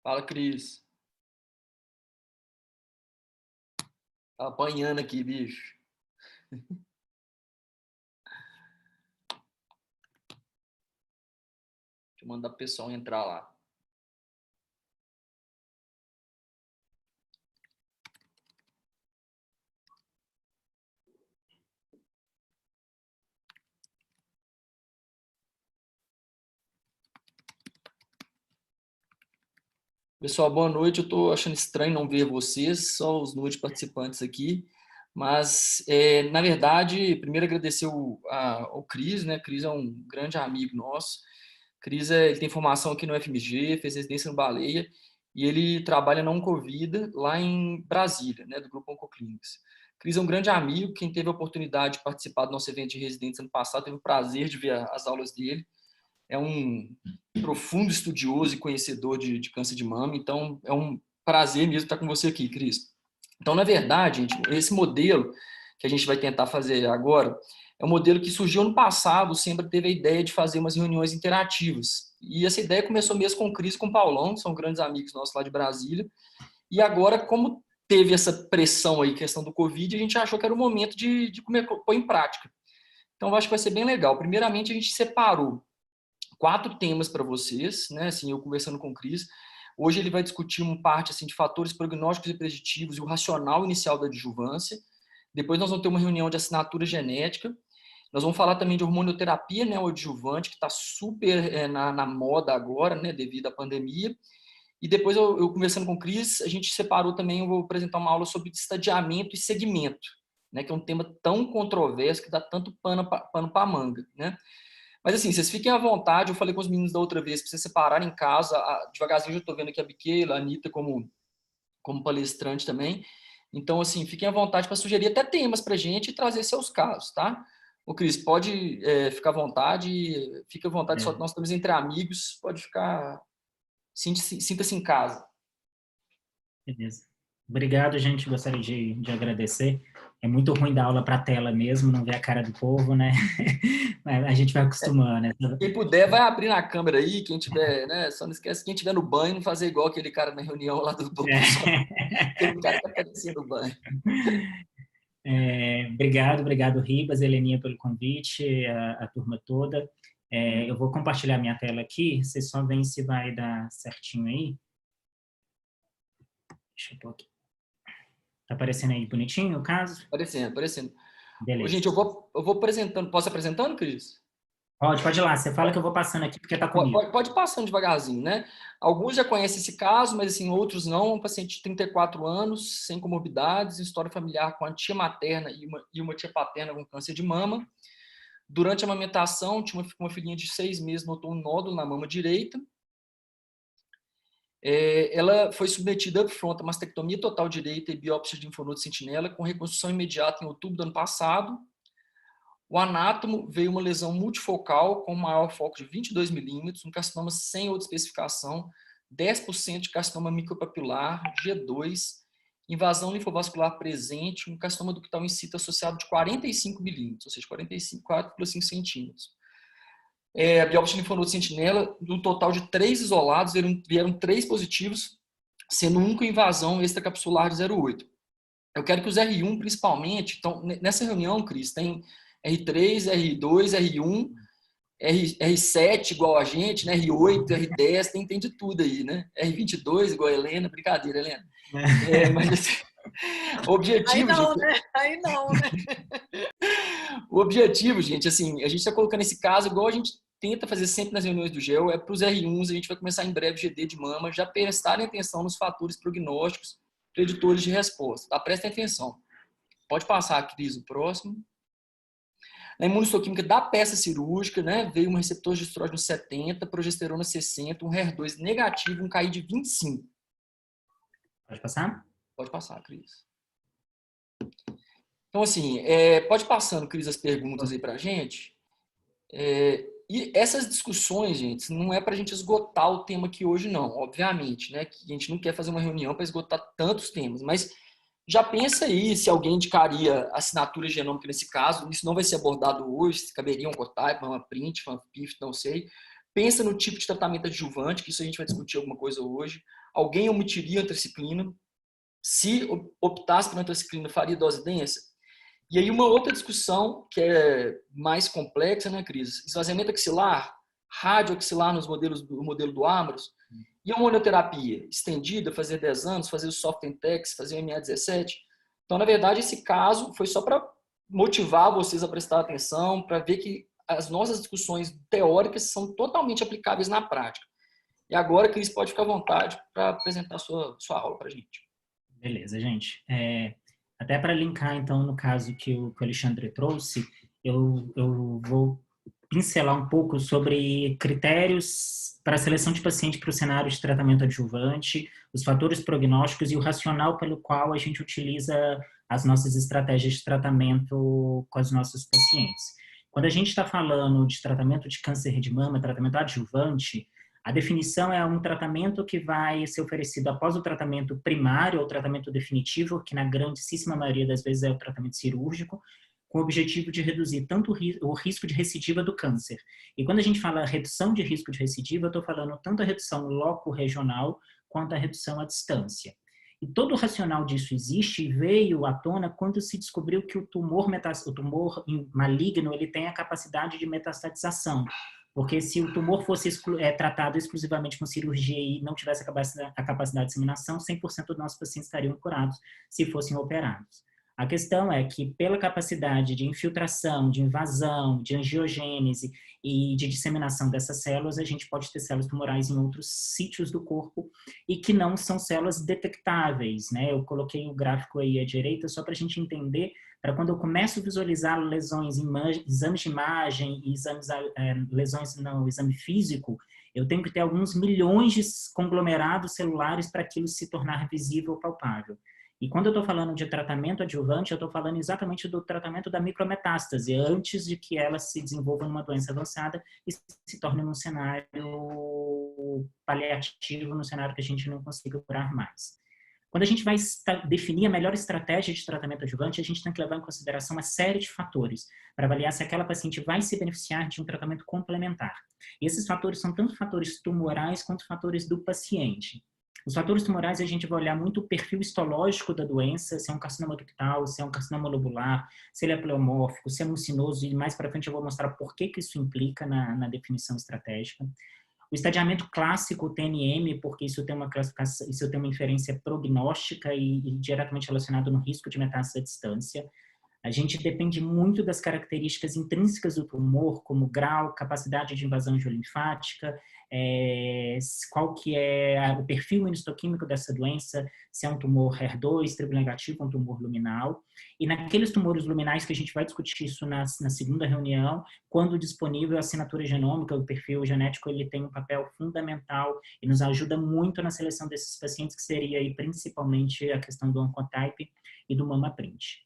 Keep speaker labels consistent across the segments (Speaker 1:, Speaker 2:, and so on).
Speaker 1: Fala, Cris. Tá apanhando aqui, bicho. Deixa eu mandar o pessoal entrar lá. Pessoal, boa noite. Eu tô achando estranho não ver vocês, só os números de participantes aqui. Mas, na verdade, primeiro agradecer ao Cris, né? Cris é um grande amigo nosso. Cris ele tem formação aqui no FMG, fez residência no Baleia e ele trabalha na Oncovida, lá em Brasília, né? Do Grupo Oncoclínicas. Cris é um grande amigo. Quem teve a oportunidade de participar do nosso evento de residência ano passado teve o prazer de ver as aulas dele. É um profundo estudioso e conhecedor de câncer de mama, então é um prazer mesmo estar com você aqui, Cris. Então, na verdade, gente, esse modelo que a gente vai tentar fazer agora é um modelo que surgiu no passado, sempre teve a ideia de fazer umas reuniões interativas. E essa ideia começou mesmo com o Cris e com o Paulão, que são grandes amigos nossos lá de Brasília. E agora, como teve essa pressão aí, questão do Covid, a gente achou que era o momento de pôr em prática. Então, eu acho que vai ser bem legal. Primeiramente, a gente separou 4 temas para vocês, né? Assim, eu conversando com o Cris. Hoje ele vai discutir uma parte assim de fatores prognósticos e preditivos e o racional inicial da adjuvância. Depois nós vamos ter uma reunião de assinatura genética. Nós vamos falar também de hormonioterapia neoadjuvante, que está super na moda agora, né, devido à pandemia. E depois eu conversando com o Cris, a gente separou também, eu vou apresentar uma aula sobre estadiamento e segmento, né, que é um tema tão controverso que dá tanto pano para manga, né? Mas assim, vocês fiquem à vontade, eu falei com os meninos da outra vez, para vocês separarem em casa, devagarzinho eu já estou vendo aqui a Biqueira, a Anitta como palestrante também. Então, assim, fiquem à vontade para sugerir até temas para a gente e trazer seus casos, tá? O Cris, pode ficar à vontade, fica à vontade, só
Speaker 2: É,
Speaker 1: nós estamos entre amigos, pode ficar, sinta-se em casa.
Speaker 2: beleza. Obrigado, gente. Gostaria de agradecer. É muito ruim dar aula para a tela mesmo, não ver a cara do povo, né? Mas a gente vai acostumando, né?
Speaker 1: Quem puder, vai abrir na câmera aí, quem tiver, né? Só não esquece, quem tiver no banho, não fazer igual aquele cara na reunião lá do professor, aquele cara que aparecia no banho.
Speaker 2: Obrigado, Ribas, Heleninha, pelo convite, a turma toda. Eu vou compartilhar minha tela aqui, vocês só veem se vai dar certinho aí. Deixa eu pôr aqui. Tá aparecendo aí bonitinho o caso?
Speaker 1: Aparecendo, aparecendo. Ô,
Speaker 2: Beleza.
Speaker 1: gente, eu vou apresentando. Posso ir apresentando, Cris?
Speaker 2: Pode ir lá. Você fala que eu vou passando aqui porque tá comigo.
Speaker 1: Pode ir passando devagarzinho, né? Alguns já conhecem esse caso, mas assim, outros não. Um paciente de 34 anos, sem comorbidades, história familiar com a tia materna e uma tia paterna com câncer de mama. Durante a amamentação, tinha uma filhinha de 6 meses, notou um nódulo na mama direita. Ela foi submetida upfront a mastectomia total direita e biópsia de linfonodo sentinela com reconstrução imediata em outubro do ano passado. O anátomo veio uma lesão multifocal com maior foco de 22 milímetros, um carcinoma sem outra especificação, 10% de carcinoma micropapilar, G2, invasão linfovascular presente, um carcinoma ductal in situ associado de 45 milímetros, ou seja, 4,5 centímetros. A biópsia de linfonodo sentinela, do total de 3 isolados, vieram 3 positivos, sendo um com invasão extracapsular de 0,8. Eu quero que os R1, principalmente, então, nessa reunião, Cris, tem R3, R2, R1, R7 igual a gente, né? R8, R10, tem de tudo aí, né? R22 igual a Helena, brincadeira, Helena. Mas assim, o
Speaker 3: Aí
Speaker 1: objetivo,
Speaker 3: não,
Speaker 1: gente,
Speaker 3: né? Aí não, né?
Speaker 1: assim, a gente está colocando esse caso igual a gente tenta fazer sempre nas reuniões do GEL, é para os R1s, a gente vai começar em breve GD de mama, já prestarem atenção nos fatores prognósticos preditores de resposta, tá? Prestem atenção. Pode passar, Cris, o próximo. Na imunistoquímica da peça cirúrgica, né, veio um receptor de estrógeno 70, progesterona 60, um HER2 negativo, um KI de 25.
Speaker 2: Pode passar?
Speaker 1: Pode passar, Cris. Então, assim, pode passando, Cris, as perguntas aí pra gente. E essas discussões, gente, não é para a gente esgotar o tema aqui hoje, não, obviamente, né? Que a gente não quer fazer uma reunião para esgotar tantos temas, mas já pensa aí se alguém indicaria assinatura genômica nesse caso. Isso não vai ser abordado hoje, se caberia um cotype, uma print, uma PIF, não sei. Pensa no tipo de tratamento adjuvante, que isso a gente vai discutir alguma coisa hoje. alguém omitiria a antraciclina? Se optasse pela antraciclina, faria dose densa? E aí uma outra discussão que é mais complexa, né, Cris? Esvaziamento axilar, rádio axilar nos modelos do modelo do Amros, e a hormonioterapia estendida, fazer 10 anos, fazer o Softentex, fazer o MA17. Então, na verdade, esse caso foi só para motivar vocês a prestar atenção, para ver que as nossas discussões teóricas são totalmente aplicáveis na prática. E agora, Cris, pode ficar à vontade para apresentar a sua aula para a gente.
Speaker 2: Beleza, gente. Até para linkar, então, no caso que o Alexandre trouxe, eu vou pincelar um pouco sobre critérios para a seleção de paciente para o cenário de tratamento adjuvante, os fatores prognósticos e o racional pelo qual a gente utiliza as nossas estratégias de tratamento com os nossos pacientes. Quando a gente está falando de tratamento de câncer de mama, tratamento adjuvante, a definição é um tratamento que vai ser oferecido após o tratamento primário ou tratamento definitivo, que na grandíssima maioria das vezes é o tratamento cirúrgico, com o objetivo de reduzir tanto o risco de recidiva do câncer. E quando a gente fala redução de risco de recidiva, eu estou falando tanto a redução loco-regional quanto a redução à distância. E todo o racional disso existe e veio à tona quando se descobriu que o tumor maligno ele tem a capacidade de metastatização. Porque se o tumor fosse tratado exclusivamente com cirurgia e não tivesse a capacidade de disseminação, 100% dos nossos pacientes estariam curados se fossem operados. A questão é que, pela capacidade de infiltração, de invasão, de angiogênese e de disseminação dessas células, a gente pode ter células tumorais em outros sítios do corpo e que não são células detectáveis, né? Eu coloquei o gráfico aí à direita só para a gente entender, para quando eu começo a visualizar lesões em exames de imagem e lesões no exame físico, eu tenho que ter alguns milhões de conglomerados celulares para aquilo se tornar visível ou palpável. E quando eu estou falando de tratamento adjuvante, eu estou falando exatamente do tratamento da micrometástase, antes de que ela se desenvolva numa doença avançada e se torne num cenário paliativo, num cenário que a gente não consiga curar mais. Quando a gente vai definir a melhor estratégia de tratamento adjuvante, a gente tem que levar em consideração uma série de fatores para avaliar se aquela paciente vai se beneficiar de um tratamento complementar. E esses fatores são tanto fatores tumorais quanto fatores do paciente. Os fatores tumorais, a gente vai olhar muito o perfil histológico da doença, se é um carcinoma ductal, se é um carcinoma lobular, se ele é pleomórfico, se é mucinoso, e mais para frente eu vou mostrar por que isso implica na definição estratégica. O estadiamento clássico, o TNM, porque isso tem uma classificação, isso tem uma inferência prognóstica e diretamente relacionado no risco de metástase à distância. A gente depende muito das características intrínsecas do tumor, como grau, capacidade de invasão angiolinfática, qual que é o perfil imunistoquímico dessa doença, se é um tumor HER2, triplo negativo, um tumor luminal. E naqueles tumores luminais, que a gente vai discutir isso na segunda reunião, quando disponível a assinatura genômica, o perfil genético, ele tem um papel fundamental e nos ajuda muito na seleção desses pacientes, que seria aí principalmente a questão do Oncotype e do MammaPrint.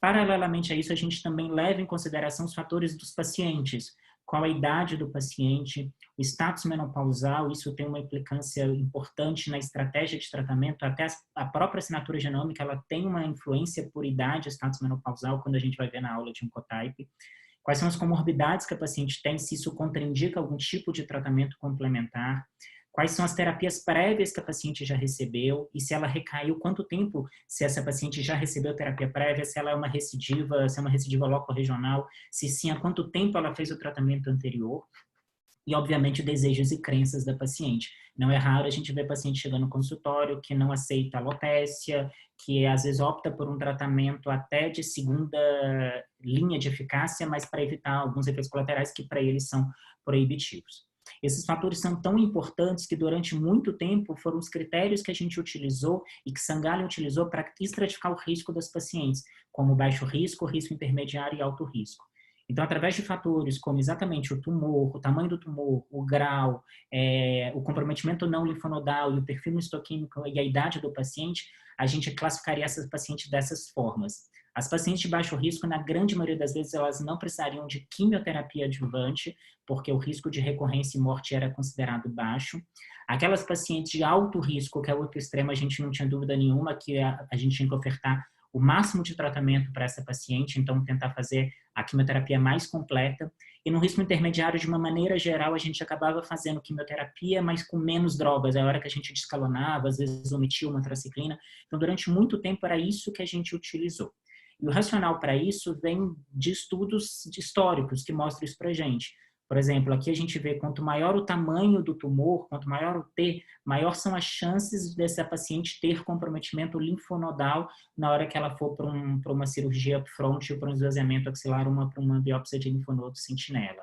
Speaker 2: Paralelamente a isso, a gente também leva em consideração os fatores dos pacientes, qual a idade do paciente, o status menopausal, isso tem uma implicância importante na estratégia de tratamento, até a própria assinatura genômica, ela tem uma influência por idade, status menopausal, quando a gente vai ver na aula de Oncotype. Quais são as comorbidades que a paciente tem, se isso contraindica algum tipo de tratamento complementar. Quais são as terapias prévias que a paciente já recebeu e se ela recaiu, quanto tempo, se essa paciente já recebeu terapia prévia, se ela é uma recidiva, se é uma recidiva loco-regional, se sim, há quanto tempo ela fez o tratamento anterior. E, obviamente, desejos e crenças da paciente. Não é raro a gente ver paciente chegando no consultório que não aceita alopécia, que às vezes opta por um tratamento até de segunda linha de eficácia, mas para evitar alguns efeitos colaterais que para eles são proibitivos. Esses fatores são tão importantes que durante muito tempo foram os critérios que a gente utilizou e que Sangalli utilizou para estratificar o risco das pacientes, como baixo risco, risco intermediário e alto risco. Então, através de fatores como exatamente o tumor, o tamanho do tumor, o grau, o comprometimento não linfonodal e o perfil histoquímico e a idade do paciente, a gente classificaria essas pacientes dessas formas. As pacientes de baixo risco, na grande maioria das vezes, elas não precisariam de quimioterapia adjuvante, porque o risco de recorrência e morte era considerado baixo. Aquelas pacientes de alto risco, que é o outro extremo, a gente não tinha dúvida nenhuma que a gente tinha que ofertar o máximo de tratamento para essa paciente, então tentar fazer a quimioterapia mais completa. E no risco intermediário, de uma maneira geral, a gente acabava fazendo quimioterapia, mas com menos drogas. É a hora que a gente descalonava, às vezes omitia uma antraciclina. Então, durante muito tempo, era isso que a gente utilizou. E o racional para isso vem de estudos históricos que mostram isso para a gente. Por exemplo, aqui a gente vê quanto maior o tamanho do tumor, quanto maior o T, maior são as chances dessa paciente ter comprometimento linfonodal na hora que ela for para uma cirurgia upfront ou para um esvaziamento axilar, para uma biópsia de linfonodo sentinela.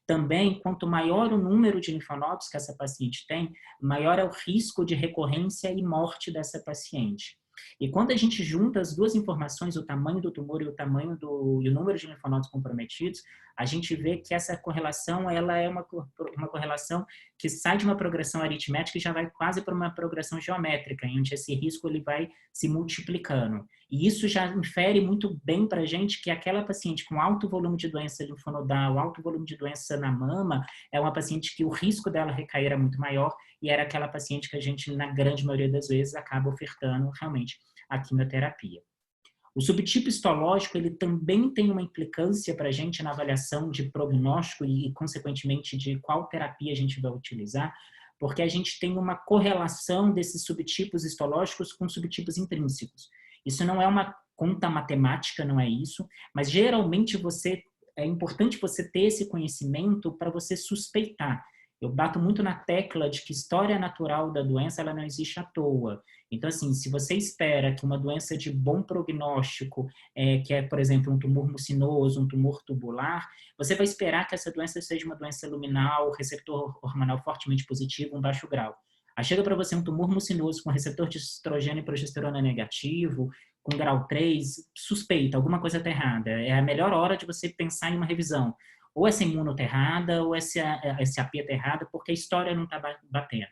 Speaker 2: Também, quanto maior o número de linfonodos que essa paciente tem, maior é o risco de recorrência e morte dessa paciente. E quando a gente junta as duas informações, o tamanho do tumor e o número de linfonodos comprometidos, a gente vê que essa correlação ela é uma correlação que sai de uma progressão aritmética e já vai quase para uma progressão geométrica, onde esse risco ele vai se multiplicando. E isso já infere muito bem para a gente que aquela paciente com alto volume de doença linfonodal, alto volume de doença na mama, é uma paciente que o risco dela recair é muito maior e era aquela paciente que a gente, na grande maioria das vezes, acaba ofertando realmente a quimioterapia. O subtipo histológico, ele também tem uma implicância para a gente na avaliação de prognóstico e, consequentemente, de qual terapia a gente vai utilizar, porque a gente tem uma correlação desses subtipos histológicos com subtipos intrínsecos. Isso não é uma conta matemática, não é isso, mas geralmente é importante você ter esse conhecimento para você suspeitar. Eu bato muito na tecla de que história natural da doença ela não existe à toa. Então, assim, se você espera que uma doença de bom prognóstico, que é, por exemplo, um tumor mucinoso, um tumor tubular, você vai esperar que essa doença seja uma doença luminal, receptor hormonal fortemente positivo, um baixo grau. Aí chega para você um tumor mucinoso com receptor de estrogênio e progesterona negativo, com grau 3, suspeita, alguma coisa está errada. É a melhor hora de você pensar em uma revisão. Ou essa imuno está errada, ou esse AP está errada, porque a história não está batendo.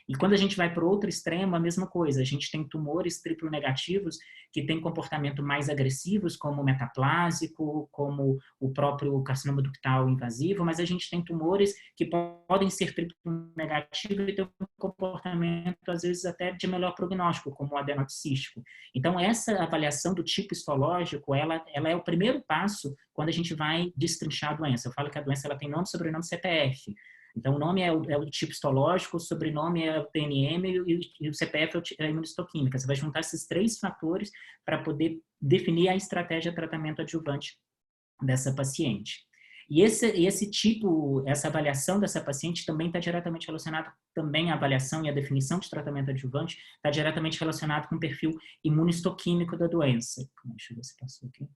Speaker 2: E quando a gente vai para o outro extremo, a mesma coisa. A gente tem tumores triplo negativos que têm comportamento mais agressivos, como o metaplásico, como o próprio carcinoma ductal invasivo, mas a gente tem tumores que podem ser triplo negativos e ter um comportamento, às vezes, até de melhor prognóstico, como o adenocístico. Então, essa avaliação do tipo histológico, ela é o primeiro passo quando a gente vai destrinchar a doença. Eu falo que a doença ela tem nome, sobrenome e CPF. Então, o nome é o tipo histológico, o sobrenome é o TNM e o CPF é a imunistoquímica. Você vai juntar esses três fatores para poder definir a estratégia de tratamento adjuvante dessa paciente. E essa avaliação dessa paciente também está diretamente relacionado também à avaliação e à definição de tratamento adjuvante, está diretamente relacionado com o perfil imunistoquímico da doença. Deixa eu ver se passou aqui.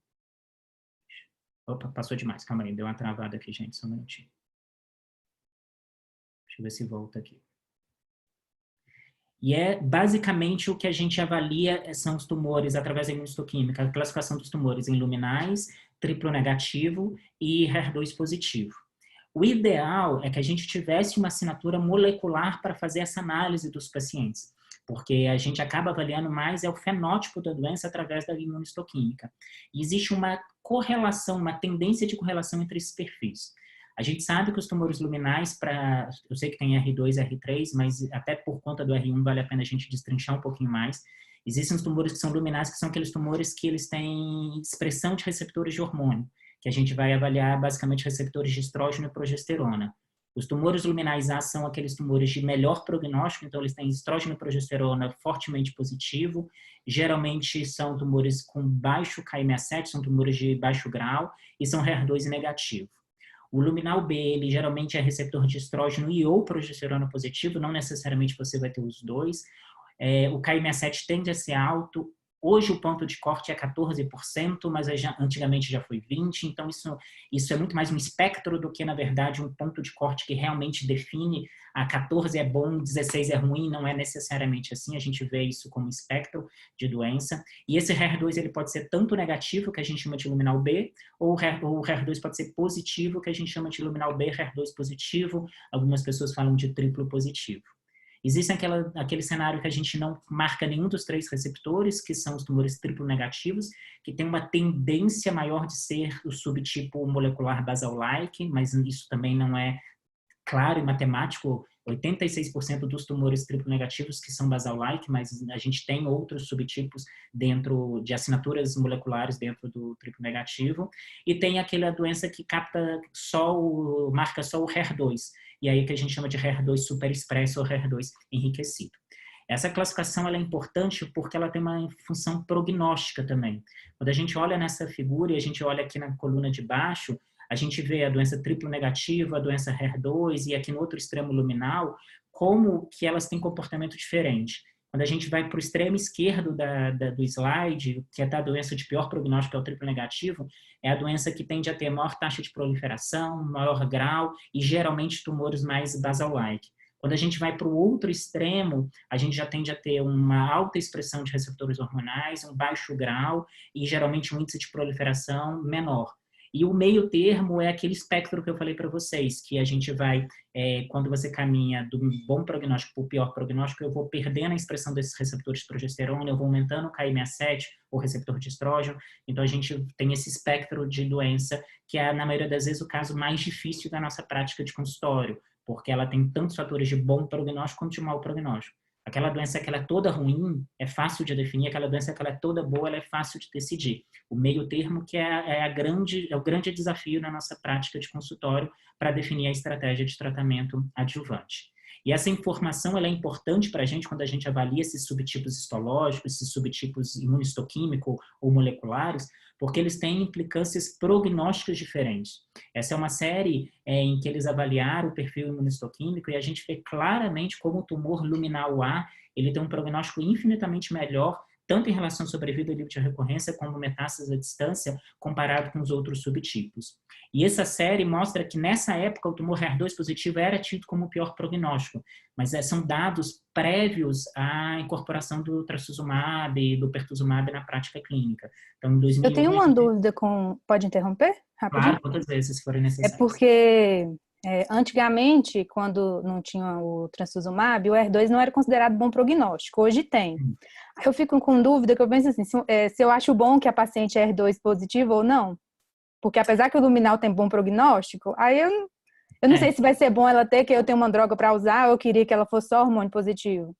Speaker 2: Opa, passou demais. Calma aí, deu uma travada aqui, gente, só um minutinho. Deixa eu ver se volta aqui. E basicamente o que a gente avalia são os tumores através da imunistoquímica, a classificação dos tumores em luminais, triplo negativo e HER2 positivo. O ideal é que a gente tivesse uma assinatura molecular para fazer essa análise dos pacientes, porque a gente acaba avaliando mais o fenótipo da doença através da imunistoquímica. E existe uma correlação, uma tendência de correlação entre esses perfis. A gente sabe que os tumores luminais, eu sei que tem R2 e R3, mas até por conta do R1 vale a pena a gente destrinchar um pouquinho mais. Existem os tumores que são luminais, que são aqueles tumores que eles têm expressão de receptores de hormônio, que a gente vai avaliar basicamente receptores de estrógeno e progesterona. Os tumores luminais A são aqueles tumores de melhor prognóstico, então eles têm estrógeno e progesterona fortemente positivo. Geralmente são tumores com baixo KM67, são tumores de baixo grau e são HER2 negativo. O luminal B, ele geralmente é receptor de estrógeno e ou progesterona positivo, não necessariamente você vai ter os dois. O KM67 tende a ser alto. Hoje o ponto de corte é 14%, mas antigamente já foi 20%, então isso é muito mais um espectro do que, na verdade, um ponto de corte que realmente define 14 é bom, 16 é ruim, não é necessariamente assim, a gente vê isso como espectro de doença. E esse HER2 ele pode ser tanto negativo, que a gente chama de luminal B, ou o HER2 pode ser positivo, que a gente chama de luminal B, HER2 positivo, algumas pessoas falam de triplo positivo. Existe aquele cenário que a gente não marca nenhum dos três receptores, que são os tumores triplo negativos, que tem uma tendência maior de ser o subtipo molecular basal-like, mas isso também não é claro e matemático 86% dos tumores triplo negativos que são basal-like, mas a gente tem outros subtipos dentro de assinaturas moleculares dentro do triplo negativo, e tem aquela doença que marca só o HER2, e aí que a gente chama de HER2 superexpresso ou HER2 enriquecido. Essa classificação ela é importante porque ela tem uma função prognóstica também. Quando a gente olha nessa figura e a gente olha aqui na coluna de baixo, a gente vê a doença triplo negativa, a doença HER2 e aqui no outro extremo luminal, como que elas têm comportamento diferente. Quando a gente vai para o extremo esquerdo do slide, que é a doença de pior prognóstico, é o triplo negativo, é a doença que tende a ter maior taxa de proliferação, maior grau e geralmente tumores mais basal-like. Quando a gente vai para o outro extremo, a gente já tende a ter uma alta expressão de receptores hormonais, um baixo grau e geralmente um índice de proliferação menor. E o meio termo é aquele espectro que eu falei para vocês, que a gente vai, quando você caminha do bom prognóstico para o pior prognóstico, eu vou perdendo a expressão desses receptores de progesterona, eu vou aumentando o Ki67, o receptor de estrógeno. Então, a gente tem esse espectro de doença, que é, na maioria das vezes, o caso mais difícil da nossa prática de consultório, porque ela tem tantos fatores de bom prognóstico quanto de mau prognóstico. Aquela doença que ela é toda ruim é fácil de definir, aquela doença que ela é toda boa, ela é fácil de decidir. O meio termo que é o grande desafio na nossa prática de consultório para definir a estratégia de tratamento adjuvante. E essa informação ela é importante para a gente quando a gente avalia esses subtipos histológicos, esses subtipos imunistoquímicos ou moleculares, porque eles têm implicâncias prognósticas diferentes. Essa é uma série em que eles avaliaram o perfil imunistoquímico e a gente vê claramente como o tumor luminal A ele tem um prognóstico infinitamente melhor, tanto em relação à sobrevida livre de recorrência como metástases à distância, comparado com os outros subtipos. E essa série mostra que nessa época o tumor HER2 positivo era tido como o pior prognóstico, mas são dados prévios à incorporação do trastuzumab e do pertuzumab na prática clínica. Então, em
Speaker 3: Eu
Speaker 2: 2001...
Speaker 3: tenho uma dúvida com... Pode interromper? Rapidinho?
Speaker 2: Claro, quantas vezes forem
Speaker 3: É
Speaker 2: necessárias.
Speaker 3: porque antigamente, quando não tinha o trastuzumab, o HER2 não era considerado bom prognóstico. Hoje tem. Eu fico com dúvida, que eu penso assim, se eu acho bom que a paciente é HER2 positiva ou não. Porque apesar que o luminal tem bom prognóstico, aí eu não sei se vai ser bom ela ter, que eu tenho uma droga para usar, ou eu queria que ela fosse só hormônio positivo.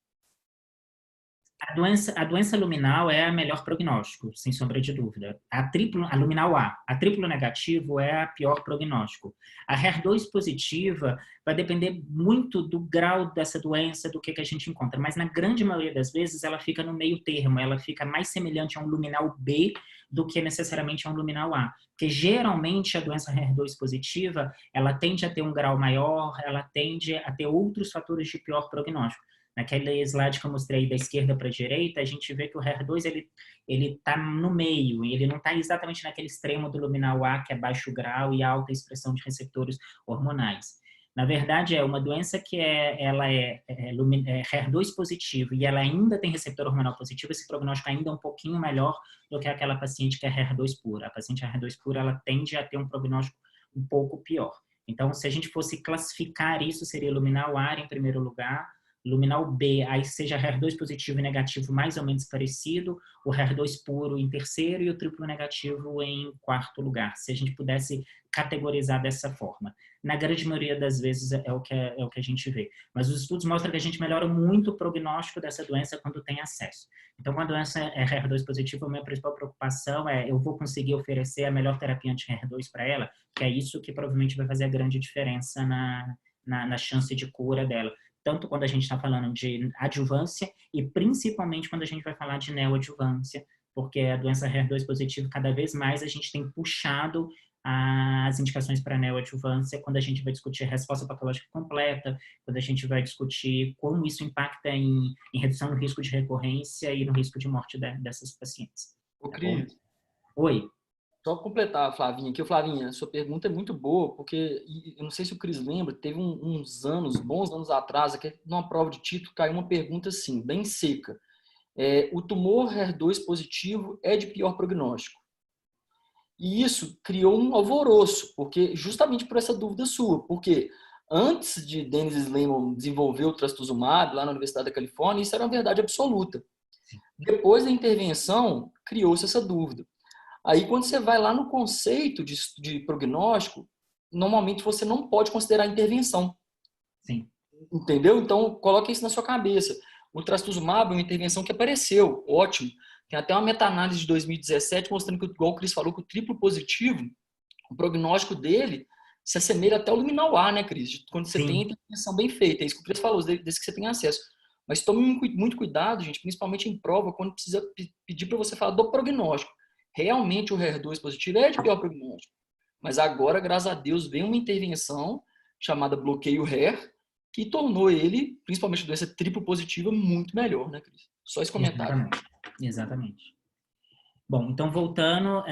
Speaker 2: A doença luminal é a melhor prognóstico, sem sombra de dúvida. A luminal A, a triplo negativo é a pior prognóstico. A HER2 positiva vai depender muito do grau dessa doença, do que a gente encontra, mas na grande maioria das vezes ela fica no meio termo, ela fica mais semelhante a um luminal B do que necessariamente a um luminal A. Porque geralmente a doença HER2 positiva, ela tende a ter um grau maior, ela tende a ter outros fatores de pior prognóstico. Naquele slide que eu mostrei da esquerda para a direita, a gente vê que o HER2 ele está no meio, ele não está exatamente naquele extremo do luminal A, que é baixo grau e alta expressão de receptores hormonais. Na verdade, é uma doença que ela é HER2 positivo e ela ainda tem receptor hormonal positivo, esse prognóstico ainda é um pouquinho melhor do que aquela paciente que é HER2 pura. A paciente HER2 pura, ela tende a ter um prognóstico um pouco pior. Então, se a gente fosse classificar isso, seria luminal A em primeiro lugar, luminal B, aí seja HER2 positivo e negativo mais ou menos parecido, o HER2 puro em terceiro e o triplo negativo em quarto lugar, se a gente pudesse categorizar dessa forma. Na grande maioria das vezes é o que a gente vê. Mas os estudos mostram que a gente melhora muito o prognóstico dessa doença quando tem acesso. Então, quando a doença é HER2 positiva, a minha principal preocupação é eu vou conseguir oferecer a melhor terapia anti-HER2 para ela, que é isso que provavelmente vai fazer a grande diferença na chance de cura dela. Tanto quando a gente está falando de adjuvância e principalmente quando a gente vai falar de neoadjuvância, porque a doença HER2 positiva, cada vez mais a gente tem puxado as indicações para neoadjuvância quando a gente vai discutir resposta patológica completa, quando a gente vai discutir como isso impacta em redução no risco de recorrência e no risco de morte dessas pacientes.
Speaker 1: Ô, Cris.
Speaker 2: Oi.
Speaker 1: Só Flavinha, aqui, Flavinha, sua pergunta é muito boa, porque eu não sei se o Cris lembra, teve uns anos, bons anos atrás, aqui, numa prova de título, caiu uma pergunta assim, bem seca. O tumor HER2 positivo é de pior prognóstico? E isso criou um alvoroço, porque justamente por essa dúvida sua, porque antes de Dennis Slamon desenvolver o trastuzumab lá na Universidade da Califórnia, isso era uma verdade absoluta. Depois da intervenção, criou-se essa dúvida. Aí, quando você vai lá no conceito de prognóstico, normalmente você não pode considerar intervenção.
Speaker 2: Sim.
Speaker 1: Entendeu? Então, coloque isso na sua cabeça. O trastuzumab é uma intervenção que apareceu, ótimo. Tem até uma meta-análise de 2017 mostrando que, igual o Cris falou, que o triplo positivo, o prognóstico dele se assemelha até ao luminal A, né, Cris? Quando você tem a
Speaker 2: Sim,
Speaker 1: intervenção bem feita. É isso que o Cris falou, desde que você tem acesso. Mas tome muito cuidado, gente, principalmente em prova, quando precisa pedir para você falar do prognóstico. Realmente o HER2 positivo é de pior prognóstico. Mas agora, graças a Deus, vem uma intervenção chamada bloqueio HER, que tornou ele, principalmente doença triplo positiva, muito melhor, né, Cris? Só esse comentário.
Speaker 2: exatamente. Exatamente. Bom, então voltando,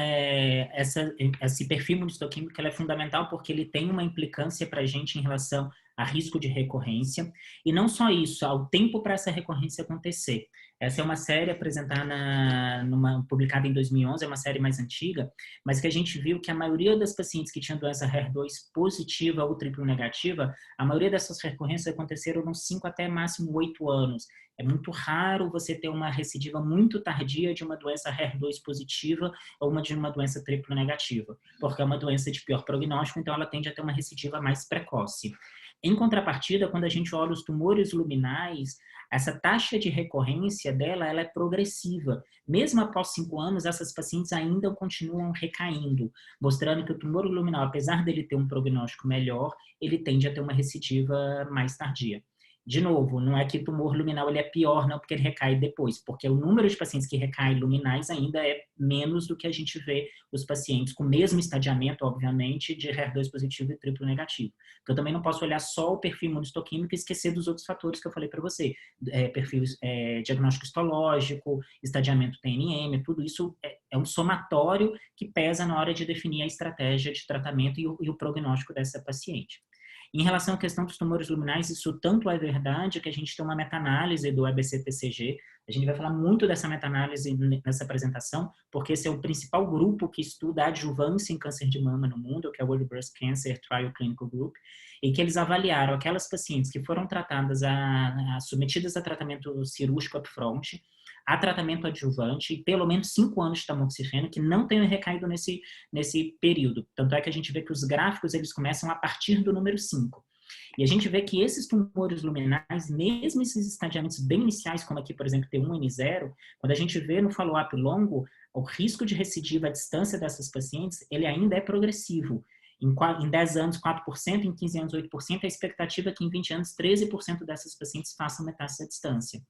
Speaker 2: esse perfil imunistoquímico ele é fundamental porque ele tem uma implicância para a gente em relação a risco de recorrência, e não só isso, ao tempo para essa recorrência acontecer. Essa é uma série apresentada, publicada em 2011, é uma série mais antiga, mas que a gente viu que a maioria das pacientes que tinham doença HER2 positiva ou triplo negativa, a maioria dessas recorrências aconteceram nos 5 até máximo 8 anos. É muito raro você ter uma recidiva muito tardia de uma doença HER2 positiva ou de uma doença triplo negativa, porque é uma doença de pior prognóstico, então ela tende a ter uma recidiva mais precoce. Em contrapartida, quando a gente olha os tumores luminais, essa taxa de recorrência dela ela é progressiva. Mesmo após 5 anos, essas pacientes ainda continuam recaindo, mostrando que o tumor luminal, apesar dele ter um prognóstico melhor, ele tende a ter uma recidiva mais tardia. De novo, não é que o tumor luminal ele é pior, não, porque ele recai depois, porque o número de pacientes que recaem luminais ainda é menos do que a gente vê os pacientes com o mesmo estadiamento, obviamente, de HER2 positivo e triplo negativo. Então, eu também não posso olhar só o perfil imunistoquímico e esquecer dos outros fatores que eu falei para você. Perfil diagnóstico histológico, estadiamento TNM, tudo isso é um somatório que pesa na hora de definir a estratégia de tratamento e o prognóstico dessa paciente. Em relação à questão dos tumores luminais, isso tanto é verdade que a gente tem uma meta-análise do EBC-TCG. A gente vai falar muito dessa meta-análise nessa apresentação, porque esse é o principal grupo que estuda a adjuvância em câncer de mama no mundo, que é o World Breast Cancer Trial Clinical Group, e que eles avaliaram aquelas pacientes que foram tratadas, submetidas a tratamento cirúrgico upfront, a tratamento adjuvante e pelo menos 5 anos de tamoxifeno que não tenham recaído nesse período. Tanto é que a gente vê que os gráficos eles começam a partir do número 5. E a gente vê que esses tumores luminais, mesmo esses estadiamentos bem iniciais, como aqui, por exemplo, T1 e N0, quando a gente vê no follow-up longo, o risco de recidiva à distância dessas pacientes, ele ainda é progressivo. Em 10 anos, 4%, em 15 anos, 8%, a expectativa é que em 20 anos, 13% dessas pacientes façam metástase à distância.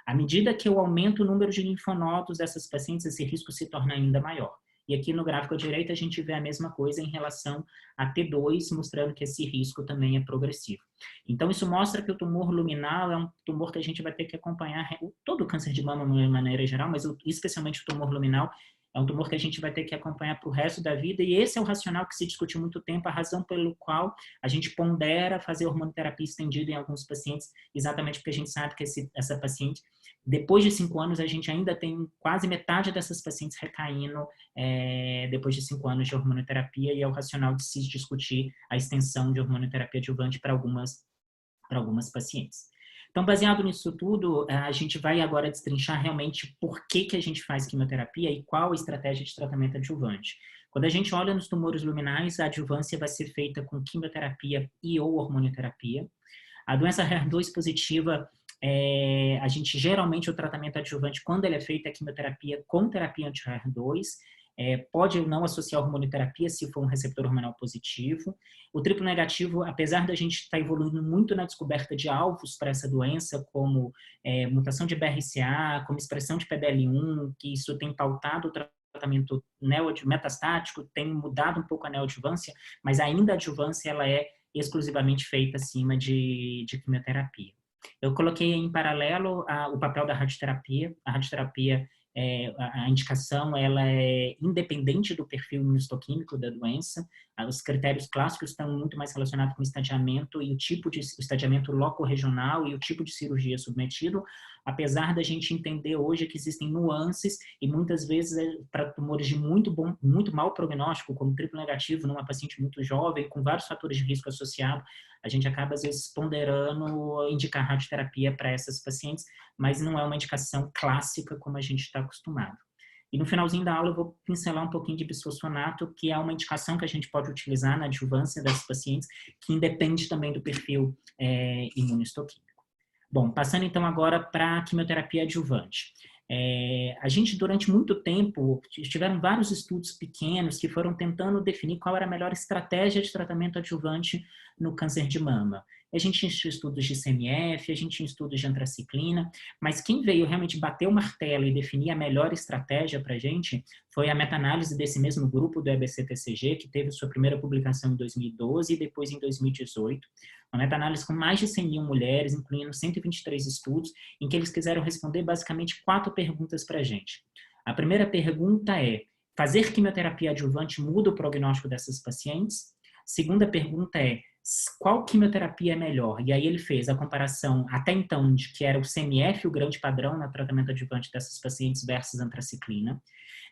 Speaker 2: À medida que eu aumento o número de linfonodos dessas pacientes, esse risco se torna ainda maior. E aqui no gráfico à direita a gente vê a mesma coisa em relação a T2, mostrando que esse risco também é progressivo. Então isso mostra que o tumor luminal é um tumor que a gente vai ter que acompanhar, todo o câncer de mama de maneira geral, mas especialmente o tumor luminal, é um tumor que a gente vai ter que acompanhar para o resto da vida, e esse é o racional que se discutiu muito tempo, a razão pelo qual a gente pondera fazer hormonoterapia estendida em alguns pacientes, exatamente porque a gente sabe que essa paciente, depois de 5 anos, a gente ainda tem quase metade dessas pacientes recaindo depois de 5 anos de hormonoterapia, e é o racional de se discutir a extensão de hormonoterapia adjuvante para algumas pacientes. Então, baseado nisso tudo, a gente vai agora destrinchar realmente por que a gente faz quimioterapia e qual a estratégia de tratamento adjuvante. Quando a gente olha nos tumores luminais, a adjuvância vai ser feita com quimioterapia e ou hormonioterapia. A doença HER2 positiva, a gente geralmente o tratamento adjuvante, quando ele é feito, é quimioterapia com terapia anti-HER2. Pode ou não associar a hormonioterapia se for um receptor hormonal positivo. O triplo negativo, apesar da gente estar evoluindo muito na descoberta de alvos para essa doença, como mutação de BRCA, como expressão de PDL1, que isso tem pautado o tratamento metastático, tem mudado um pouco a neoadjuvância, mas ainda a adjuvância ela é exclusivamente feita acima de quimioterapia. Eu coloquei em paralelo o papel da radioterapia. A radioterapia, a indicação ela é independente do perfil imunistoquímico da doença. Os critérios clássicos estão muito mais relacionados com o estadiamento e o tipo de estadiamento loco-regional e o tipo de cirurgia submetido, apesar da gente entender hoje que existem nuances e muitas vezes para tumores de muito mau prognóstico, como triplo negativo numa paciente muito jovem, com vários fatores de risco associados, a gente acaba às vezes ponderando indicar radioterapia para essas pacientes, mas não é uma indicação clássica como a gente está acostumado. E no finalzinho da aula eu vou pincelar um pouquinho de bisfosfonato, que é uma indicação que a gente pode utilizar na adjuvância desses pacientes, que independe também do perfil imunohistoquímico. Bom, passando então agora para a quimioterapia adjuvante. A gente, durante muito tempo, tiveram vários estudos pequenos que foram tentando definir qual era a melhor estratégia de tratamento adjuvante no câncer de mama. A gente tinha estudos de CMF, a gente tinha estudos de antraciclina, mas quem veio realmente bater o martelo e definir a melhor estratégia para a gente foi a meta-análise desse mesmo grupo do EBC-TCG, que teve sua primeira publicação em 2012 e depois em 2018. Uma meta-análise com mais de 100 mil mulheres, incluindo 123 estudos, em que eles quiseram responder basicamente 4 perguntas para a gente. A primeira pergunta é: fazer quimioterapia adjuvante muda o prognóstico dessas pacientes? Segunda pergunta é: qual quimioterapia é melhor? E aí ele fez a comparação até então de que era o CMF o grande padrão no tratamento adjuvante dessas pacientes versus antraciclina.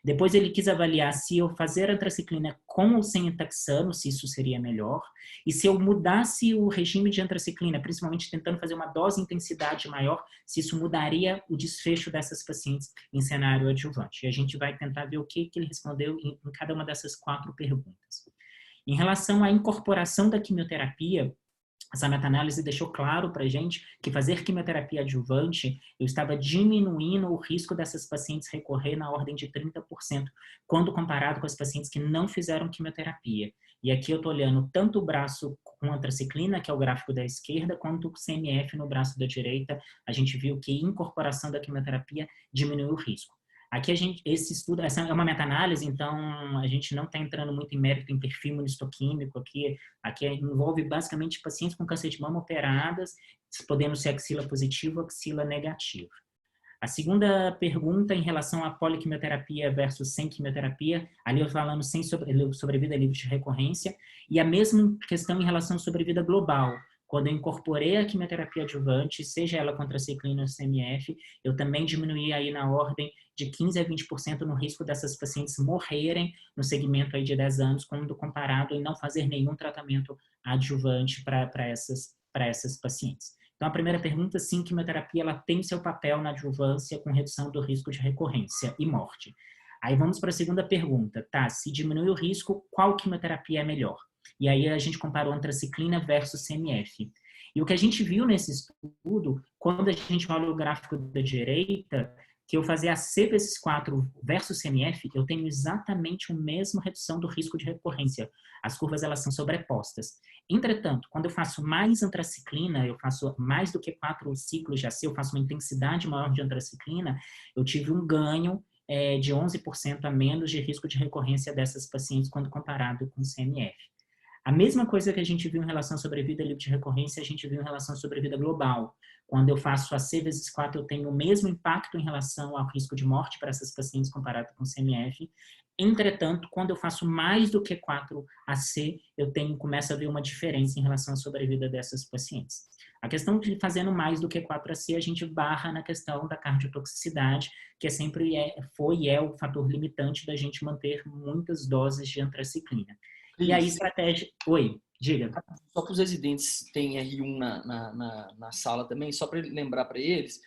Speaker 2: Depois ele quis avaliar se eu fazer antraciclina com ou sem taxano, se isso seria melhor, e se eu mudasse o regime de antraciclina, principalmente tentando fazer uma dose intensidade maior, se isso mudaria o desfecho dessas pacientes em cenário adjuvante. E a gente vai tentar ver o que ele respondeu em cada uma dessas 4 perguntas. Em relação à incorporação da quimioterapia, essa meta-análise deixou claro para a gente que fazer quimioterapia adjuvante, eu estava diminuindo o risco dessas pacientes recorrer na ordem de 30%, quando comparado com as pacientes que não fizeram quimioterapia. E aqui eu estou olhando tanto o braço com antraciclina, que é o gráfico da esquerda, quanto o CMF no braço da direita. A gente viu que a incorporação da quimioterapia diminuiu o risco. Aqui esse estudo, essa é uma meta-análise, então a gente não está entrando muito em mérito em perfil imunohistoquímico aqui envolve basicamente pacientes com câncer de mama operadas, podendo ser axila positiva ou axila negativa. A segunda pergunta em relação à poliquimioterapia versus sem quimioterapia, ali eu falando sem sobrevida livre de recorrência, e a mesma questão em relação à sobrevida global. Quando eu incorporei a quimioterapia adjuvante, seja ela contra ciclina ou CMF, eu também diminuí aí na ordem de 15 a 20% no risco dessas pacientes morrerem no segmento aí de 10 anos, quando comparado em não fazer nenhum tratamento adjuvante para essas pacientes. Então, a primeira pergunta, sim, quimioterapia ela tem seu papel na adjuvância com redução do risco de recorrência e morte. Aí vamos para a segunda pergunta, tá? Se diminui o risco, qual quimioterapia é melhor? E aí a gente comparou antraciclina versus CMF. E o que a gente viu nesse estudo, quando a gente olha o gráfico da direita, que eu fazer a C vezes 4 versus CMF, eu tenho exatamente a mesma redução do risco de recorrência. As curvas, elas são sobrepostas. Entretanto, quando eu faço mais antraciclina, eu faço mais do que 4 ciclos de AC, eu faço uma intensidade maior de antraciclina, eu tive um ganho de 11% a menos de risco de recorrência dessas pacientes quando comparado com CMF. A mesma coisa que a gente viu em relação à sobrevida livre de recorrência, a gente viu em relação à sobrevida global. Quando eu faço a C vezes 4, eu tenho o mesmo impacto em relação ao risco de morte para essas pacientes comparado com CMF. Entretanto, quando eu faço mais do que 4 AC, eu começo a ver uma diferença em relação à sobrevida dessas pacientes. A questão de fazendo mais do que 4 AC, a gente barra na questão da cardiotoxicidade, que sempre foi e é o fator limitante da gente manter muitas doses de antraciclina. E aí, estratégia... Oi, diga.
Speaker 1: Só que os residentes têm R1 na sala também, só para lembrar para eles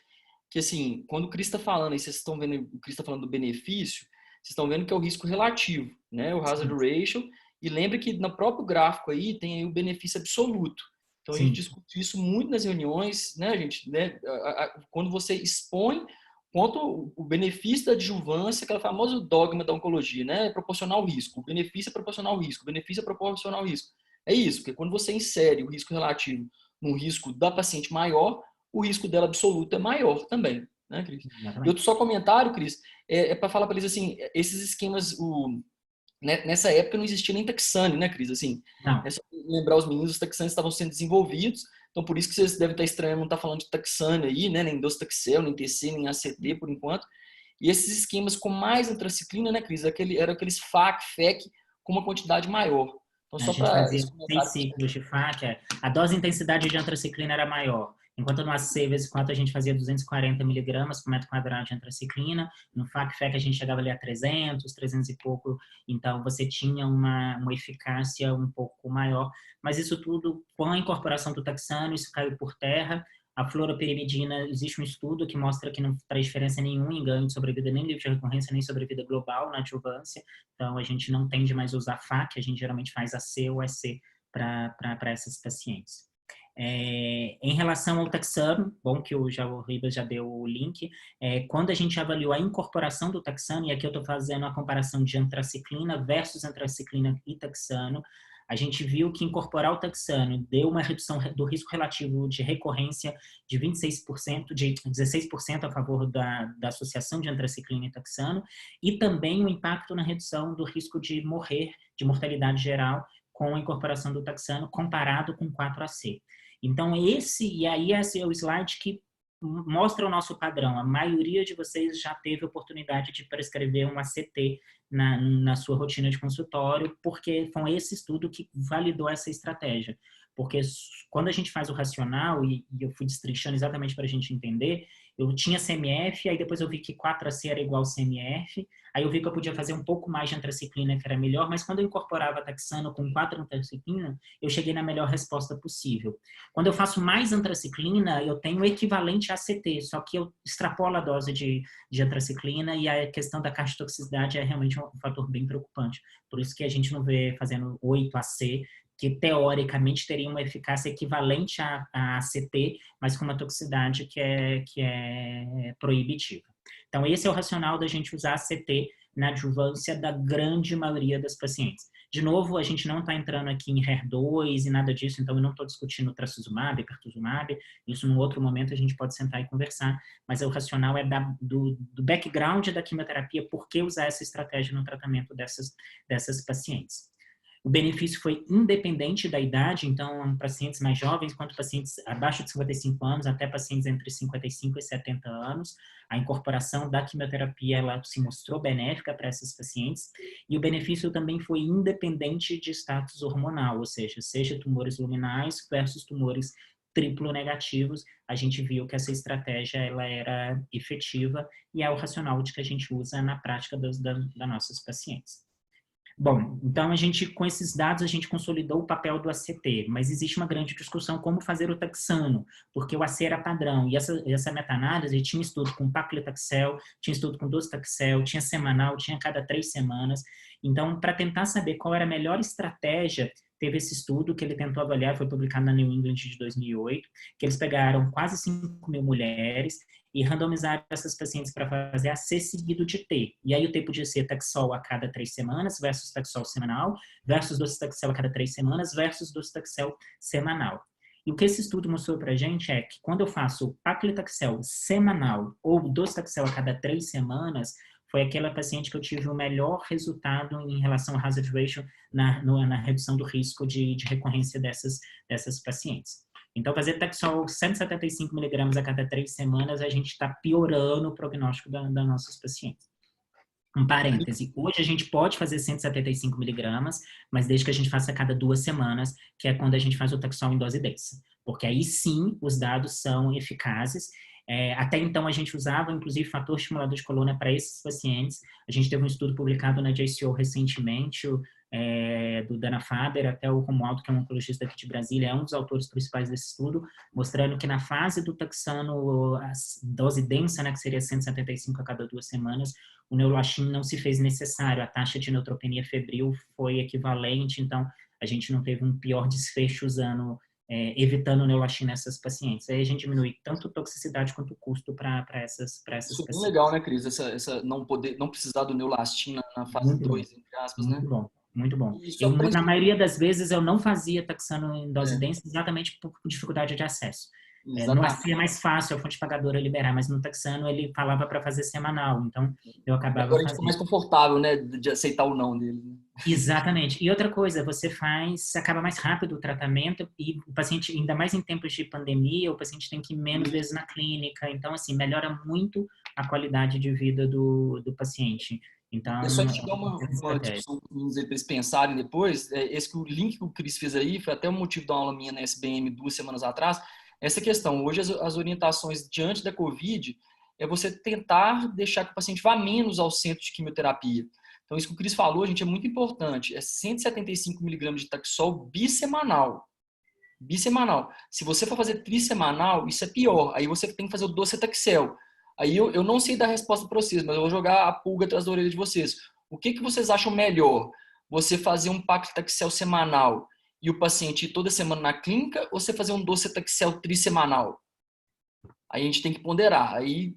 Speaker 1: que, assim, quando o Cris está falando, e vocês estão vendo o Cris está falando do benefício, vocês estão vendo que é o risco relativo, né? O hazard ratio, e lembre que no próprio gráfico aí tem aí o benefício absoluto. Então, a gente discute isso muito nas reuniões, né, gente? Né? Quando você expõe quanto o benefício da adjuvância, aquela famosa dogma da oncologia, né? É proporcional ao risco. O benefício é proporcional ao risco. O benefício é proporcional ao risco. É isso, porque quando você insere o risco relativo no risco da paciente maior, o risco dela absoluto é maior também, né, Cris? E outro só comentário, Cris, é para falar para eles assim, esses esquemas, nessa época não existia nem Taxane, né, Cris? Assim, é só lembrar os meninos, os Taxanes estavam sendo desenvolvidos, então por isso que vocês devem estar estranhando não estar falando de Taxane aí, né, nem Docetaxel, nem TC, nem ACT por enquanto. E esses esquemas com mais antraciclina, né, Cris? Eram aqueles FAC, FEC com uma quantidade maior. Então,
Speaker 2: só a gente fazia 6 ciclos de FAC, a dose e intensidade de antraciclina era maior. Enquanto no AC vezes 4 a gente fazia 240 miligramas por metro quadrado de antraciclina, no FAC-FEC a gente chegava ali a 300 e pouco, então você tinha uma eficácia um pouco maior. Mas isso tudo, com a incorporação do taxano, isso caiu por terra. A fluoroperimidina, existe um estudo que mostra que não traz diferença nenhuma em ganho de sobrevida, nem livre de recorrência, nem sobrevida global na adjuvância. Então, a gente não tende mais a usar FAC, a gente geralmente faz AC ou EC para essas pacientes. Em relação ao taxano, bom que o Ribas já deu o link, quando a gente avaliou a incorporação do taxano, e aqui eu estou fazendo a comparação de antraciclina versus antraciclina e taxano, a gente viu que incorporar o taxano deu uma redução do risco relativo de recorrência de 26%, de 16% a favor da associação de antraciclina e taxano, e também o impacto na redução do risco de morrer, de mortalidade geral, com a incorporação do taxano comparado com 4AC. Então, esse é o slide que mostra o nosso padrão. A maioria de vocês já teve a oportunidade de prescrever um ACT na sua rotina de consultório, porque foi esse estudo que validou essa estratégia. Porque quando a gente faz o racional, e eu fui destrinchando exatamente para a gente entender, eu tinha CMF, aí depois eu vi que 4AC era igual CMF, aí eu vi que eu podia fazer um pouco mais de antraciclina, que era melhor, mas quando eu incorporava taxano com 4 antraciclina, eu cheguei na melhor resposta possível. Quando eu faço mais antraciclina, eu tenho o equivalente a ACT, só que eu extrapolo a dose de antraciclina e a questão da cardiotoxicidade é realmente um fator bem preocupante. Por isso que a gente não vê fazendo 8AC, que teoricamente teria uma eficácia equivalente a ACT, mas com uma toxicidade que é proibitiva. Então, esse é o racional da gente usar ACT na adjuvância da grande maioria das pacientes. De novo, a gente não está entrando aqui em HER2 e nada disso, então eu não estou discutindo trastuzumab, pertuzumab, isso num outro momento a gente pode sentar e conversar, mas o racional é do background da quimioterapia, por que usar essa estratégia no tratamento dessas pacientes. O benefício foi independente da idade, então, pacientes mais jovens, quanto pacientes abaixo de 55 anos, até pacientes entre 55 e 70 anos. A incorporação da quimioterapia, ela se mostrou benéfica para essas pacientes. E o benefício também foi independente de status hormonal, ou seja tumores luminais versus tumores triplo negativos, a gente viu que essa estratégia ela era efetiva e é o racional de que a gente usa na prática das nossas pacientes. Bom, então com esses dados a gente consolidou o papel do ACT, mas existe uma grande discussão como fazer o taxano, porque o AC era padrão, e essa meta-análise tinha estudo com paclitaxel, tinha estudo com docetaxel, tinha semanal, tinha cada 3 semanas, então para tentar saber qual era a melhor estratégia, teve esse estudo que ele tentou avaliar, foi publicado na New England de 2008, que eles pegaram quase 5.000 mulheres e randomizaram essas pacientes para fazer AC seguido de T. E aí o T podia ser Taxol a cada 3 semanas versus Taxol semanal, versus docetaxel a cada 3 semanas versus docetaxel semanal. E o que esse estudo mostrou para a gente é que quando eu faço paclitaxel semanal ou docetaxel a cada 3 semanas, foi aquela paciente que eu tive o melhor resultado em relação ao hazard ratio na redução do risco de recorrência dessas pacientes. Então, fazer Taxol 175 mg a cada 3 semanas, a gente está piorando o prognóstico das nossas pacientes. Um parêntese, hoje a gente pode fazer 175 mg, mas desde que a gente faça a cada 2 semanas, que é quando a gente faz o Taxol em dose densa. Porque aí sim, os dados são eficazes. Até então a gente usava, inclusive, fator estimulador de coluna para esses pacientes. A gente teve um estudo publicado na JCO recentemente, do Dana Faber, até o Romualdo, que é um oncologista aqui de Brasília, é um dos autores principais desse estudo, mostrando que na fase do taxano, a dose densa, né, que seria 175 a cada 2 semanas, o neulaxin não se fez necessário, a taxa de neutropenia febril foi equivalente, então a gente não teve um pior desfecho evitando o neulaxin nessas pacientes. Aí a gente diminui tanto toxicidade quanto custo para essas pacientes.
Speaker 1: Isso é legal, né, Cris? Essa não precisar do neulaxin na fase 2, entre aspas, né?
Speaker 2: Muito bom. Muito bom.
Speaker 1: Eu,
Speaker 2: na maioria das vezes, eu não fazia taxano em dose densa exatamente por dificuldade de acesso. No AC é mais fácil a fonte pagadora liberar, mas no taxano ele falava para fazer semanal, então eu acabava
Speaker 1: agora a gente fica mais confortável, né, de aceitar o não dele.
Speaker 2: Exatamente. E outra coisa, acaba mais rápido o tratamento e o paciente, ainda mais em tempos de pandemia, o paciente tem que ir menos vezes na clínica, então assim, melhora muito a qualidade de vida do paciente. Então,
Speaker 1: é só te dar uma discussão para eles pensarem depois. O link que o Cris fez aí foi até o motivo da aula minha na SBM 2 semanas atrás. Essa questão, hoje as orientações diante da Covid é você tentar deixar que o paciente vá menos ao centro de quimioterapia. Então, isso que o Cris falou, gente, é muito importante. É 175 mg de Taxol bissemanal. Bissemanal. Se você for fazer trissemanal, isso é pior. Aí você tem que fazer o docetaxel. Aí eu não sei dar resposta para vocês, mas eu vou jogar a pulga atrás da orelha de vocês. O que vocês acham melhor? Você fazer um paclitaxel semanal e o paciente ir toda semana na clínica, ou você fazer um docetaxel trissemanal? Aí a gente tem que ponderar. Aí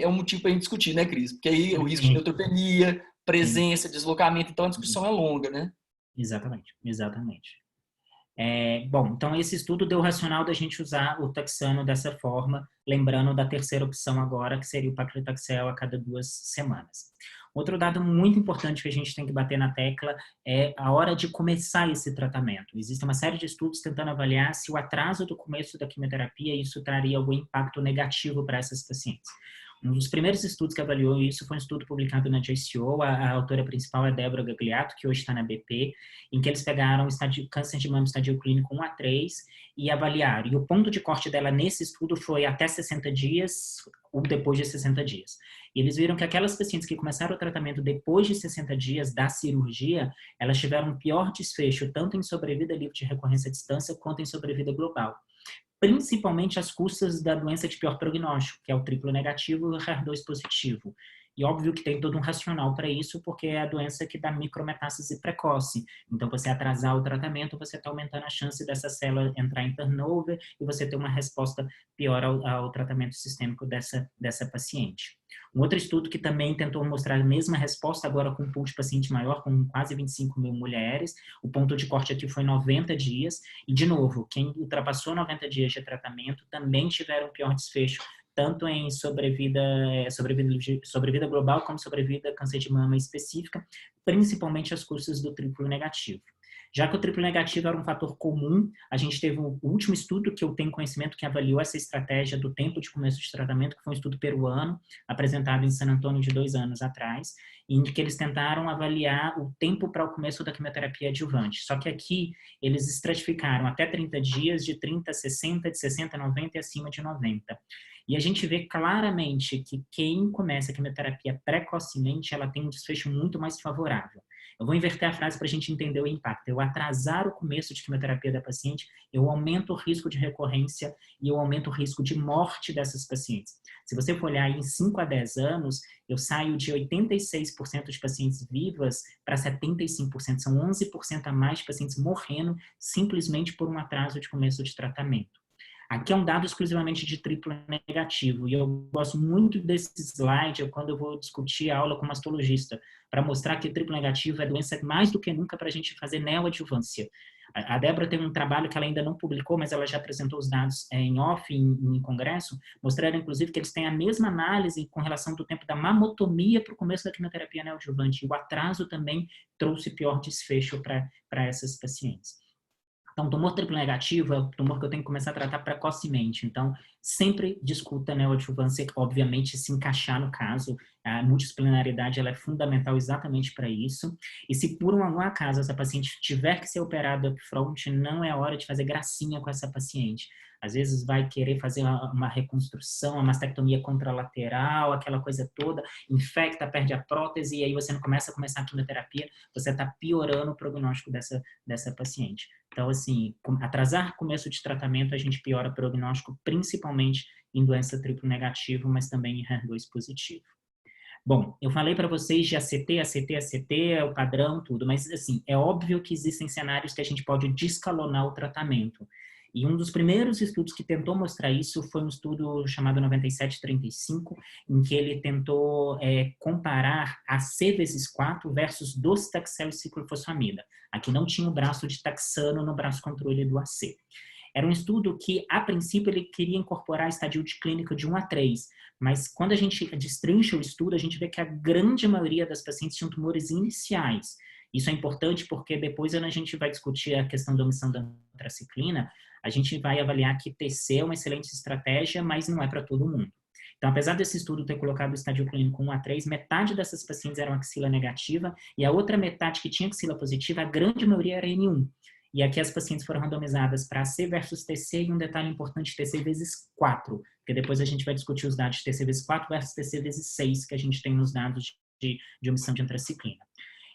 Speaker 1: é um motivo para a gente discutir, né, Cris? Porque aí o risco de neutropenia, presença, deslocamento, então a discussão é longa, né?
Speaker 2: Exatamente, exatamente. Bom, então esse estudo deu o racional da gente usar o taxano dessa forma, lembrando da terceira opção agora, que seria o paclitaxel a cada 2 semanas. Outro dado muito importante que a gente tem que bater na tecla é a hora de começar esse tratamento. Existe uma série de estudos tentando avaliar se o atraso do começo da quimioterapia, isso traria algum impacto negativo para essas pacientes. Um dos primeiros estudos que avaliou isso foi um estudo publicado na JCO, a autora principal é Débora Gagliato, que hoje está na BP, em que eles pegaram câncer de mama estadio clínico 1 a 3 e avaliaram. E o ponto de corte dela nesse estudo foi até 60 dias ou depois de 60 dias. E eles viram que aquelas pacientes que começaram o tratamento depois de 60 dias da cirurgia, elas tiveram um pior desfecho, tanto em sobrevida livre de recorrência à distância, quanto em sobrevida global. Principalmente às custas da doença de pior prognóstico, que é o triplo negativo e o HER2 positivo. E óbvio que tem todo um racional para isso, porque é a doença que dá micrometástase precoce. Então, você atrasar o tratamento, você está aumentando a chance dessa célula entrar em turnover e você ter uma resposta pior ao tratamento sistêmico dessa paciente. Um outro estudo que também tentou mostrar a mesma resposta, agora com um pool de paciente maior, com quase 25 mil mulheres. O ponto de corte aqui foi 90 dias. E, de novo, quem ultrapassou 90 dias de tratamento também tiveram pior desfecho, tanto em sobrevida global como sobrevida câncer de mama específica, principalmente às custas do triplo negativo. Já que o triplo negativo era um fator comum, a gente teve o último estudo que eu tenho conhecimento que avaliou essa estratégia do tempo de começo de tratamento, que foi um estudo peruano, apresentado em San Antônio de 2 anos atrás, em que eles tentaram avaliar o tempo para o começo da quimioterapia adjuvante. Só que aqui eles estratificaram até 30 dias, de 30 a 60, de 60 a 90 e acima de 90. E a gente vê claramente que quem começa a quimioterapia precocemente, ela tem um desfecho muito mais favorável. Eu vou inverter a frase para a gente entender o impacto. Eu atrasar o começo de quimioterapia da paciente, eu aumento o risco de recorrência e eu aumento o risco de morte dessas pacientes. Se você for olhar em 5 a 10 anos, eu saio de 86% de pacientes vivas para 75%. São 11% a mais de pacientes morrendo simplesmente por um atraso de começo de tratamento. Aqui é um dado exclusivamente de triplo negativo, e eu gosto muito desse slide quando eu vou discutir a aula com mastologista, para mostrar que triplo negativo é doença mais do que nunca para a gente fazer neoadjuvância. A Débora tem um trabalho que ela ainda não publicou, mas ela já apresentou os dados em off, em congresso, mostrando inclusive que eles têm a mesma análise com relação do tempo da mamotomia para o começo da quimioterapia neoadjuvante, e o atraso também trouxe pior desfecho para essas pacientes. Então, tumor triplo negativo é o tumor que eu tenho que começar a tratar precocemente. Então, sempre discuta neoadjuvância, obviamente, se encaixar no caso. A multidisciplinaridade ela é fundamental exatamente para isso. E se por algum acaso essa paciente tiver que ser operada upfront, não é hora de fazer gracinha com essa paciente. Às vezes vai querer fazer uma reconstrução, uma mastectomia contralateral, aquela coisa toda, infecta, perde a prótese, e aí você não começa a quimioterapia, você está piorando o prognóstico dessa paciente. Então, assim, atrasar começo de tratamento, a gente piora o prognóstico, principalmente em doença triplo negativo, mas também em HER2 positivo. Bom, eu falei para vocês de ACT, é o padrão, tudo, mas, assim, é óbvio que existem cenários que a gente pode descalonar o tratamento. E um dos primeiros estudos que tentou mostrar isso foi um estudo chamado 9735, em que ele tentou comparar AC vezes 4 versus docetaxel e ciclofosfamida. Aqui não tinha o braço de taxano no braço controle do AC. Era um estudo que, a princípio, ele queria incorporar estadio de clínica de 1 a 3, mas quando a gente destrincha o estudo, a gente vê que a grande maioria das pacientes tinham tumores iniciais. Isso é importante porque depois a gente vai discutir a questão da omissão da antraciclina, a gente vai avaliar que TC é uma excelente estratégia, mas não é para todo mundo. Então, apesar desse estudo ter colocado o estadio clínico 1 a 3, metade dessas pacientes eram axila negativa e a outra metade que tinha axila positiva, a grande maioria era N1. E aqui as pacientes foram randomizadas para AC versus TC, e um detalhe importante, TC vezes 4, porque depois a gente vai discutir os dados de TC vezes 4 versus TC vezes 6, que a gente tem nos dados de omissão de antraciclina.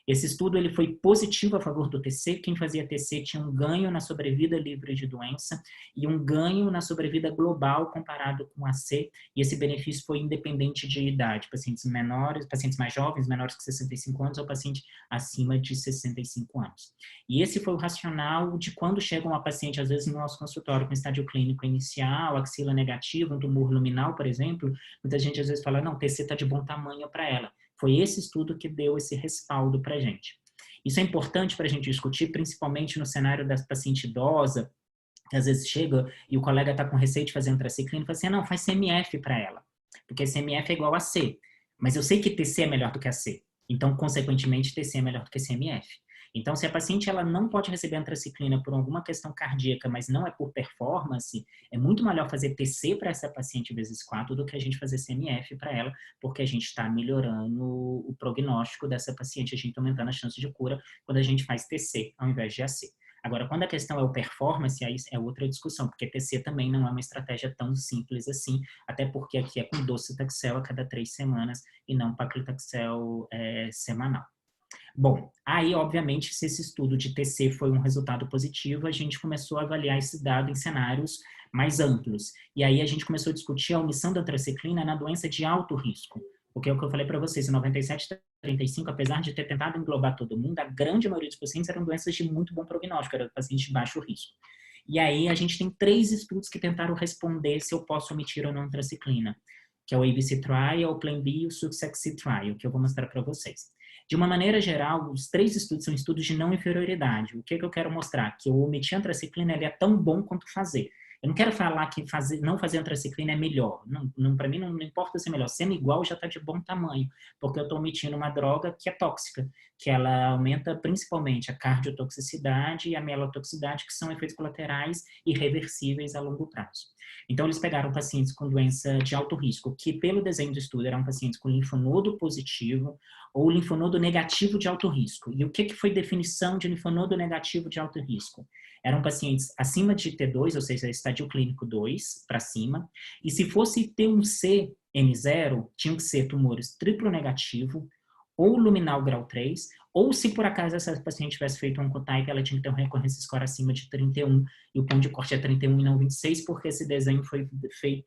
Speaker 2: Esse estudo ele foi positivo a favor do TC. Quem fazia TC tinha um ganho na sobrevida livre de doença e um ganho na sobrevida global comparado com AC, e esse benefício foi independente de idade, pacientes menores, pacientes mais jovens, menores que 65 anos, ou paciente acima de 65 anos. E esse foi o racional de quando chega uma paciente, às vezes no nosso consultório, com estágio clínico inicial, axila negativa, um tumor luminal, por exemplo, muita gente às vezes fala, não, o TC está de bom tamanho para ela. Foi esse estudo que deu esse respaldo para a gente. Isso é importante para a gente discutir, principalmente no cenário da paciente idosa, que às vezes chega e o colega está com receio de fazer antraciclina e fala assim, não, faz CMF para ela, porque CMF é igual a C, mas eu sei que TC é melhor do que a C, então, consequentemente, TC é melhor do que CMF. Então, se a paciente ela não pode receber antraciclina por alguma questão cardíaca, mas não é por performance, é muito melhor fazer TC para essa paciente vezes 4 do que a gente fazer CMF para ela, porque a gente está melhorando o prognóstico dessa paciente, a gente está aumentando a chance de cura quando a gente faz TC ao invés de AC. Agora, quando a questão é o performance, aí é outra discussão, porque TC também não é uma estratégia tão simples assim, até porque aqui é com docetaxel a cada 3 semanas e não paclitaxel semanal. Bom, aí, obviamente, se esse estudo de TC foi um resultado positivo, a gente começou a avaliar esse dado em cenários mais amplos. E aí a gente começou a discutir a omissão da antraciclina na doença de alto risco. Porque é o que eu falei para vocês, em 97-35, apesar de ter tentado englobar todo mundo, a grande maioria dos pacientes eram doenças de muito bom prognóstico, eram pacientes de baixo risco. E aí a gente tem 3 estudos que tentaram responder se eu posso omitir ou não antraciclina, que é o ABC Trial, o Plan B e o Success Trial, que eu vou mostrar para vocês. De uma maneira geral, os 3 estudos são estudos de não inferioridade. O que eu quero mostrar? Que o omitir antraciclina ele é tão bom quanto fazer. Eu não quero falar que não fazer antraciclina é melhor. Para mim, não importa ser melhor. Sendo igual, já está de bom tamanho. Porque eu estou omitindo uma droga que é tóxica, que ela aumenta principalmente a cardiotoxicidade e a mielotoxicidade, que são efeitos colaterais irreversíveis a longo prazo. Então, eles pegaram pacientes com doença de alto risco, que pelo desenho do estudo eram pacientes com linfonodo positivo ou linfonodo negativo de alto risco. E o que foi definição de linfonodo negativo de alto risco? Eram pacientes acima de T2, ou seja, estadio clínico 2 para cima, e se fosse T1C N0, tinham que ser tumores triplo negativo, ou luminal grau 3, ou se por acaso essa paciente tivesse feito um Oncotype, ela tinha que ter um recorrência score acima de 31, e o ponto de corte é 31 e não 26, porque esse desenho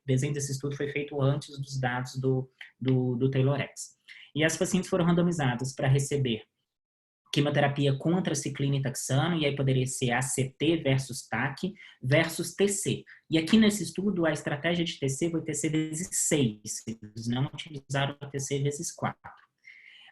Speaker 2: desse estudo foi feito antes dos dados do TAYLORx. E as pacientes foram randomizadas para receber quimioterapia com antraciclina e taxano, e aí poderia ser ACT versus TAC versus TC. E aqui nesse estudo, a estratégia de TC foi TC vezes 6, eles não utilizaram a TC vezes 4.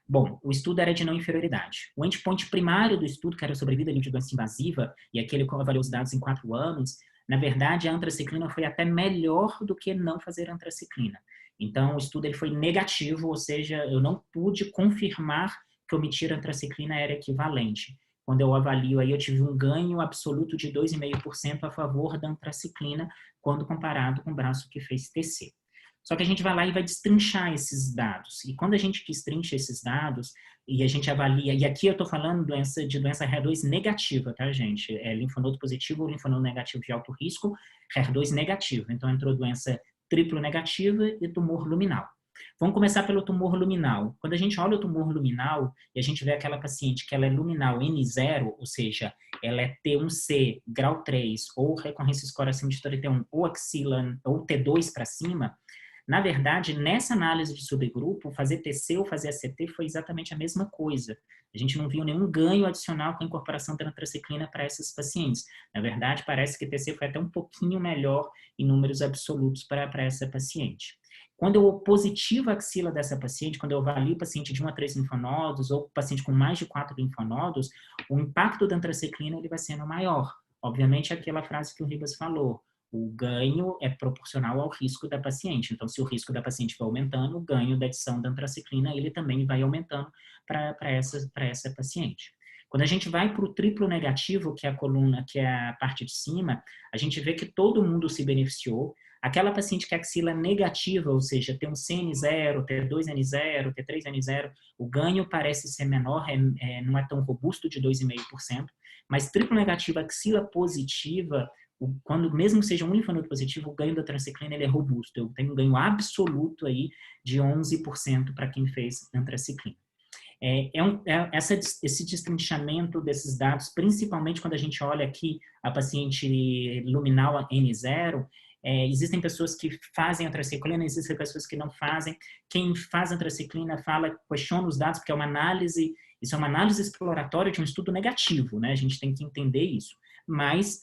Speaker 2: Bom, o estudo era de não inferioridade. O endpoint primário do estudo, que era a sobrevida livre de doença invasiva, e aquele que avaliou os dados em 4 anos, na verdade, a antraciclina foi até melhor do que não fazer antraciclina. Então, o estudo ele foi negativo, ou seja, eu não pude confirmar que omitir antraciclina era equivalente. Quando eu avalio aí, eu tive um ganho absoluto de 2,5% a favor da antraciclina, quando comparado com o braço que fez TC. Só que a gente vai lá e vai destrinchar esses dados. E quando a gente destrincha esses dados, e a gente avalia, e aqui eu estou falando de doença HER2 negativa, tá, gente? É linfonodo positivo ou linfonodo negativo de alto risco, HER2 negativo. Então, entrou doença triplo negativa e tumor luminal. Vamos começar pelo tumor luminal. Quando a gente olha o tumor luminal e a gente vê aquela paciente que ela é luminal N0, ou seja, ela é T1C, grau 3, ou recorrência score acima de 31, ou axila, ou T2 para cima, na verdade, nessa análise de subgrupo, fazer TC ou fazer ACT foi exatamente a mesma coisa. A gente não viu nenhum ganho adicional com a incorporação da antraciclina para essas pacientes. Na verdade, parece que TC foi até um pouquinho melhor em números absolutos para essa paciente. Quando eu positivo a axila dessa paciente, quando eu avalio o paciente de 1 a 3 linfonodos ou paciente com mais de 4 linfonodos, o impacto da antraciclina ele vai sendo maior. Obviamente, aquela frase que o Ribas falou, o ganho é proporcional ao risco da paciente. Então, se o risco da paciente vai aumentando, o ganho da adição da antraciclina ele também vai aumentando para essa paciente. Quando a gente vai para o triplo negativo, que é a coluna, que é a parte de cima, a gente vê que todo mundo se beneficiou. Aquela paciente que é axila negativa, ou seja, tem um CN0, T2N0, T3N0, o ganho parece ser menor, não é tão robusto de 2,5%, mas triplo negativa, axila positiva, quando mesmo seja um linfonodo positivo, o ganho da antraciclina ele é robusto. Eu tenho um ganho absoluto aí de 11% para quem fez antraciclina. Esse destrinchamento desses dados, principalmente quando a gente olha aqui a paciente luminal N0, existem pessoas que fazem antraciclina, existem pessoas que não fazem. Quem faz antraciclina questiona os dados, porque isso é uma análise exploratória de um estudo negativo, né? A gente tem que entender isso. Mas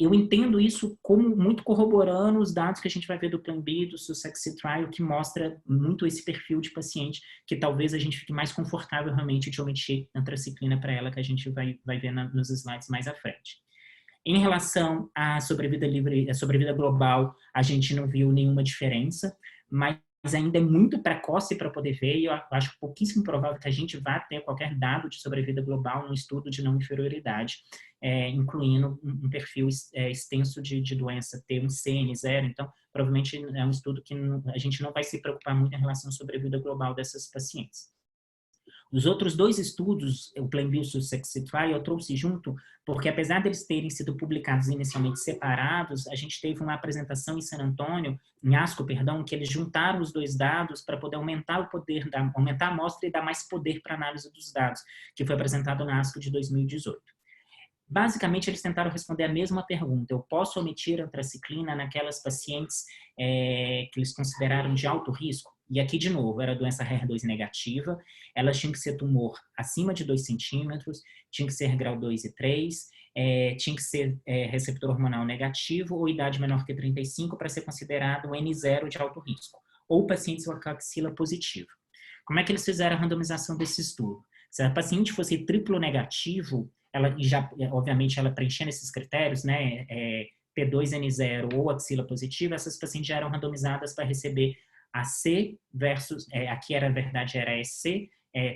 Speaker 2: eu entendo isso como muito corroborando os dados que a gente vai ver do Plan B, do Sussex Trial, que mostra muito esse perfil de paciente, que talvez a gente fique mais confortável realmente de omitir antraciclina para ela, que a gente vai ver nos slides mais à frente. Em relação à sobrevida livre, à sobrevida global, a gente não viu nenhuma diferença, mas ainda é muito precoce para poder ver, e eu acho pouquíssimo provável que a gente vá ter qualquer dado de sobrevida global no estudo de não inferioridade, incluindo um perfil extenso de doença T1C, N0, então provavelmente é um estudo que a gente não vai se preocupar muito em relação à sobrevida global dessas pacientes. Os outros 2 estudos, o Plan B e o Sussex Trial, eu trouxe junto, porque apesar deles terem sido publicados inicialmente separados, a gente teve uma apresentação em ASCO, que eles juntaram os 2 dados para poder aumentar o poder, aumentar a amostra e dar mais poder para a análise dos dados, que foi apresentado na ASCO de 2018. Basicamente, eles tentaram responder a mesma pergunta. Eu posso omitir antraciclina naquelas pacientes que eles consideraram de alto risco? E aqui, de novo, era doença HER2 negativa, elas tinham que ser tumor acima de 2 centímetros, tinha que ser grau 2 e 3, tinha que ser receptor hormonal negativo ou idade menor que 35 para ser considerado um N0 de alto risco, ou pacientes com axila positiva. Como é que eles fizeram a randomização desse estudo? Se a paciente fosse triplo negativo, obviamente, ela preenchendo esses critérios, né, P2N0 ou axila positiva, essas pacientes já eram randomizadas para receber AC versus, aqui era verdade, era EC,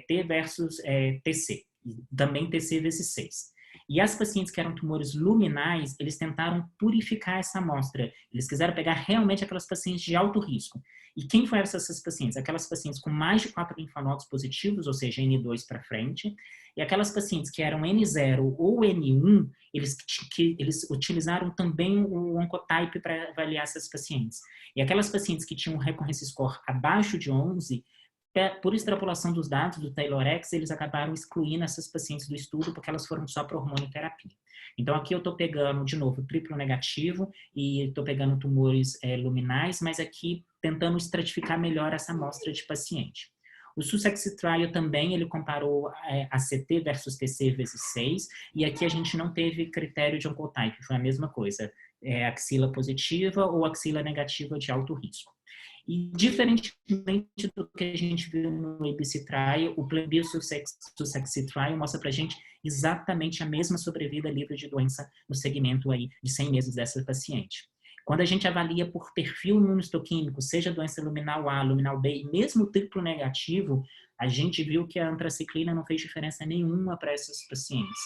Speaker 2: T versus TC, e também TC vezes 6. E as pacientes que eram tumores luminais, eles tentaram purificar essa amostra. Eles quiseram pegar realmente aquelas pacientes de alto risco. E quem foram essas pacientes? Aquelas pacientes com mais de 4 linfonodos positivos, ou seja, N2 para frente, e aquelas pacientes que eram N0 ou N1, eles utilizaram também o Oncotype para avaliar essas pacientes. E aquelas pacientes que tinham um recurrence score abaixo de 11, por extrapolação dos dados do TaylorX, eles acabaram excluindo essas pacientes do estudo porque elas foram só para hormonioterapia. Então, aqui eu estou pegando, de novo, triplo negativo e estou pegando tumores luminais, mas aqui tentando estratificar melhor essa amostra de paciente. O Sussex Trial também, ele comparou ACT versus TC vezes 6, e aqui a gente não teve critério de Oncotype, foi a mesma coisa, axila positiva ou axila negativa de alto risco. E, diferentemente do que a gente viu no ABC Trial, o Plan B Sussex Trial mostra para a gente exatamente a mesma sobrevida livre de doença no segmento aí de 100 meses dessa paciente. Quando a gente avalia por perfil imunohistoquímico, seja doença luminal A, luminal B, e mesmo triplo negativo, a gente viu que a antraciclina não fez diferença nenhuma para essas pacientes.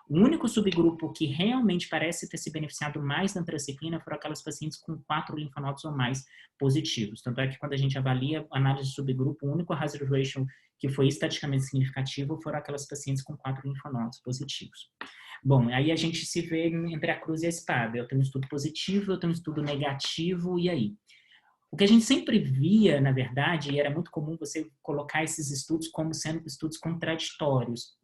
Speaker 2: O único subgrupo que realmente parece ter se beneficiado mais da antraciclina foram aquelas pacientes com 4 linfonodos ou mais positivos. Tanto é que quando a gente avalia a análise de subgrupo, o único hazard ratio que foi estatisticamente significativo foram aquelas pacientes com 4 linfonodos positivos. Bom, aí a gente se vê entre a cruz e a espada. Eu tenho um estudo positivo, eu tenho um estudo negativo, e aí? O que a gente sempre via, na verdade, e era muito comum você colocar esses estudos como sendo estudos contraditórios.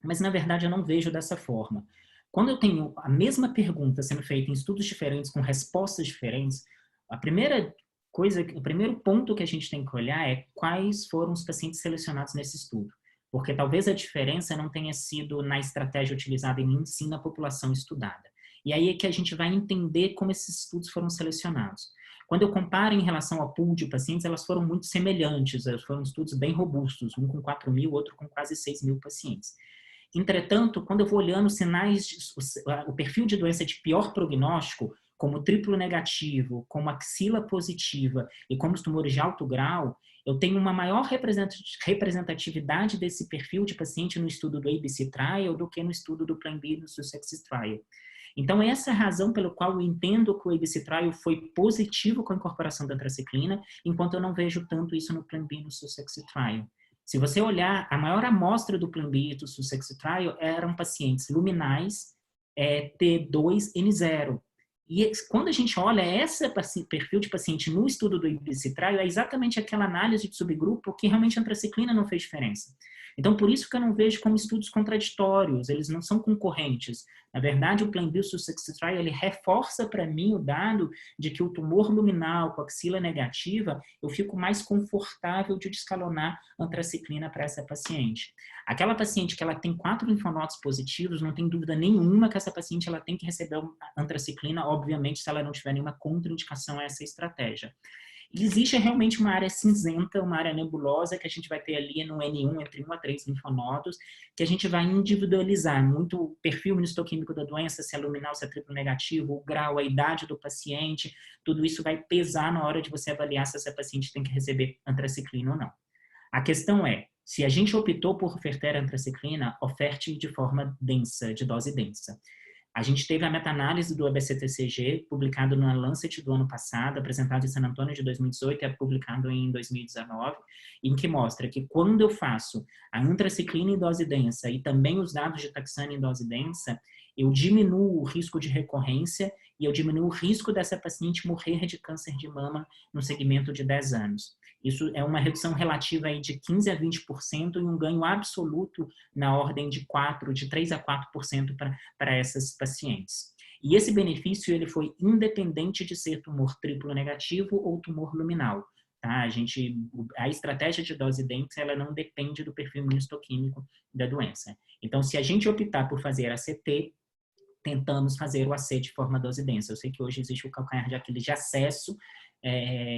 Speaker 2: Mas, na verdade, eu não vejo dessa forma. Quando eu tenho a mesma pergunta sendo feita em estudos diferentes, com respostas diferentes, o primeiro ponto que a gente tem que olhar é quais foram os pacientes selecionados nesse estudo. Porque talvez a diferença não tenha sido na estratégia utilizada em sim na população estudada. E aí é que a gente vai entender como esses estudos foram selecionados. Quando eu comparo em relação ao pool de pacientes, elas foram muito semelhantes, foram estudos bem robustos, um com 4.000, outro com quase 6.000 pacientes. Entretanto, quando eu vou olhando sinais, o perfil de doença de pior prognóstico, como triplo negativo, como axila positiva e como os tumores de alto grau, eu tenho uma maior representatividade desse perfil de paciente no estudo do ABC Trial do que no estudo do Plan B no Sussex Trial. Então, essa é a razão pela qual eu entendo que o ABC Trial foi positivo com a incorporação da antraciclina, enquanto eu não vejo tanto isso no Plan B no Sussex Trial. Se você olhar, a maior amostra do Plan B do Sussex Trial eram pacientes luminais T2N0. E quando a gente olha esse perfil de paciente no estudo do Ibicitraio, é exatamente aquela análise de subgrupo que realmente a antraciclina não fez diferença. Então, por isso que eu não vejo como estudos contraditórios, eles não são concorrentes. Na verdade, o Plainview Success Trial, ele reforça para mim o dado de que o tumor luminal com axila negativa, eu fico mais confortável de descalonar antraciclina para essa paciente. Aquela paciente que ela tem 4 linfonodos positivos, não tem dúvida nenhuma que essa paciente ela tem que receber antraciclina, obviamente, se ela não tiver nenhuma contraindicação a essa estratégia. E existe realmente uma área cinzenta, uma área nebulosa que a gente vai ter ali no N1, entre 1 a 3 linfonodos, que a gente vai individualizar muito o perfil imunistoquímico da doença, se é luminal, se é triplo negativo, o grau, a idade do paciente, tudo isso vai pesar na hora de você avaliar se essa paciente tem que receber antraciclina ou não. A questão é, se a gente optou por ofertar antraciclina, oferte de forma densa, de dose densa. A gente teve a meta-análise do ABCTCG, publicado na Lancet do ano passado, apresentado em San Antonio de 2018 e publicado em 2019, em que mostra que quando eu faço a antraciclina em dose densa e também os dados de taxane em dose densa, eu diminuo o risco de recorrência e eu diminuo o risco dessa paciente morrer de câncer de mama no segmento de 10 anos. Isso é uma redução relativa aí de 15% a 20% e um ganho absoluto na ordem de 3% a 4% para essas pacientes. E esse benefício ele foi independente de ser tumor triplo negativo ou tumor luminal. Tá? A estratégia de dose densa ela não depende do perfil imunistoquímico da doença. Então, se a gente optar por fazer ACT, tentamos fazer o AC de forma dose densa. Eu sei que hoje existe o calcanhar de Aquiles de acesso.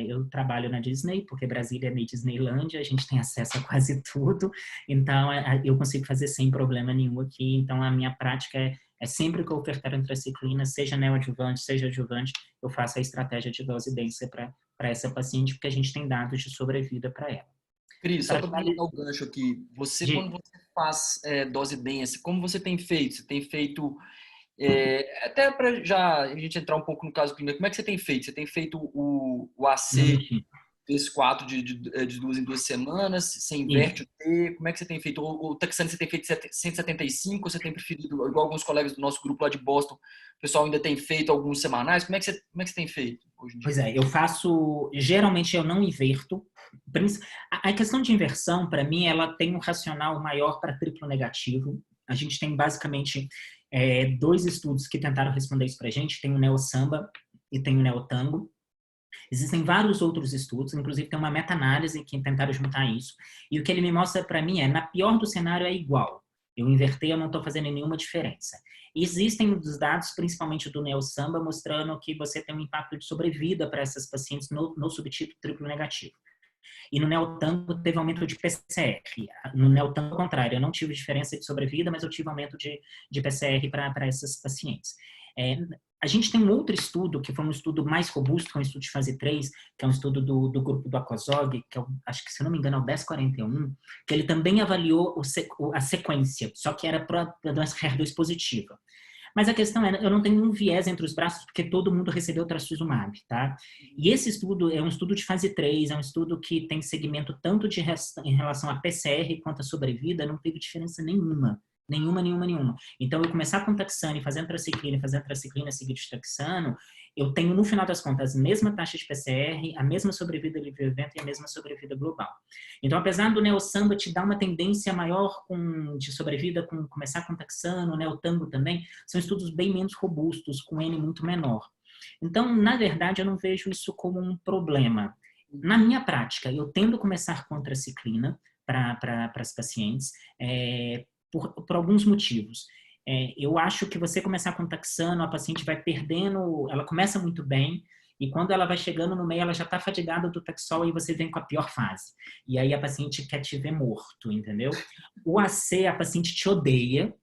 Speaker 2: Eu trabalho na Disney, porque Brasília é meio Disneylândia, a gente tem acesso a quase tudo, então eu consigo fazer sem problema nenhum aqui. Então a minha prática é sempre que eu ofertar antraciclina, seja neoadjuvante, seja adjuvante, eu faço a estratégia de dose densa para essa paciente, porque a gente tem dados de sobrevida para ela.
Speaker 1: Cris, só para dar o gancho aqui, quando você faz dose densa, como você tem feito? Você tem feito, até para já a gente entrar um pouco no caso clínico, como é que você tem feito? Você tem feito o AC vezes 4 de 2 em 2 semanas? Você inverte o T? Como é que você tem feito? O taxane você tem feito 175? Ou você tem preferido, igual alguns colegas do nosso grupo lá de Boston, o pessoal ainda tem feito alguns semanais? Como é que você tem feito hoje em dia?
Speaker 2: Pois é, eu faço, geralmente eu não inverto. A questão de inversão, para mim, ela tem um racional maior para triplo negativo. A gente tem basicamente 2 estudos que tentaram responder isso para a gente. Tem o NeoSamba e tem o NeoTango. Existem vários outros estudos, inclusive tem uma meta-análise que tentaram juntar isso. E o que ele me mostra para mim na pior do cenário é igual. Eu invertei, eu não estou fazendo nenhuma diferença. E existem os dados, principalmente do NeoSamba, mostrando que você tem um impacto de sobrevida para essas pacientes no subtipo triplo negativo. E no NeoTango teve aumento de PCR. No NeoTango, ao contrário, eu não tive diferença de sobrevida, mas eu tive aumento de PCR para essas pacientes. A gente tem um outro estudo, que foi um estudo mais robusto, que é um estudo de fase 3, que é um estudo do grupo do Aquazog, que acho que, se não me engano, é o 1041, que ele também avaliou a sequência, só que era para a doença HER2 positiva. Mas a questão eu não tenho um viés entre os braços, porque todo mundo recebeu trastuzumab, tá? E esse estudo é um estudo de fase 3, é um estudo que tem segmento tanto em relação a PCR quanto a sobrevida, não teve diferença nenhuma. Nenhuma. Então, eu começar com taxane, fazer antraciclina seguido de taxano, eu tenho, no final das contas, a mesma taxa de PCR, a mesma sobrevida livre-evento e a mesma sobrevida global. Então, apesar do NeoSamba te dar uma tendência maior de sobrevida, começar com taxano, o NeoTango também, são estudos bem menos robustos, com N muito menor. Então, na verdade, eu não vejo isso como um problema. Na minha prática, eu tendo a começar com antraciclina para as pacientes, por alguns motivos. Eu acho que você começar com taxano, a paciente vai perdendo, ela começa muito bem, e quando ela vai chegando no meio, ela já está fadigada do taxol e você vem com a pior fase. E aí a paciente quer te ver morto, entendeu? O AC, a paciente te odeia,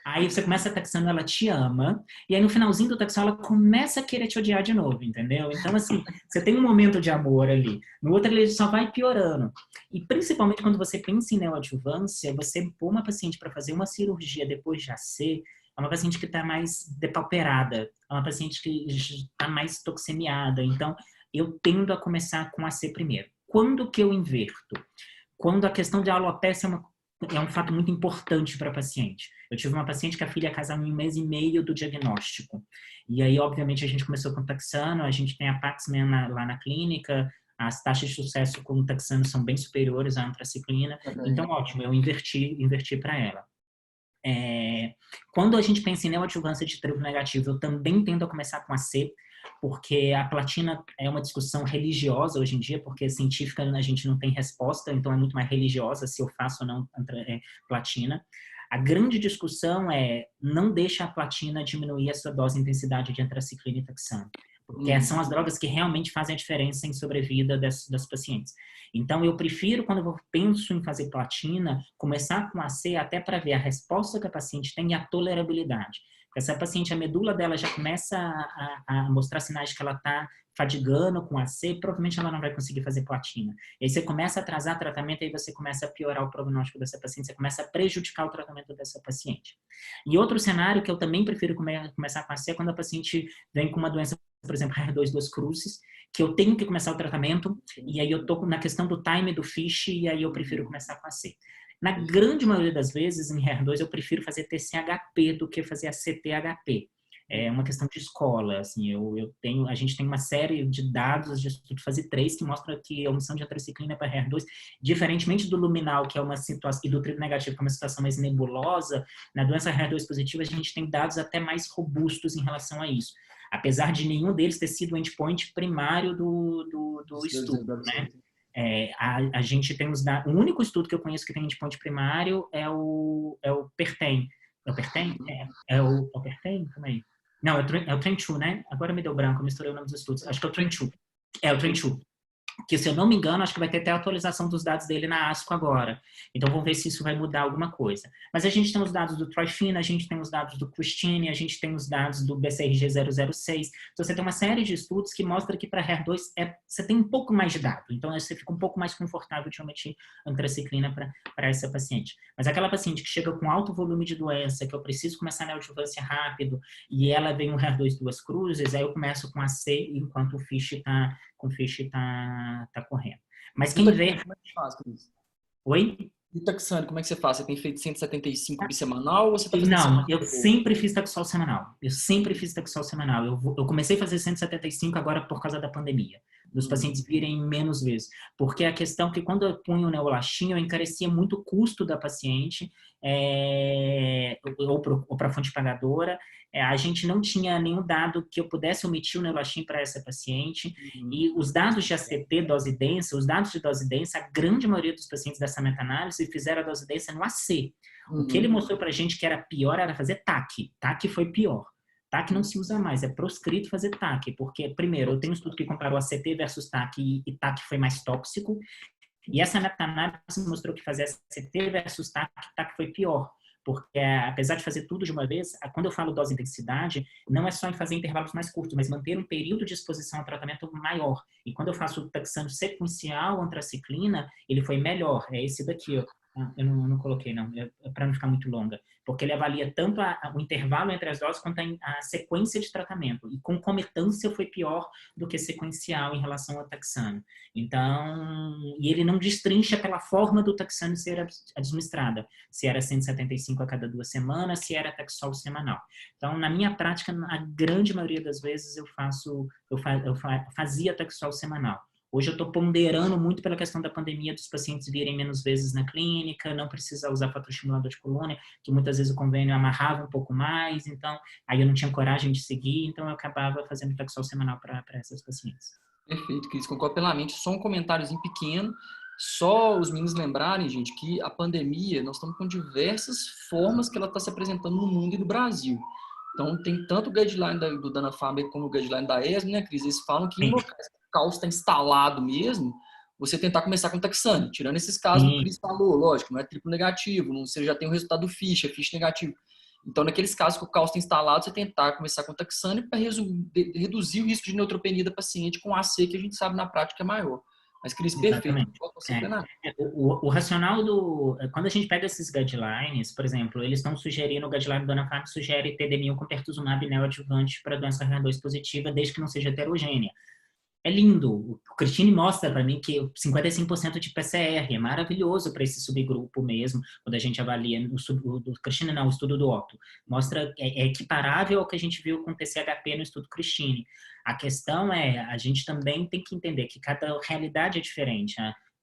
Speaker 2: aí você começa taxando, ela te ama, e aí no finalzinho do taxão ela começa a querer te odiar de novo, entendeu? Então, assim, você tem um momento de amor ali, no outro ele só vai piorando. E principalmente quando você pensa em neoadjuvância, você pôr uma paciente para fazer uma cirurgia depois de AC, é uma paciente que está mais depauperada, é uma paciente que está mais toxemiada, então eu tendo a começar com AC primeiro. Quando que eu inverto? Quando a questão de alopecia é um fato muito importante para a paciente. Eu tive uma paciente que a filha casava em 1 mês e meio do diagnóstico. E aí, obviamente, a gente começou com taxano, a gente tem a Paxman lá na clínica, as taxas de sucesso com o taxano são bem superiores à antraciclina. Então, ótimo, eu inverti para ela. Quando a gente pensa em neoadjuvância de triplo negativo, eu também tendo a começar com a C, porque a platina é uma discussão religiosa hoje em dia, porque científica a gente não tem resposta, então é muito mais religiosa se eu faço ou não platina. A grande discussão é não deixa a platina diminuir a sua dose e intensidade de antraciclina e taxano, porque são as drogas que realmente fazem a diferença em sobrevida das pacientes. Então, eu prefiro, quando eu penso em fazer platina, começar com a C até para ver a resposta que a paciente tem e a tolerabilidade. Porque se a paciente, a medula dela já começa a mostrar sinais de que ela está fadigando com a C, provavelmente ela não vai conseguir fazer platina. E aí você começa a atrasar tratamento, aí você começa a piorar o prognóstico dessa paciente, você começa a prejudicar o tratamento dessa paciente. E outro cenário que eu também prefiro começar com a C é quando a paciente vem com uma doença, por exemplo, HER2 duas cruzes, que eu tenho que começar o tratamento, e aí eu tô na questão do time do FISH, e aí eu prefiro começar com a C. Na grande maioria das vezes, em HER2, eu prefiro fazer TCHP do que fazer a CTHP. É uma questão de escola, assim, a gente tem uma série de dados de estudo fase 3 que mostra que a omissão de antraciclina para HER2, diferentemente do luminal, que é uma situação, e do triplo negativo, que é uma situação mais nebulosa, na doença HER2 positiva, a gente tem dados até mais robustos em relação a isso. Apesar de nenhum deles ter sido o endpoint primário do estudo, né? A gente tem os dados. O único estudo que eu conheço que tem endpoint primário é o PERTEM. É o PERTEM? É o PERTEM? Calma aí. Não, é o TREN2, né? Agora me deu branco, eu misturei o nome dos estudos. Acho que é o TREN2. É o TREN2. Que, se eu não me engano, acho que vai ter até a atualização dos dados dele na ASCO agora. Então, vamos ver se isso vai mudar alguma coisa. Mas a gente tem os dados do Trifina, a gente tem os dados do Christine, a gente tem os dados do BCRG 006. Então, você tem uma série de estudos que mostra que para HER2 você tem um pouco mais de dado. Então, você fica um pouco mais confortável de omitir antraciclina para essa paciente. Mas aquela paciente que chega com alto volume de doença, que eu preciso começar a neoadjuvância rápido, e ela vem um HER2 duas cruzes, aí eu começo com a C, enquanto o FISH tá correndo. Mas quem vê...
Speaker 1: Como é que faz, Cris?
Speaker 2: Oi?
Speaker 1: E o taxane, como é que você faz? Você tem feito 175 bissemanal ou você tá fazendo...
Speaker 2: Não, eu sempre fiz Taxol semanal. Eu comecei a fazer 175 agora por causa da pandemia. Dos pacientes virem menos vezes. Porque a questão é que quando eu punho o neolastin, eu encarecia muito o custo da paciente, ou para a fonte pagadora. A gente não tinha nenhum dado que eu pudesse omitir o neolastin para essa paciente. E os dados de ACT, dose densa, a grande maioria dos pacientes dessa meta-análise fizeram a dose densa no AC. O que ele mostrou para a gente que era pior era fazer TAC. TAC foi pior. TAC não se usa mais, é proscrito fazer TAC, porque, primeiro, eu tenho um estudo que comparou ACT versus TAC e TAC foi mais tóxico, e essa meta-análise mostrou que fazer ACT versus TAC foi pior, porque apesar de fazer tudo de uma vez, quando eu falo dose e intensidade, não é só em fazer intervalos mais curtos, mas manter um período de exposição ao tratamento maior. E quando eu faço o taxano sequencial antraciclina, ele foi melhor, é esse daqui, ó. Eu não coloquei, não, para não ficar muito longa. Porque ele avalia tanto o intervalo entre as doses quanto a sequência de tratamento. E concomitância foi pior do que sequencial em relação ao taxano. Então, e ele não destrincha pela forma do taxano ser administrada. Se era 175 a cada 2 semanas, se era taxol semanal. Então, na minha prática, a grande maioria das vezes eu fazia taxol semanal. Hoje eu estou ponderando muito pela questão da pandemia, dos pacientes virem menos vezes na clínica, não precisa usar fator estimulador de colônia, que muitas vezes o convênio amarrava um pouco mais, então aí eu não tinha coragem de seguir, então eu acabava fazendo taxol semanal para essas pacientes.
Speaker 1: Perfeito, Cris, concordo plenamente. Só um comentáriozinho pequeno, só os meninos lembrarem, gente, que a pandemia, nós estamos com diversas formas que ela está se apresentando no mundo e no Brasil. Então, tem tanto o guideline do Dana-Farber como o guideline da ESMO, né, Cris? Eles falam que em locais que o caos está instalado mesmo, você tentar começar com taxane. Tirando esses casos que o Cris falou, lógico, não é triplo negativo, você já tem o resultado do FISH, é FISH negativo. Então, naqueles casos que o caos está instalado, você tentar começar com taxane para reduzir o risco de neutropenia da paciente com AC, que a gente sabe na prática é maior. Mas, Cris, perfeito.
Speaker 2: O racional quando a gente pega esses guidelines, por exemplo, eles estão sugerindo, o guideline do Dana-Farber sugere TD1000 com pertuzumab neoadjuvante para doença HER2 positiva, desde que não seja heterogênea. é lindo. O Christine mostra para mim que 55% de PCR é maravilhoso para esse subgrupo mesmo, quando a gente avalia do Christine, não, o estudo do Otto. Mostra, é equiparável ao que a gente viu com o TCHP no estudo Christine. A questão é, a gente também tem que entender que cada realidade é diferente.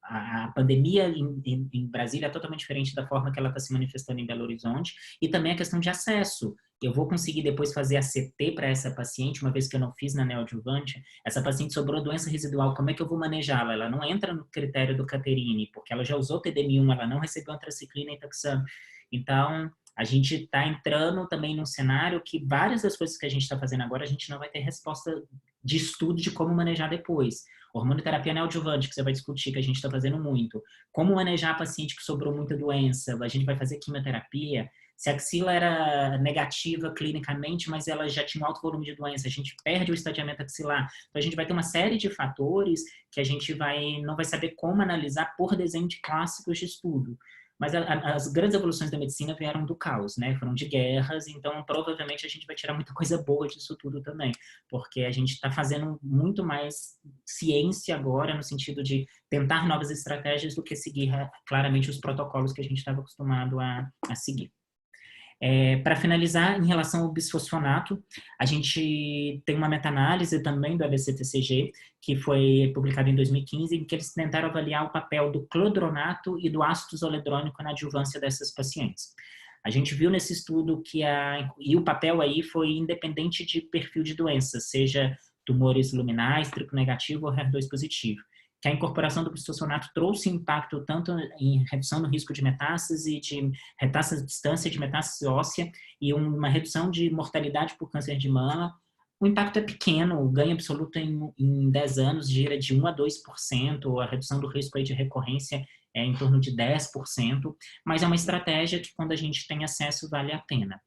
Speaker 2: A pandemia em Brasília é totalmente diferente da forma que ela está se manifestando em Belo Horizonte, e também a questão de acesso. Eu vou conseguir depois fazer a CT para essa paciente, uma vez que eu não fiz na neoadjuvante. Essa paciente sobrou doença residual, como é que eu vou manejá-la? Ela não entra no critério do Caterine, porque ela já usou TDM1, ela não recebeu antraciclina e taxano. Então, a gente está entrando também num cenário que várias das coisas que a gente está fazendo agora, a gente não vai ter resposta de estudo de como manejar depois. Hormonioterapia neoadjuvante, que você vai discutir, que a gente está fazendo muito. Como manejar a paciente que sobrou muita doença? A gente vai fazer quimioterapia. Se a axila era negativa clinicamente, mas ela já tinha um alto volume de doença, a gente perde o estadiamento axilar. Então, a gente vai ter uma série de fatores que a gente não vai saber como analisar por desenho de clássicos de estudo. Mas as grandes evoluções da medicina vieram do caos, né? Foram de guerras, então provavelmente a gente vai tirar muita coisa boa disso tudo também, porque a gente está fazendo muito mais ciência agora, no sentido de tentar novas estratégias do que seguir claramente os protocolos que a gente estava acostumado a seguir. Para finalizar, em relação ao bisfosfonato, a gente tem uma meta-análise também do ABCTCG, que foi publicada em 2015, em que eles tentaram avaliar o papel do clodronato e do ácido zoledrônico na adjuvância dessas pacientes. A gente viu nesse estudo que e o papel aí foi independente de perfil de doença, seja tumores luminais, triplo negativo ou HER2 positivo, que a incorporação do bisfosfonato trouxe impacto tanto em redução no risco de metástase, de metástase à distância, de metástase óssea, e uma redução de mortalidade por câncer de mama. O impacto é pequeno, o ganho absoluto em 10 anos gira de 1 a 2%, a redução do risco aí de recorrência é em torno de 10%, mas é uma estratégia que, quando a gente tem acesso, vale a pena.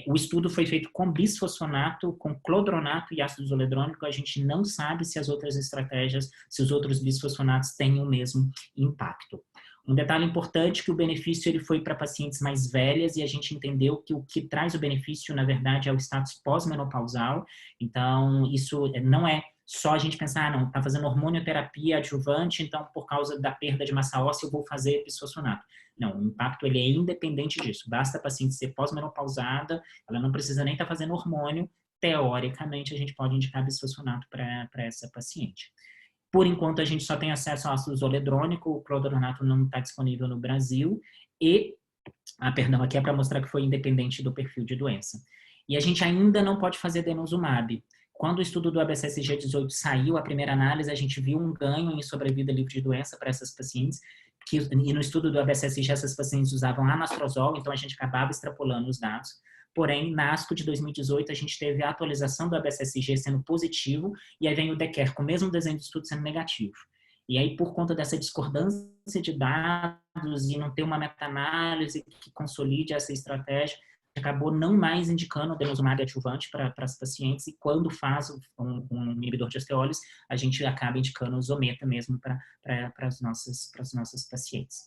Speaker 2: O estudo foi feito com bisfosfonato, com clodronato e ácido zoledrônico. A gente não sabe se as outras estratégias, se os outros bisfosfonatos têm o mesmo impacto. Um detalhe importante, que o benefício ele foi para pacientes mais velhas, e a gente entendeu que o que traz o benefício, na verdade, é o status pós-menopausal. Então, isso não é só a gente pensar, não, está fazendo hormonioterapia adjuvante, então, por causa da perda de massa óssea, eu vou fazer bisfosfonato. Não, o impacto ele é independente disso. Basta a paciente ser pós-menopausada, ela não precisa nem estar fazendo hormônio. Teoricamente, a gente pode indicar bisfosfonato para essa paciente. Por enquanto, a gente só tem acesso ao ácido zoledrônico, o clodronato não está disponível no Brasil, e, perdão, aqui é para mostrar que foi independente do perfil de doença. E a gente ainda não pode fazer denosumab. Quando o estudo do ABCSG18 saiu, a primeira análise, a gente viu um ganho em sobrevida livre de doença para essas pacientes, e no estudo do ABCSG, essas pacientes usavam anastrozol, então a gente acabava extrapolando os dados. Porém, na ASCO de 2018, a gente teve a atualização do ABCSG sendo positivo, e aí vem o DECER com o mesmo desenho de estudo sendo negativo. E aí, por conta dessa discordância de dados e não ter uma meta-análise que consolide essa estratégia, acabou não mais indicando o denosumab adjuvante para as pacientes, e quando faz um inibidor de osteólise, a gente acaba indicando o zometa mesmo para as nossas pacientes.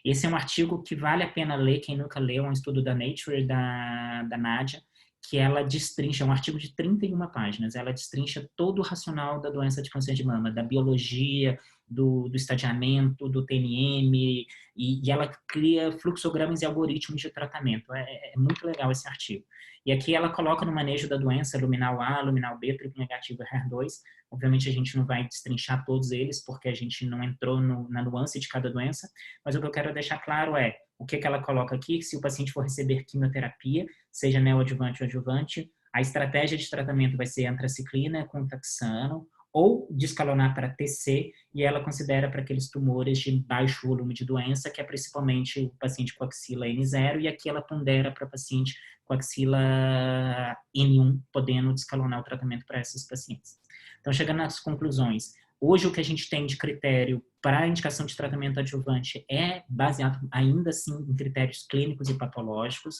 Speaker 2: Esse é um artigo que vale a pena ler, quem nunca leu, é um estudo da Nature, da Nádia, que ela destrincha, é um artigo de 31 páginas, ela destrincha todo o racional da doença de câncer de mama, da biologia, do estadiamento, do TNM, e ela cria fluxogramas e algoritmos de tratamento. É muito legal esse artigo. E aqui ela coloca no manejo da doença luminal A, luminal B, triplo negativo HER2. Obviamente a gente não vai destrinchar todos eles, porque a gente não entrou na nuance de cada doença, mas o que eu quero deixar claro é o que ela coloca aqui, que se o paciente for receber quimioterapia, seja neoadjuvante ou adjuvante, a estratégia de tratamento vai ser antraciclina com taxano, ou descalonar para TC, e ela considera para aqueles tumores de baixo volume de doença, que é principalmente o paciente com axila N0, e aqui ela pondera para paciente com axila N1, podendo descalonar o tratamento para esses pacientes. Então, chegando nas conclusões, hoje o que a gente tem de critério para a indicação de tratamento adjuvante é baseado ainda assim em critérios clínicos e patológicos.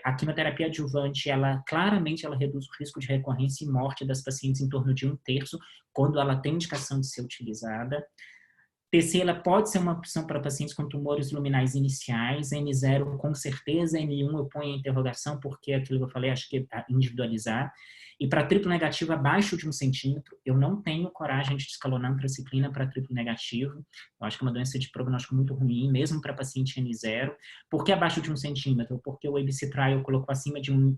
Speaker 2: A quimioterapia adjuvante, claramente ela reduz o risco de recorrência e morte das pacientes em torno de 1/3, quando ela tem indicação de ser utilizada. TC, ela pode ser uma opção para pacientes com tumores luminais iniciais, N0 com certeza, N1 eu ponho em interrogação, porque aquilo que eu falei, acho que é individualizar. E para triplo negativo, abaixo de 1 centímetro, eu não tenho coragem de escalonar antraciclina para triplo negativo. Eu acho que é uma doença de prognóstico muito ruim, mesmo para paciente N0. Por que abaixo de 1 centímetro? Porque o ABC Trial colocou acima de 1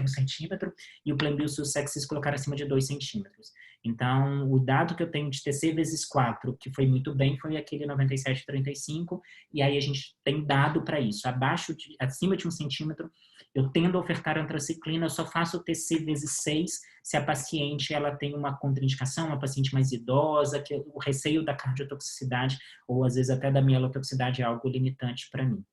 Speaker 2: centímetro e o Plan-B e o Success colocaram acima de 2 centímetros. Então, o dado que eu tenho de TC vezes 4, que foi muito bem, foi aquele 97,35, e aí a gente tem dado para isso. Acima de 1 centímetro, eu tendo a ofertar antraciclina, eu só faço o TC vezes 6 se a paciente ela tem uma contraindicação, uma paciente mais idosa, que o receio da cardiotoxicidade ou às vezes até da mielotoxicidade é algo limitante para mim.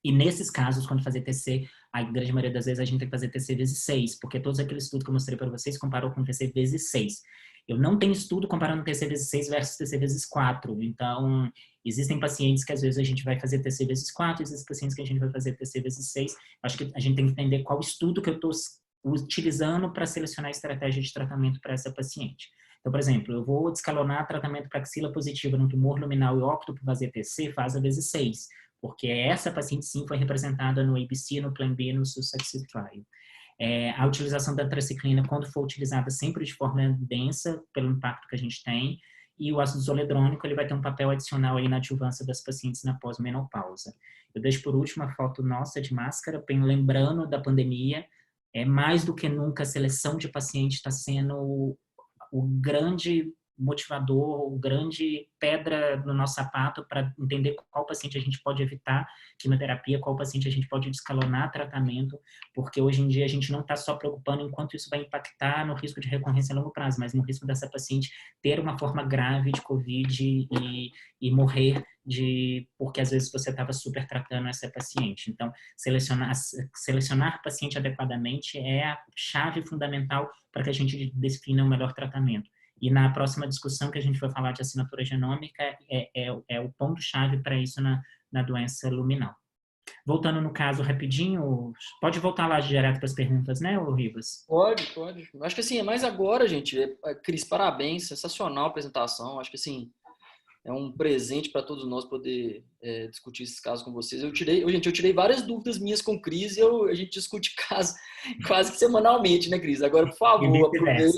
Speaker 2: E nesses casos, quando fazer TC, a grande maioria das vezes a gente tem que fazer TC vezes 6, porque todos aqueles estudos que eu mostrei para vocês comparou com TC vezes 6. Eu não tenho estudo comparando TC vezes 6 versus TC vezes 4. Então, existem pacientes que às vezes a gente vai fazer TC vezes 4, existem pacientes que a gente vai fazer TC vezes 6. Acho que a gente tem que entender qual estudo que eu estou utilizando para selecionar a estratégia de tratamento para essa paciente. Então, por exemplo, eu vou descalonar tratamento para axila positiva no tumor luminal e opto por fazer TC, faz a vezes 6. Porque essa paciente sim foi representada no ABC, no Plan-B, no Success Trial. A utilização da antraciclina, quando for utilizada sempre de forma densa, pelo impacto que a gente tem, e o ácido zoledrônico, ele vai ter um papel adicional aí na adjuvância das pacientes na pós-menopausa. Eu deixo por último a foto nossa de máscara, bem lembrando da pandemia, mais do que nunca a seleção de paciente está sendo o grande motivador, o grande pedra no nosso sapato para entender qual paciente a gente pode evitar quimioterapia, qual paciente a gente pode descalonar tratamento, porque hoje em dia a gente não está só preocupando em quanto isso vai impactar no risco de recorrência a longo prazo, mas no risco dessa paciente ter uma forma grave de COVID e morrer porque às vezes você estava super tratando essa paciente. Então, selecionar paciente adequadamente é a chave fundamental para que a gente defina o melhor tratamento. E na próxima discussão que a gente vai falar de assinatura genômica, é o ponto-chave para isso na doença luminal. Voltando no caso rapidinho, pode voltar lá direto para as perguntas, né, Ribas?
Speaker 1: Pode. Acho que assim, é mais agora, gente. Cris, parabéns, sensacional a apresentação. Acho que assim, é um presente para todos nós poder discutir esses casos com vocês. Eu tirei várias dúvidas minhas com o Cris e a gente discute casos quase que semanalmente, né, Cris? Agora, por favor, aproveite.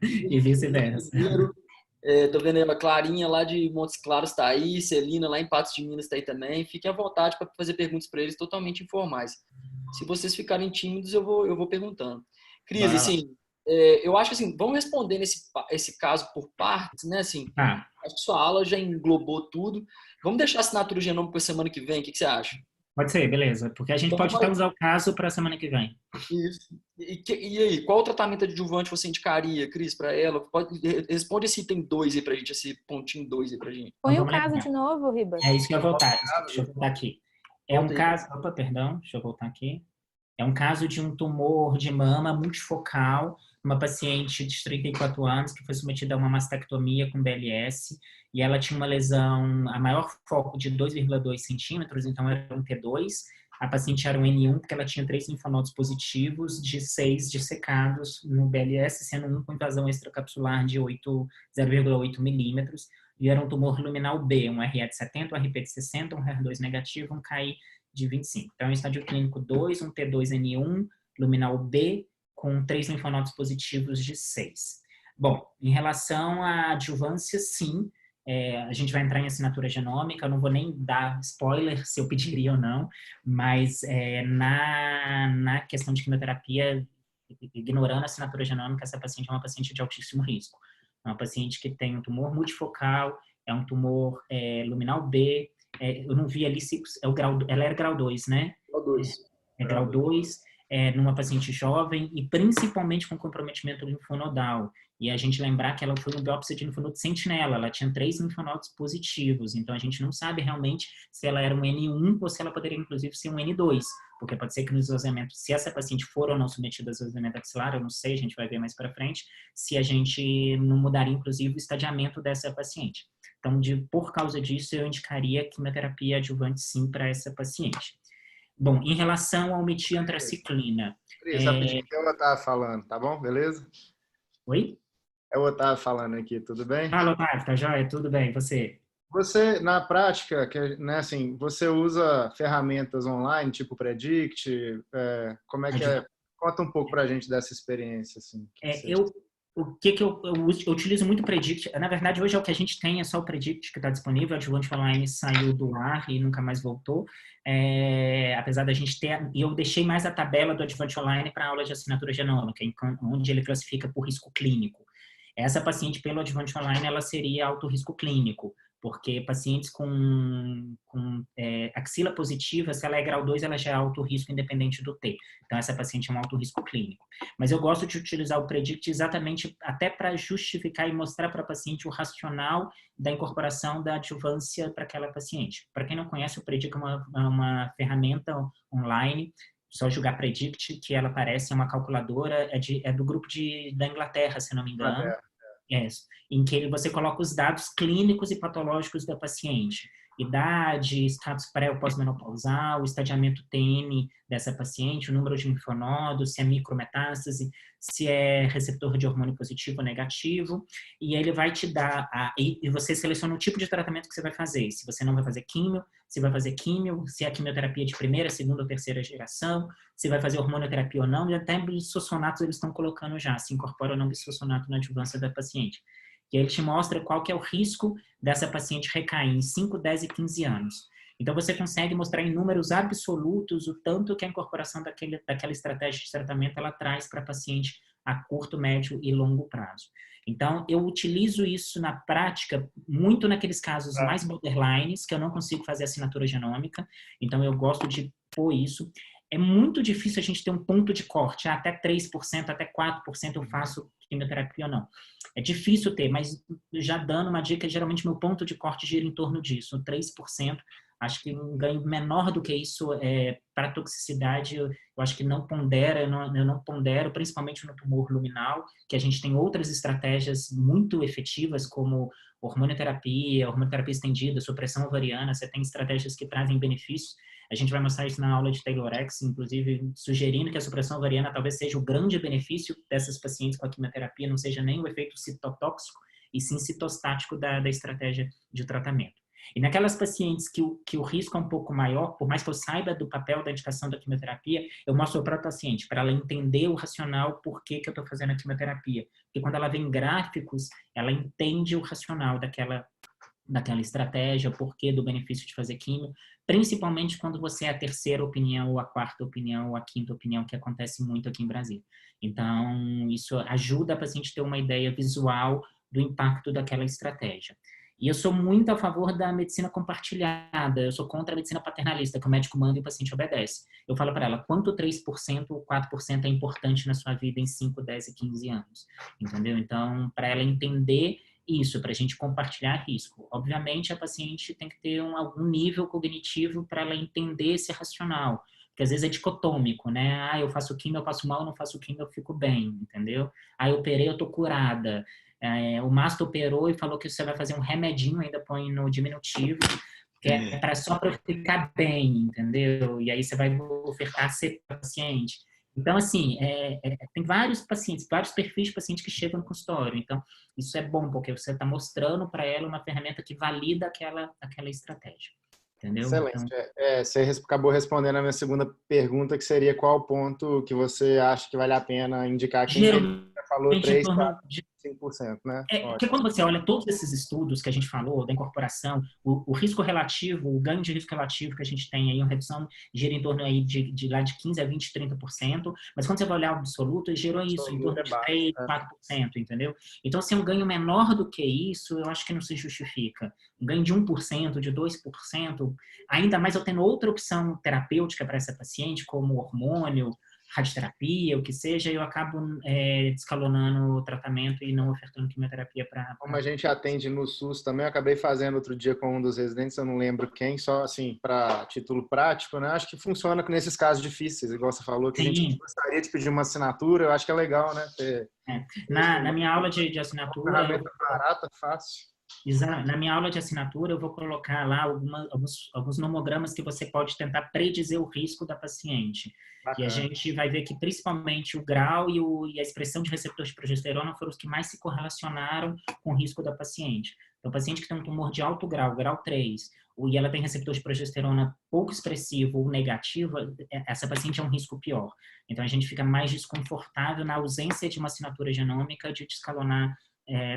Speaker 2: E vice-versa.
Speaker 1: Tô vendo a Clarinha lá de Montes Claros está aí, Celina lá em Patos de Minas está aí também. Fiquem à vontade para fazer perguntas para eles totalmente informais. Se vocês ficarem tímidos, eu vou perguntando. Cris, assim, eu acho que assim, vamos responder esse caso por partes, né? Assim, acho que sua aula já englobou tudo. Vamos deixar a assinatura genômica para semana que vem? O que você acha?
Speaker 2: Pode ser, beleza. Porque a gente pode até usar o caso para a semana que vem.
Speaker 1: Isso. E aí, qual o tratamento adjuvante você indicaria, Cris, para ela? Responde esse item 2 aí pra gente, esse pontinho 2 aí pra gente.
Speaker 3: Põe o caso de novo, Ribas.
Speaker 2: É isso que eu vou voltar. Deixa eu voltar aqui. É um caso... Opa, perdão. Deixa eu voltar aqui. É um caso de um tumor de mama multifocal, uma paciente de 34 anos que foi submetida a uma mastectomia com BLS e ela tinha uma lesão, a maior foco de 2,2 centímetros, então era um T2. A paciente era um N1 porque ela tinha 3 linfonodos positivos de 6 dissecados no BLS, sendo um com invasão extracapsular de 0,8 milímetros. E era um tumor luminal B, um RE de 70, um RP de 60, um HER2 negativo, um KI de 25. Então, estádio clínico 2, um T2N1, luminal B, com 3 linfonodos positivos de 6. Bom, em relação à adjuvância, sim, a gente vai entrar em assinatura genômica, eu não vou nem dar spoiler se eu pediria ou não, mas na questão de quimioterapia, ignorando a assinatura genômica, essa paciente é uma paciente de altíssimo risco. É uma paciente que tem um tumor multifocal, é um tumor luminal B, eu não vi ali se ela era grau 2, né?
Speaker 1: Grau 2.
Speaker 2: Grau 2, numa paciente jovem e principalmente com comprometimento linfonodal. E a gente lembrar que ela foi uma biópsia de linfonodo sentinela, ela tinha 3 linfonodos positivos, então a gente não sabe realmente se ela era um N1 ou se ela poderia inclusive ser um N2, porque pode ser que no esvaziamento, se essa paciente for ou não submetida a esvaziamento axilar, eu não sei, a gente vai ver mais para frente, se a gente não mudaria inclusive o estadiamento dessa paciente. Então, por causa disso, eu indicaria quimioterapia adjuvante sim para essa paciente. Bom, em relação ao metilanthraciclina...
Speaker 4: Cris, rapidinho que é o Otávio falando, tá bom? Beleza?
Speaker 2: Oi?
Speaker 4: É o Otávio falando aqui, tudo bem?
Speaker 2: Fala, Otávio, tá joia? Tudo bem, você?
Speaker 4: Você, na prática, né, assim, você usa ferramentas online, tipo Predict, como é que é? Conta um pouco para a gente dessa experiência. Assim,
Speaker 2: eu utilizo muito o Predict. Na verdade, hoje é o que a gente tem, é só o Predict que está disponível. A Adjuvant Online saiu do ar e nunca mais voltou. Apesar da gente ter... E eu deixei mais a tabela do Adjuvant Online para a aula de assinatura genômica, onde ele classifica por risco clínico. Essa paciente, pelo Adjuvant Online, ela seria alto risco clínico, porque pacientes com axila positiva, se ela é grau 2, ela já é alto risco independente do T. Então, essa paciente é um alto risco clínico. Mas eu gosto de utilizar o Predict exatamente até para justificar e mostrar para a paciente o racional da incorporação da adjuvância para aquela paciente. Para quem não conhece, o Predict é uma ferramenta online, só jogar Predict, que ela parece uma calculadora, é do grupo da Inglaterra, se não me engano. Em que você coloca os dados clínicos e patológicos da paciente. Idade, status pré ou pós-menopausal, estadiamento TN dessa paciente, o número de linfonodos, se é micrometástase, se é receptor de hormônio positivo ou negativo, e ele vai te dar, e você seleciona o tipo de tratamento que você vai fazer, se você não vai fazer químio, se vai fazer químio, se é a quimioterapia de primeira, segunda ou terceira geração, se vai fazer hormonioterapia ou não, e até bisfosfonatos eles estão colocando já, se incorpora ou não bisfosfonato na adjuvância da paciente. E ele te mostra qual que é o risco dessa paciente recair em 5, 10 e 15 anos. Então, você consegue mostrar em números absolutos o tanto que a incorporação daquela estratégia de tratamento ela traz para a paciente a curto, médio e longo prazo. Então, eu utilizo isso na prática muito naqueles casos mais borderlines, que eu não consigo fazer assinatura genômica. Então, eu gosto de pôr isso. É muito difícil a gente ter um ponto de corte, até 3%, até 4% eu faço quimioterapia ou não. É difícil ter, mas já dando uma dica, geralmente meu ponto de corte gira em torno disso, 3%. Acho que um ganho menor do que isso para toxicidade, eu acho que não pondera, eu não pondero, principalmente no tumor luminal, que a gente tem outras estratégias muito efetivas, como hormonioterapia estendida, supressão ovariana, você tem estratégias que trazem benefícios. A gente vai mostrar isso na aula de TaylorX, inclusive sugerindo que a supressão ovariana talvez seja o grande benefício dessas pacientes com a quimioterapia, não seja nem o efeito citotóxico, e sim citostático da estratégia de tratamento. E naquelas pacientes que o risco é um pouco maior, por mais que eu saiba do papel da indicação da quimioterapia, eu mostro para a paciente, para ela entender o racional por que eu estou fazendo a quimioterapia. Porque quando ela vê em gráficos, ela entende o racional daquela estratégia, o porquê do benefício de fazer químio, principalmente quando você é a terceira opinião, ou a quarta opinião, ou a quinta opinião, que acontece muito aqui em Brasília. Então, isso ajuda a paciente a ter uma ideia visual do impacto daquela estratégia. E eu sou muito a favor da medicina compartilhada, eu sou contra a medicina paternalista, que o médico manda e o paciente obedece. Eu falo para ela, quanto 3% ou 4% é importante na sua vida em 5, 10 e 15 anos, entendeu? Então, para ela entender isso, para a gente compartilhar risco. Obviamente, a paciente tem que ter algum nível cognitivo para ela entender esse racional, porque às vezes é dicotômico, né? Eu faço químio, eu passo mal, não faço químio, eu fico bem, entendeu? Eu operei, eu tô curada. O mastro operou e falou que você vai fazer um remedinho, ainda põe no diminutivo, que é só para ficar bem, entendeu? E aí você vai ofertar para o paciente. Então, assim, tem vários pacientes, vários perfis de pacientes que chegam no consultório. Então, isso é bom, porque você está mostrando para ela uma ferramenta que valida aquela estratégia. Entendeu?
Speaker 4: Excelente.
Speaker 2: Então,
Speaker 4: você acabou respondendo a minha segunda pergunta, que seria qual o ponto que você acha que vale a pena indicar quem já falou 3, 4, 5%, né?
Speaker 2: Porque quando você olha todos esses estudos que a gente falou, da incorporação, o risco relativo, o ganho de risco relativo que a gente tem aí, uma redução gira em torno aí de lá de 15% a 20%, 30%, mas quando você vai olhar o absoluto, gerou isso, em torno de 3%, 4%, entendeu? Então, se é um ganho menor do que isso, eu acho que não se justifica. Um ganho de 1%, de 2%, ainda mais eu tendo outra opção terapêutica para essa paciente, como hormônio, radioterapia, o que seja, eu acabo descalonando o tratamento e não ofertando quimioterapia para...
Speaker 4: Como a gente atende no SUS também, eu acabei fazendo outro dia com um dos residentes, eu não lembro quem, só assim, para título prático, né? Acho que funciona nesses casos difíceis, igual você falou, que Sim. A gente gostaria de pedir uma assinatura, eu acho que é legal, né?
Speaker 2: Na minha aula de assinatura...
Speaker 4: Uma ferramenta barata, fácil.
Speaker 2: Na minha aula de assinatura, eu vou colocar lá alguns nomogramas que você pode tentar predizer o risco da paciente. Bacana. E a gente vai ver que principalmente o grau e a expressão de receptor de progesterona foram os que mais se correlacionaram com o risco da paciente. Então, o paciente que tem um tumor de alto grau, grau 3, e ela tem receptor de progesterona pouco expressivo ou negativo, essa paciente é um risco pior. Então, a gente fica mais desconfortável na ausência de uma assinatura genômica de escalonar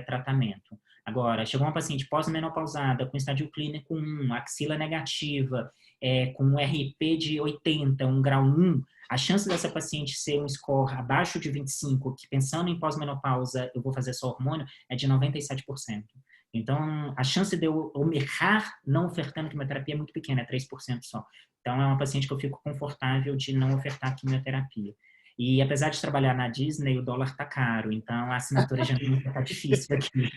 Speaker 2: tratamento. Agora, chegou uma paciente pós-menopausada, com estadio clínico 1, axila negativa, com RP de 80, um grau 1, a chance dessa paciente ser um score abaixo de 25, que pensando em pós-menopausa eu vou fazer só hormônio, é de 97%. Então, a chance de eu errar não ofertando quimioterapia é muito pequena, é 3% só. Então, é uma paciente que eu fico confortável de não ofertar quimioterapia. E apesar de trabalhar na Disney, o dólar tá caro, então a assinatura genômica tá difícil aqui.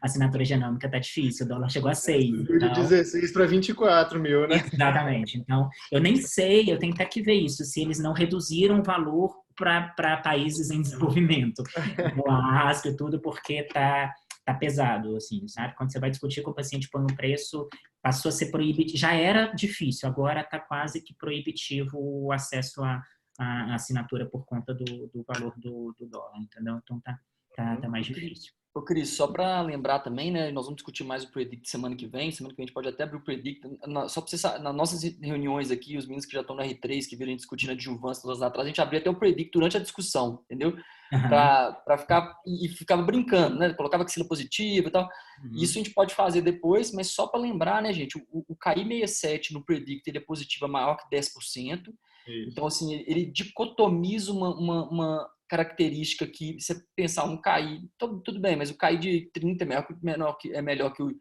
Speaker 2: A assinatura genômica tá difícil, o dólar chegou a 6.
Speaker 4: Subiu de 16 para 24 mil, né?
Speaker 2: Exatamente. Então, eu nem sei, eu tenho até que ver isso, se eles não reduziram o valor para países em desenvolvimento. O arrasco e tudo, porque tá pesado, assim, sabe? Quando você vai discutir com o paciente por um preço, passou a ser proibitivo. Já era difícil, agora tá quase que proibitivo o acesso à assinatura por conta do valor do dólar, entendeu? Então tá mais difícil.
Speaker 1: Ô, Cris, só para lembrar também, né? Nós vamos discutir mais o Predict semana que vem. Semana que vem a gente pode até abrir o Predict. Só para você saber, nas nossas reuniões aqui, os meninos que já estão no R3, que viram a gente discutindo a adjuvância todas atrás, a gente abria até o Predict durante a discussão, entendeu? Para ficar... E ficava brincando, né? Colocava axila positiva e tal. Isso a gente pode fazer depois, mas só para lembrar, né, gente? O KI67 no Predict, ele é positivo maior que 10%. Isso. Então, assim, ele dicotomiza uma característica que você pensar um KI, tudo bem, mas o KI de 30 é melhor que o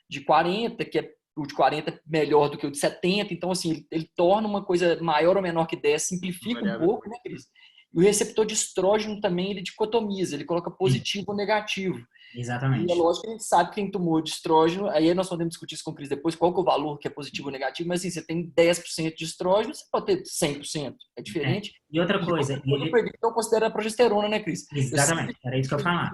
Speaker 1: de 40, que o de 40 é melhor do que o de 70, então assim, ele torna uma coisa maior ou menor que 10, simplifica um pouco, né, Cris? E o receptor de estrógeno também, ele dicotomiza, ele coloca positivo ou negativo.
Speaker 2: Exatamente.
Speaker 1: E é lógico que a gente sabe que tem tumor de estrógeno, aí nós podemos discutir isso com o Cris depois, qual que é o valor que é positivo ou negativo, mas assim, você tem 10% de estrógeno, você pode ter 100%, é diferente.
Speaker 2: E outra coisa...
Speaker 1: Eu considero a progesterona, né, Cris?
Speaker 2: Exatamente, era isso que eu ia falar.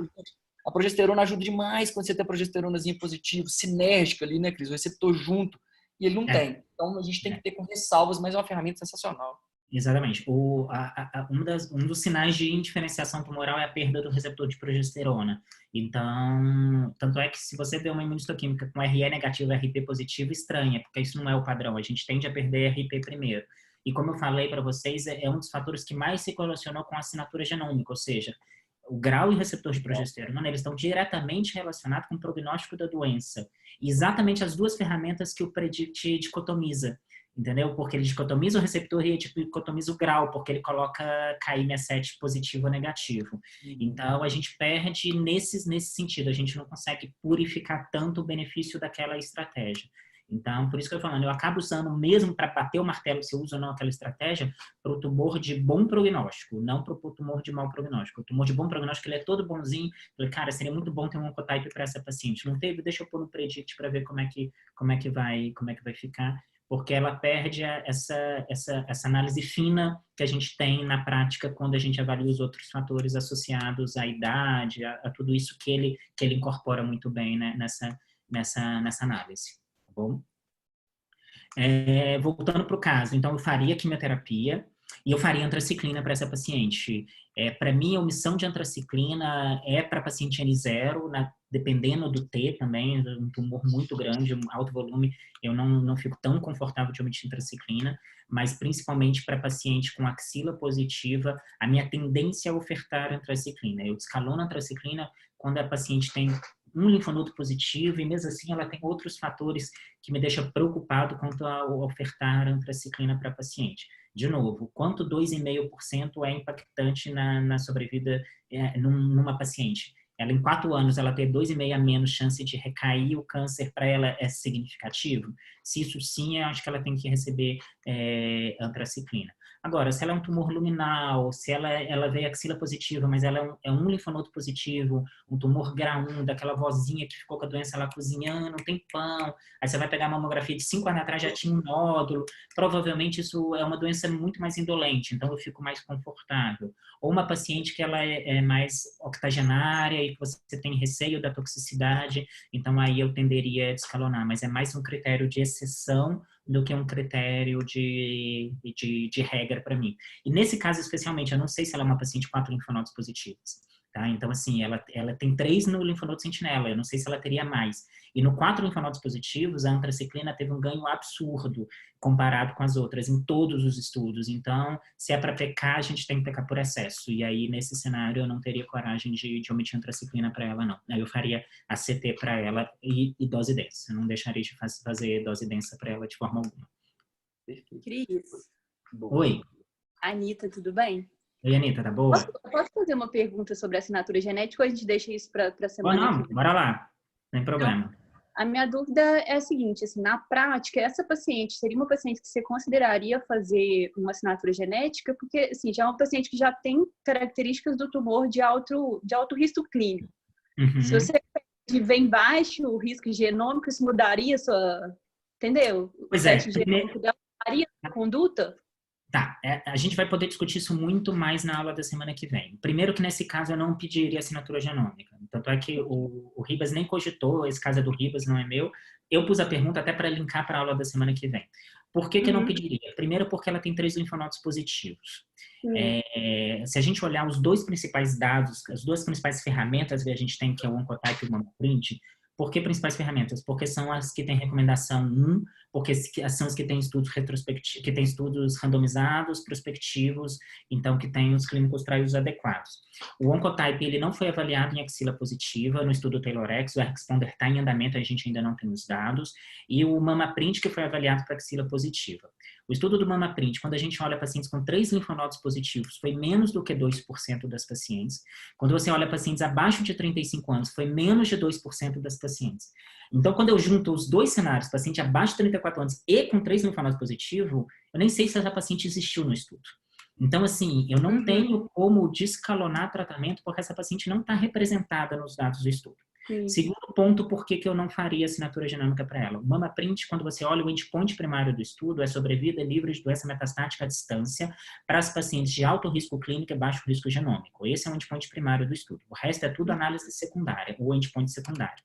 Speaker 1: A progesterona ajuda demais quando você tem a progesteronazinha positiva, sinérgica ali, né, Cris? O receptor junto, e ele não tem. Então, a gente tem que ter com ressalvas, mas é uma ferramenta sensacional.
Speaker 2: Exatamente. Um dos sinais de indiferenciação tumoral é a perda do receptor de progesterona. Então, tanto é que se você vê uma imunistoquímica com RE negativo e RP positivo, estranha, porque isso não é o padrão. A gente tende a perder RP primeiro. E como eu falei para vocês, é um dos fatores que mais se correlacionou com a assinatura genômica, ou seja, o grau e o receptor de progesterona, eles estão diretamente relacionados com o prognóstico da doença. E exatamente as duas ferramentas que o Predict dicotomiza. Entendeu? Porque ele dicotomiza o receptor e ele dicotomiza o grau, porque ele coloca KI67 positivo ou negativo. Então, a gente perde nesse sentido, a gente não consegue purificar tanto o benefício daquela estratégia. Então, por isso que eu tô falando, eu acabo usando mesmo para bater o martelo se eu uso ou não aquela estratégia para o tumor de bom prognóstico, não para o tumor de mau prognóstico. O tumor de bom prognóstico, ele é todo bonzinho. Eu falei, cara, seria muito bom ter um oncotype para essa paciente. Não teve? Deixa eu pôr no Predict para ver como é que vai ficar. Porque ela perde essa análise fina que a gente tem na prática quando a gente avalia os outros fatores associados à idade, a tudo isso que ele incorpora muito bem, né, nessa análise. Tá bom? Voltando para o caso, então eu faria quimioterapia e eu faria antraciclina para essa paciente. Para mim, a omissão de antraciclina é para paciente N0, dependendo do T também, um tumor muito grande, um alto volume, eu não fico tão confortável de omitir antraciclina, mas principalmente para paciente com axila positiva, a minha tendência é ofertar antraciclina. Eu escalono antraciclina quando a paciente tem um linfonodo positivo e mesmo assim ela tem outros fatores que me deixam preocupado quanto a ofertar antraciclina para paciente. De novo, quanto 2,5% é impactante na sobrevida numa paciente? Ela, em 4 anos, ela ter 2,5% a menos chance de recair o câncer, para ela é significativo? Se isso sim, eu acho que ela tem que receber antraciclina. Agora, se ela é um tumor luminal, se ela veio axila positiva, mas ela é um linfonodo positivo, um tumor grau 1, daquela vozinha que ficou com a doença lá cozinhando, não tem pão, aí você vai pegar uma mamografia de 5 anos atrás, já tinha um nódulo, provavelmente isso é uma doença muito mais indolente, então eu fico mais confortável. Ou uma paciente que ela é mais octogenária e que você tem receio da toxicidade, então aí eu tenderia a descalonar, mas é mais um critério de exceção do que um critério de regra para mim. E nesse caso especialmente, eu não sei se ela é uma paciente com 4 linfonodos positivos. Tá? Então, assim, ela tem 3 no linfonodo sentinela, eu não sei se ela teria mais. E no 4 linfonodos positivos, a antraciclina teve um ganho absurdo comparado com as outras, em todos os estudos. Então, se é para pecar, a gente tem que pecar por excesso. E aí, nesse cenário, eu não teria coragem de omitir antraciclina para ela, não. Aí eu faria a CT para ela e dose densa. Eu não deixaria de fazer dose densa para ela de forma alguma.
Speaker 5: Cris.
Speaker 2: Oi.
Speaker 5: Anitta, tudo bem?
Speaker 2: Oi, Anitta, tá boa?
Speaker 5: Posso fazer uma pergunta sobre assinatura genética ou a gente deixa isso para a semana que vem?
Speaker 2: Bora lá. Não tem problema.
Speaker 5: Então, a minha dúvida é a seguinte, assim, na prática, essa paciente seria uma paciente que você consideraria fazer uma assinatura genética? Porque, assim, já é uma paciente que já tem características do tumor de alto risco clínico.
Speaker 2: Uhum.
Speaker 5: Se você vem baixo o risco genômico, isso mudaria a sua... Entendeu?
Speaker 2: Pois
Speaker 5: o teste genômico dela mudaria a conduta?
Speaker 2: Tá, a gente vai poder discutir isso muito mais na aula da semana que vem. Primeiro que nesse caso eu não pediria assinatura genômica. Tanto é que o Ribas nem cogitou, esse caso é do Ribas, não é meu. Eu pus a pergunta até para linkar para a aula da semana que vem. Por que eu não pediria? Primeiro porque ela tem 3 linfonodos positivos. Se a gente olhar os 2 principais dados, as 2 principais ferramentas que a gente tem, que é o Oncotype e o MammaPrint. Por que principais ferramentas? Porque são as que têm recomendação 1, porque são as que têm estudos retrospectivos, que têm estudos randomizados, prospectivos, então que têm os clínicos trials adequados. O Oncotype, ele não foi avaliado em axila positiva no estudo TAYLOR-X, o RxPonder está em andamento, a gente ainda não tem os dados, e o MammaPrint, que foi avaliado para axila positiva. O estudo do MammaPrint, quando a gente olha pacientes com 3 linfonodos positivos, foi menos do que 2% das pacientes. Quando você olha pacientes abaixo de 35 anos, foi menos de 2% das pacientes. Então, quando eu junto os 2 cenários, paciente abaixo de 34 anos e com 3 linfonodos positivos, eu nem sei se essa paciente existiu no estudo. Então, assim, eu não tenho como descalonar tratamento porque essa paciente não está representada nos dados do estudo. Segundo ponto, por que eu não faria assinatura genômica para ela? O MammaPrint, quando você olha o endpoint primário do estudo, é sobrevida livre de doença metastática à distância para as pacientes de alto risco clínico e baixo risco genômico. Esse é o endpoint primário do estudo. O resto é tudo análise secundária, ou endpoint secundário.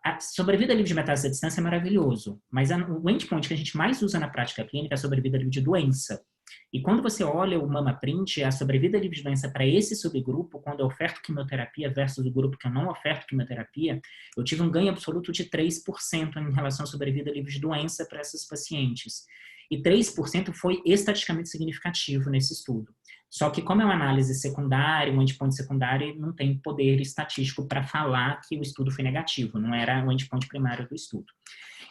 Speaker 2: A sobrevida livre de metástase à distância é maravilhoso, mas o endpoint que a gente mais usa na prática clínica é a sobrevida livre de doença. E quando você olha o MammaPrint, a sobrevida livre de doença para esse subgrupo, quando eu oferto quimioterapia versus o grupo que eu não oferto quimioterapia, eu tive um ganho absoluto de 3% em relação à sobrevida livre de doença para essas pacientes. E 3% foi estatisticamente significativo nesse estudo. Só que como é uma análise secundária, um endpoint secundário, não tem poder estatístico para falar que o estudo foi negativo, não era o endpoint primário do estudo.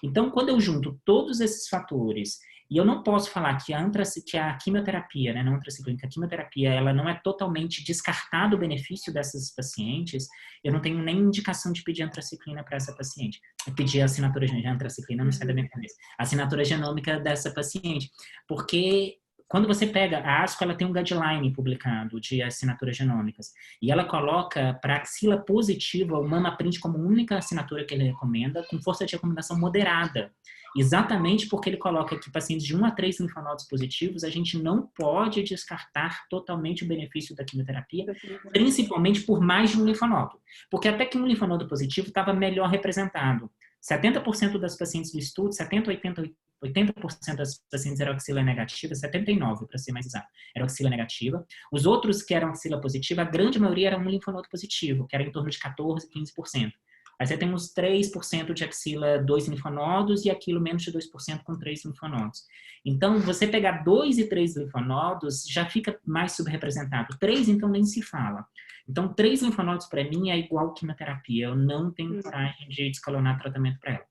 Speaker 2: Então, quando eu junto todos esses fatores, e eu não posso falar que a quimioterapia, né, não antraciclínica, a quimioterapia, ela não é totalmente descartado o benefício dessas pacientes, eu não tenho nem indicação de pedir antraciclina para essa paciente. Eu pedi a assinatura de antraciclina, não sai da minha cabeça. A assinatura genômica dessa paciente. Porque quando você pega, a ASCO, ela tem um guideline publicado de assinaturas genômicas, e ela coloca para axila positiva o MammaPrint como única assinatura que ele recomenda, com força de recomendação moderada. Exatamente porque ele coloca que pacientes de 1 a 3 linfonodos positivos, a gente não pode descartar totalmente o benefício da quimioterapia, principalmente por mais de um linfonodo. Porque até que um linfonodo positivo estava melhor representado. 70% das pacientes do estudo, 80% das pacientes eram axila negativa, 79% para ser mais exato, eram axila negativa. Os outros que eram axila positiva, a grande maioria era um linfonodo positivo, que era em torno de 14%, 15%. Aí você tem uns 3% de axila 2 linfonodos e aquilo menos de 2% com 3 linfonodos. Então, você pegar 2 e 3 linfonodos já fica mais subrepresentado. 3, então, nem se fala. Então, 3 linfonodos para mim é igual quimioterapia. Eu não tenho coragem de descalonar tratamento para ela.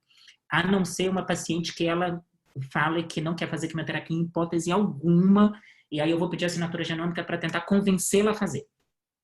Speaker 2: A não ser uma paciente que ela fala que não quer fazer quimioterapia em hipótese alguma, e aí eu vou pedir assinatura genômica para tentar convencê-la a fazer.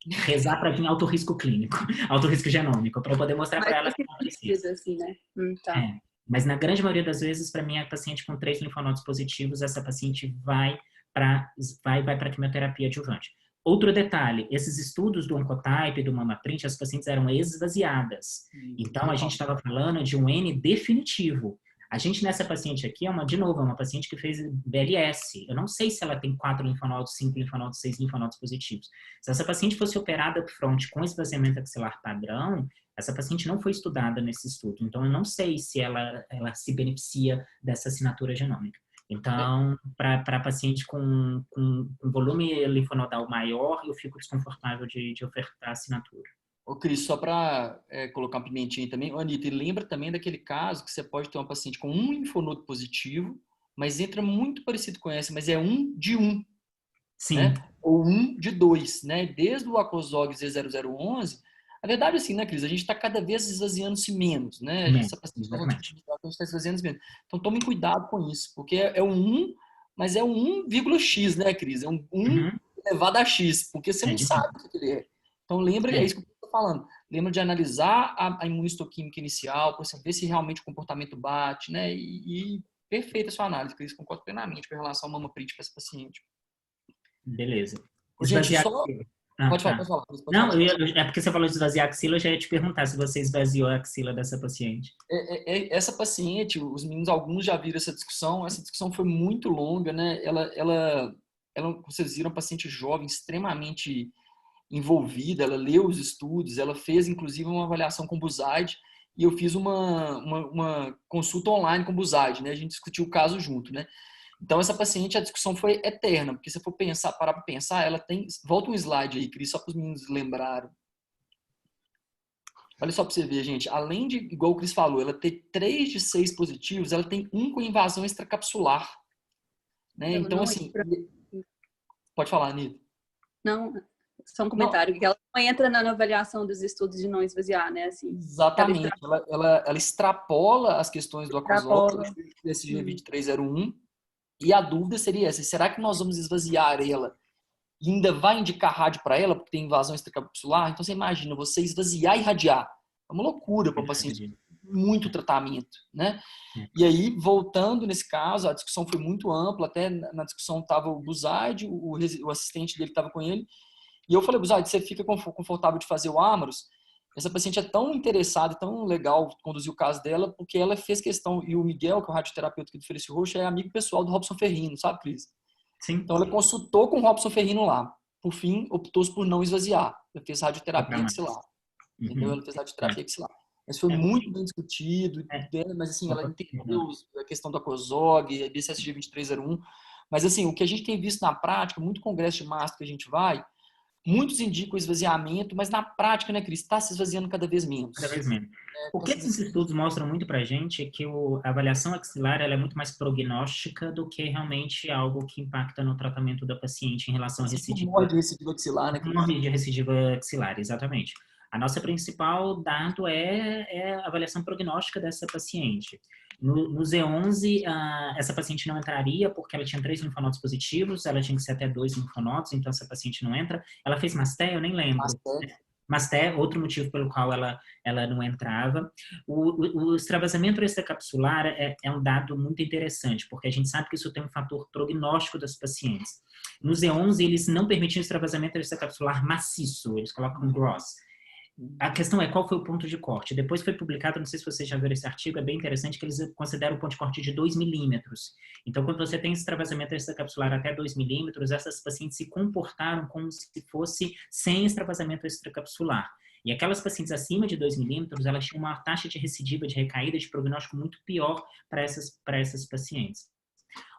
Speaker 2: Rezar para vir alto risco clínico, alto risco genômico, para eu poder mostrar para ela que não precisa.
Speaker 5: Assim, né? Tá.
Speaker 2: Mas na grande maioria das vezes, para mim, a paciente com 3 linfonodos positivos, essa paciente vai para quimioterapia adjuvante. Outro detalhe, esses estudos do Oncotype e do MammaPrint, as pacientes eram esvaziadas. Então, a gente estava falando de um N definitivo. A gente, nessa paciente aqui, é uma paciente que fez BLS. Eu não sei se ela tem 4 linfonodos, 5 linfonodos, 6 linfonodos positivos. Se essa paciente fosse operada upfront com esvaziamento axilar padrão, essa paciente não foi estudada nesse estudo. Então, eu não sei se ela se beneficia dessa assinatura genômica. Então, para paciente com volume linfonodal maior, eu fico desconfortável de ofertar assinatura.
Speaker 1: Ô, Cris, só para colocar uma pimentinha também, Anitta, e lembra também daquele caso que você pode ter uma paciente com um linfonodo positivo, mas entra muito parecido com essa, mas é 1 de 1,
Speaker 2: Sim.
Speaker 1: né? Ou 1 de 2, né? Desde o Acozog Z0011, a verdade é assim, né, Cris? A gente está cada vez esvaziando-se menos, né? Essa paciente está esvaziando-se menos. Então, tomem cuidado com isso, porque é um 1, mas é um 1,x, né, Cris? É um 1 elevado a x, porque você não sabe o que ele é. Então, lembra, é isso que eu estou falando. Lembra de analisar a imunistoquímica inicial, para você ver se realmente o comportamento bate, né? E perfeita a sua análise, Cris. Concordo plenamente com relação ao MamaPrint para esse paciente.
Speaker 2: Beleza.
Speaker 1: Gente, só... Pode falar.
Speaker 2: Não, é porque você falou de esvaziar a axila, eu já ia te perguntar se você esvaziou a axila dessa paciente.
Speaker 1: Essa paciente, os meninos, alguns já viram essa discussão foi muito longa, né? Vocês viram, uma paciente jovem, extremamente envolvida, ela leu os estudos, ela fez, inclusive, uma avaliação com Buzaide, e eu fiz uma consulta online com Buzaide, né? A gente discutiu o caso junto, né? Então, essa paciente, a discussão foi eterna, porque se eu for parar para pensar, ela tem... Volta um slide aí, Cris, só para os meninos lembrarem. Olha só para você ver, gente. Além de, igual o Cris falou, ela ter 3 de 6 positivos, ela tem 1 com invasão extracapsular. Né? Então, assim... Pode falar, Anitta.
Speaker 5: Não, só um comentário. Que ela não entra na avaliação dos estudos de não esvaziar, né? Assim,
Speaker 1: exatamente. Ela extrapola as questões do Acozol, desse G2301. E a dúvida seria essa: será que nós vamos esvaziar ela e ainda vai indicar rádio para ela, porque tem invasão extracapsular? Então você imagina, você esvaziar e irradiar. É uma loucura para o paciente, muito tratamento, né? E aí, voltando nesse caso, a discussão foi muito ampla, até na discussão estava o Buzaide, o assistente dele estava com ele, e eu falei: Buzaide, você fica confortável de fazer o Amaros? Essa paciente é tão interessada, tão legal conduzir o caso dela, porque ela fez questão, e o Miguel, que é o radioterapeuta aqui do Felício Rocha, é amigo pessoal do Robson Ferrino, sabe, Cris?
Speaker 2: Sim.
Speaker 1: Então ela consultou com o Robson Ferrino lá. Por fim, optou por não esvaziar. Ela fez radioterapia axilar. Entendeu? Ela fez radioterapia axilar. Mas foi muito bem discutido, mas assim, ela entendeu a questão do Acozog, a BCSG 2301. Mas assim, o que a gente tem visto na prática, muito congresso de mastro que a gente vai, muitos indicam esvaziamento, mas na prática, né, Cris, está se esvaziando cada vez menos.
Speaker 2: Cada vez menos. O que esses estudos mostram muito pra gente é que a avaliação axilar ela é muito mais prognóstica do que realmente algo que impacta no tratamento da paciente em relação a recidiva.
Speaker 1: Morre de recidiva axilar, né, Cris?
Speaker 2: Morre de recidiva axilar, exatamente. A nossa principal dado é a avaliação prognóstica dessa paciente. No Z11, essa paciente não entraria porque ela tinha 3 linfonodos positivos, ela tinha que ser até 2 linfonodos, então essa paciente não entra. Ela fez masté, eu nem lembro. Masté, outro motivo pelo qual ela não entrava. O extravasamento extracapsular é um dado muito interessante, porque a gente sabe que isso tem um fator prognóstico das pacientes. No Z11, eles não permitiam extravasamento extracapsular maciço, eles colocam gross. A questão é qual foi o ponto de corte. Depois foi publicado, não sei se vocês já viram esse artigo, é bem interessante que eles consideram o ponto de corte de 2 milímetros. Então, quando você tem extravasamento extracapsular até 2 milímetros, essas pacientes se comportaram como se fosse sem extravasamento extracapsular. E aquelas pacientes acima de 2 milímetros, elas tinham uma taxa de recidiva, de recaída, de prognóstico muito pior para essas pacientes.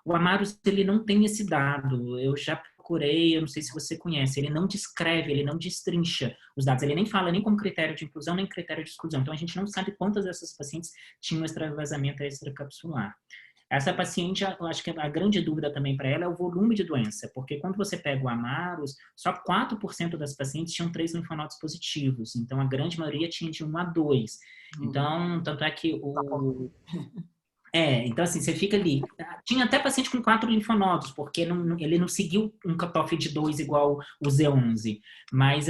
Speaker 2: O Amaros, ele não tem esse dado. Eu já procurei, eu não sei se você conhece, ele não descreve, ele não destrincha os dados, ele nem fala nem como critério de inclusão, nem critério de exclusão. Então, a gente não sabe quantas dessas pacientes tinham extravasamento extracapsular. Essa paciente, eu acho que a grande dúvida também para ela é o volume de doença, porque quando você pega o Amaros, só 4% das pacientes tinham 3 linfonodos positivos, então a grande maioria tinha de 1 a 2. Então, tanto é que então assim, você fica ali. Tinha até paciente com 4 linfonodos, porque ele não seguiu um cutoff de 2 igual o Z11. Mas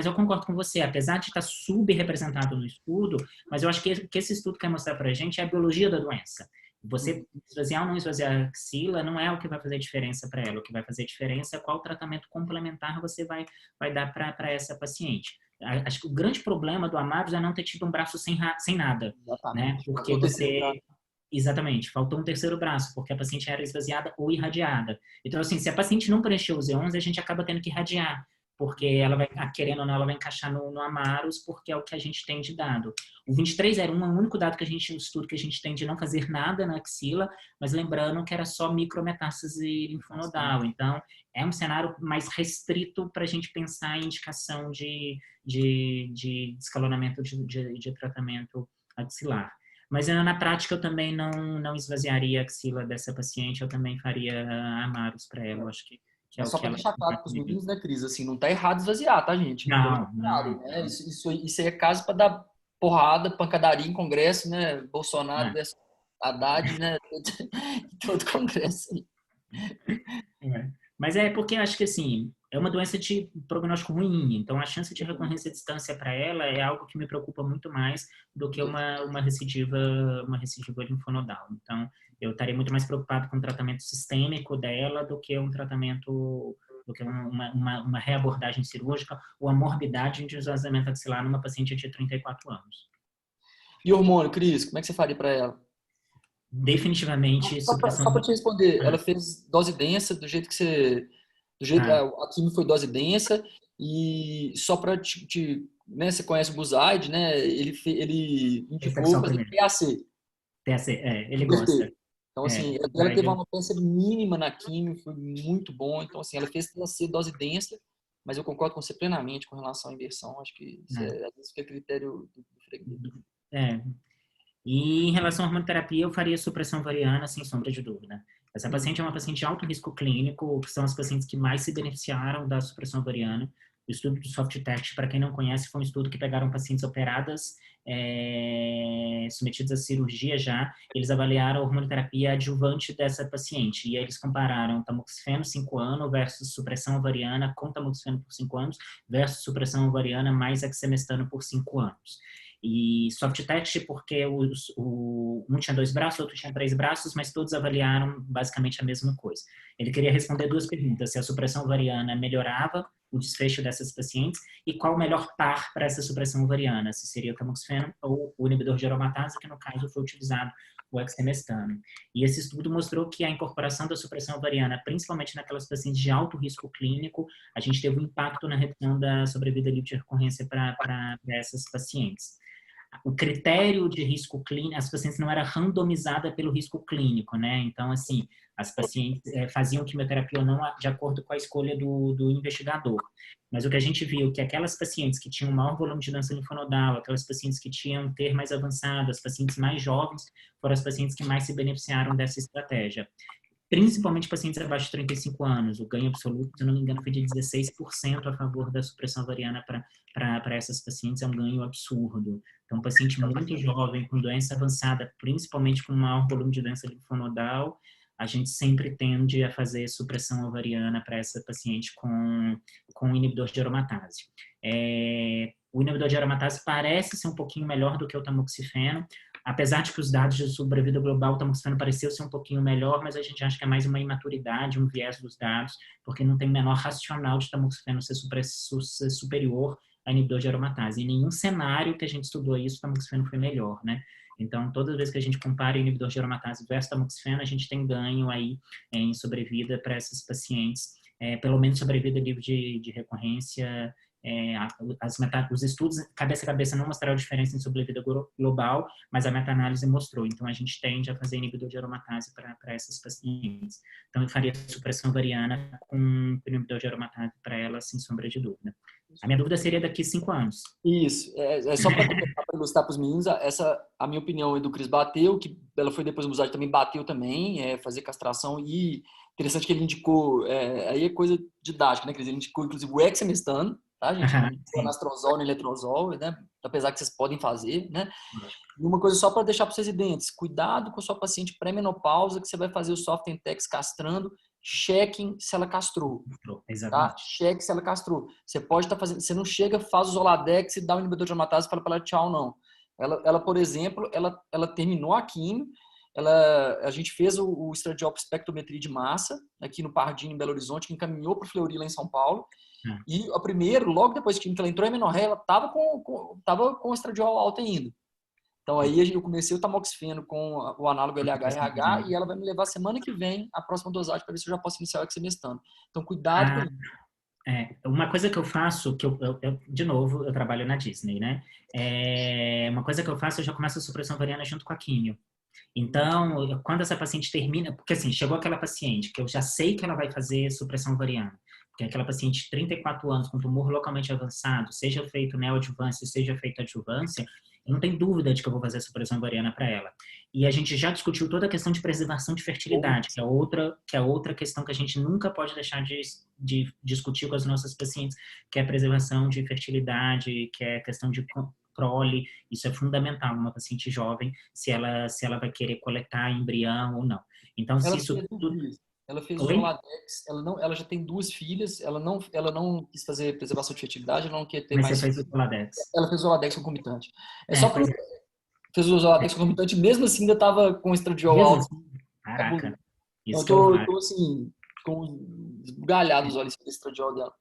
Speaker 2: eu concordo com você, apesar de estar subrepresentado no estudo, mas eu acho que o que esse estudo quer mostrar pra gente é a biologia da doença. Você esvaziar ou não esvaziar a axila não é o que vai fazer diferença para ela. O que vai fazer diferença é qual tratamento complementar você vai dar para essa paciente. Acho que o grande problema do Amaros é não ter tido um braço sem nada. Né? Porque você... Exatamente, faltou um terceiro braço, porque a paciente era esvaziada ou irradiada. Então, assim, se a paciente não preencheu o Z11, a gente acaba tendo que irradiar, porque ela vai, querendo ou não, ela vai encaixar no Amaros, porque é o que a gente tem de dado. O 2301 é o único dado que a gente, o estudo que a gente tem de não fazer nada na axila, mas lembrando que era só micrometástase linfonodal. Então, é um cenário mais restrito para a gente pensar em indicação de escalonamento de tratamento axilar. Mas na prática eu também não esvaziaria a axila dessa paciente, eu também faria Amaros para ela, eu acho que é
Speaker 1: Mas
Speaker 2: o
Speaker 1: só
Speaker 2: que
Speaker 1: para
Speaker 2: ela...
Speaker 1: deixar claro para os meninos, né, Cris? Assim, não tá errado esvaziar, tá, gente?
Speaker 2: Não.
Speaker 1: Né? Isso aí é caso para dar porrada, pancadaria em congresso, né? Bolsonaro versus Haddad, né? Todo congresso aí.
Speaker 2: Mas é porque eu acho que, assim, é uma doença de prognóstico ruim, então a chance de recorrência à distância para ela é algo que me preocupa muito mais do que uma recidiva linfonodal. Então, eu estaria muito mais preocupado com o tratamento sistêmico dela do que um tratamento, do que uma reabordagem cirúrgica ou a morbidade de esvaziamento axilar numa paciente de 34 anos.
Speaker 1: E hormônio, Cris, como é que você faria para ela?
Speaker 2: Definitivamente
Speaker 1: Só
Speaker 2: supressão...
Speaker 1: para te responder, ela fez dose densa do jeito que você... a quimio foi dose densa e só para né, você conhece o Buzaide, né? Ele indicou fazer PAC.
Speaker 2: PAC, ele gosta.
Speaker 1: Então, assim, ela teve uma alopecia mínima na quimio, foi muito bom. Então, assim, ela fez PAC dose densa, mas eu concordo com você plenamente com relação à inversão. Acho que isso às vezes fica critério do freguês.
Speaker 2: E em relação à hormonoterapia, eu faria supressão ovariana, sem sombra de dúvida. Essa paciente é uma paciente de alto risco clínico, que são as pacientes que mais se beneficiaram da supressão ovariana. O estudo do SoftTest, para quem não conhece, foi um estudo que pegaram pacientes operadas, submetidas à cirurgia já. Eles avaliaram a hormonoterapia adjuvante dessa paciente. E aí eles compararam tamoxifeno 5 anos versus supressão ovariana com tamoxifeno por 5 anos versus supressão ovariana mais exemestano por 5 anos. E SoftTest porque um tinha 2 braços, o outro tinha 3 braços, mas todos avaliaram basicamente a mesma coisa. Ele queria responder 2 perguntas, se a supressão ovariana melhorava o desfecho dessas pacientes e qual o melhor par para essa supressão ovariana, se seria o tamoxifeno ou o inibidor de aromatase, que no caso foi utilizado o exemestano. E esse estudo mostrou que a incorporação da supressão ovariana, principalmente naquelas pacientes de alto risco clínico, a gente teve um impacto na redução da sobrevida livre de recorrência para essas pacientes. O critério de risco clínico, as pacientes não era randomizada pelo risco clínico, né? Então, assim, as pacientes faziam quimioterapia ou não de acordo com a escolha do investigador. Mas o que a gente viu que aquelas pacientes que tinham maior volume de doença linfonodal, aquelas pacientes que tinham TER mais avançado, as pacientes mais jovens, foram as pacientes que mais se beneficiaram dessa estratégia. Principalmente pacientes abaixo de 35 anos. O ganho absoluto, se não me engano, foi de 16% a favor da supressão ovariana para essas pacientes. É um ganho absurdo. Então, um paciente muito jovem, com doença avançada, principalmente com maior volume de doença linfonodal, a gente sempre tende a fazer supressão ovariana para essa paciente com inibidor de aromatase. O inibidor de aromatase parece ser um pouquinho melhor do que o tamoxifeno, apesar de que os dados de sobrevida global, o tamoxifeno pareceu ser um pouquinho melhor, mas a gente acha que é mais uma imaturidade, um viés dos dados, porque não tem o menor racional de tamoxifeno ser superior a inibidor de aromatase. Em nenhum cenário que a gente estudou isso, o tamoxifeno foi melhor, né? Então, toda vez que a gente compara o inibidor de aromatase versus tamoxifeno, a gente tem ganho aí em sobrevida para essas pacientes, pelo menos sobrevida livre de recorrência. Os estudos cabeça a cabeça não mostraram diferença em sobrevida global, mas a meta-análise mostrou. Então, a gente tende a fazer inibidor de aromatase para essas pacientes. Então, eu faria supressão ovariana com inibidor de aromatase para elas, sem sombra de dúvida. A minha dúvida seria daqui 5 anos.
Speaker 1: Isso. Só para ilustrar para os meninos, a minha opinião é do Cris bateu, que ela foi depois do Buzaide também bateu também, fazer castração, e interessante que ele indicou, aí é coisa didática, né, Cris? Ele indicou, inclusive, o exemestano, tá, gente? Não indicou anastrozol nem letrozol, né? Apesar que vocês podem fazer, né? E uma coisa só para deixar para vocês identes, cuidado com a sua paciente pré-menopausa, que você vai fazer o soft entex castrando, chequem se ela castrou. Tá? Cheque se ela castrou. Você pode estar fazendo, você não chega, faz o Zoladex e dá o inibidor de aromatase e fala para ela tchau, não. Ela, por exemplo, ela terminou a quimio, a gente fez o estradiol por espectrometria de massa aqui no Pardini, em Belo Horizonte, que encaminhou para o Fleury lá em São Paulo. E a primeiro, logo depois que ela entrou em amenorreia, ela estava com o estradiol alto ainda. Então aí eu comecei o tamoxifeno com o análogo LH-RH e ela vai me levar semana que vem a próxima dosagem para ver se eu já posso iniciar o exemestano. Então cuidado com isso.
Speaker 2: Uma coisa que eu faço, de novo, eu trabalho na Disney, né? Uma coisa que eu faço, eu já começo a supressão ovariana junto com a químio. Então, quando essa paciente termina, porque assim, chegou aquela paciente que eu já sei que ela vai fazer supressão ovariana, porque é aquela paciente de 34 anos com tumor localmente avançado, seja feito neoadjuvância, seja feito adjuvância, eu não tenho dúvida de que eu vou fazer supressão ovariana para ela. E a gente já discutiu toda a questão de preservação de fertilidade, que é outra questão que a gente nunca pode deixar de discutir com as nossas pacientes, que é a preservação de fertilidade, que é a questão de prole. Isso é fundamental numa paciente jovem, se ela vai querer coletar embrião ou não. Então, se isso tudo...
Speaker 1: Ela fez o Zoladex, ela já tem 2 filhas, ela não quis fazer preservação de fertilidade, ela não quer ter
Speaker 2: Mas
Speaker 1: mais.
Speaker 2: Você fez o Zoladex?
Speaker 1: Ela fez o Zoladex concomitante. Fez o Zoladex concomitante, mesmo assim ainda estava com estradiol alto.
Speaker 2: Caraca.
Speaker 1: Eu tô assim, com galhado os olhos desse estradiol dela.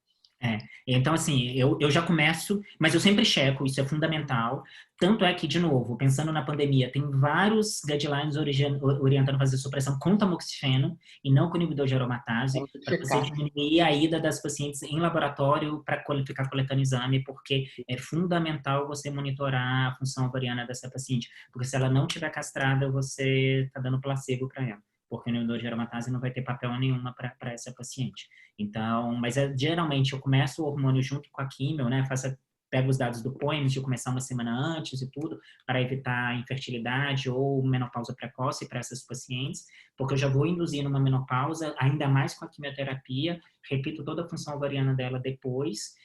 Speaker 2: Então, assim, eu já começo, mas eu sempre checo, isso é fundamental. Tanto é que, de novo, pensando na pandemia, tem vários guidelines orientando a fazer supressão com tamoxifeno e não com inibidor de aromatase, para você diminuir a ida das pacientes em laboratório para ficar coletando exame, porque é fundamental você monitorar a função ovariana dessa paciente, porque se ela não estiver castrada, você está dando placebo para ela, porque o inibidor de aromatase não vai ter papel nenhuma para essa paciente. Então, mas geralmente eu começo o hormônio junto com a químio, né? Pego os dados do POEMS de começar uma semana antes e tudo, para evitar infertilidade ou menopausa precoce para essas pacientes, porque eu já vou induzir numa menopausa, ainda mais com a quimioterapia, repito toda a função ovariana dela depois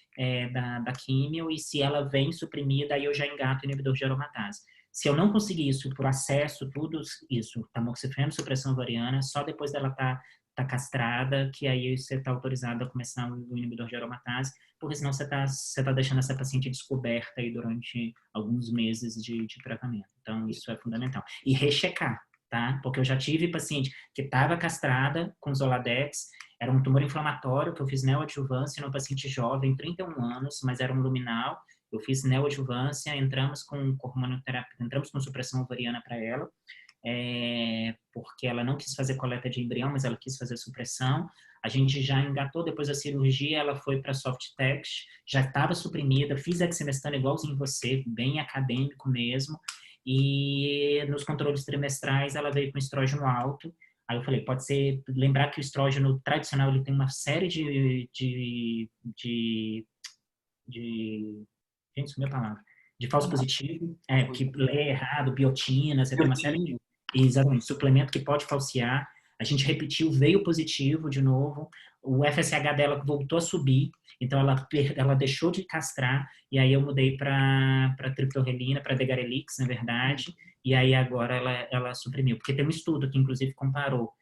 Speaker 2: da químio, e se ela vem suprimida, aí eu já engato o inibidor de aromatase. Se eu não conseguir isso por acesso, tudo isso, tamoxifeno, supressão ovariana, só depois dela tá castrada, que aí você está autorizado a começar o inibidor de aromatase, porque senão você tá deixando essa paciente descoberta aí durante alguns meses de tratamento. Então, isso é fundamental. E rechecar, tá? Porque eu já tive paciente que estava castrada com Zoladex, era um tumor inflamatório, que eu fiz neoadjuvância numa paciente jovem, 31 anos, mas era um luminal. Eu fiz neoadjuvância, entramos com hormonioterapia, entramos com supressão ovariana para ela, porque ela não quis fazer coleta de embrião, mas ela quis fazer supressão. A gente já engatou, depois da cirurgia, ela foi para Softex, já estava suprimida, fiz exemestano igualzinho você, bem acadêmico mesmo, e nos controles trimestrais ela veio com estrógeno alto. Aí eu falei, pode ser, lembrar que o estrógeno tradicional ele tem uma série gente, sumiu a palavra, de falso positivo, que lê errado, biotina, você tem uma série de... Exatamente, suplemento que pode falsear. A gente repetiu, veio positivo de novo, o FSH dela voltou a subir, então ela deixou de castrar, e aí eu mudei para triptorelina, para degarelix, na verdade, e aí agora ela suprimiu. Porque tem um estudo que, inclusive, comparou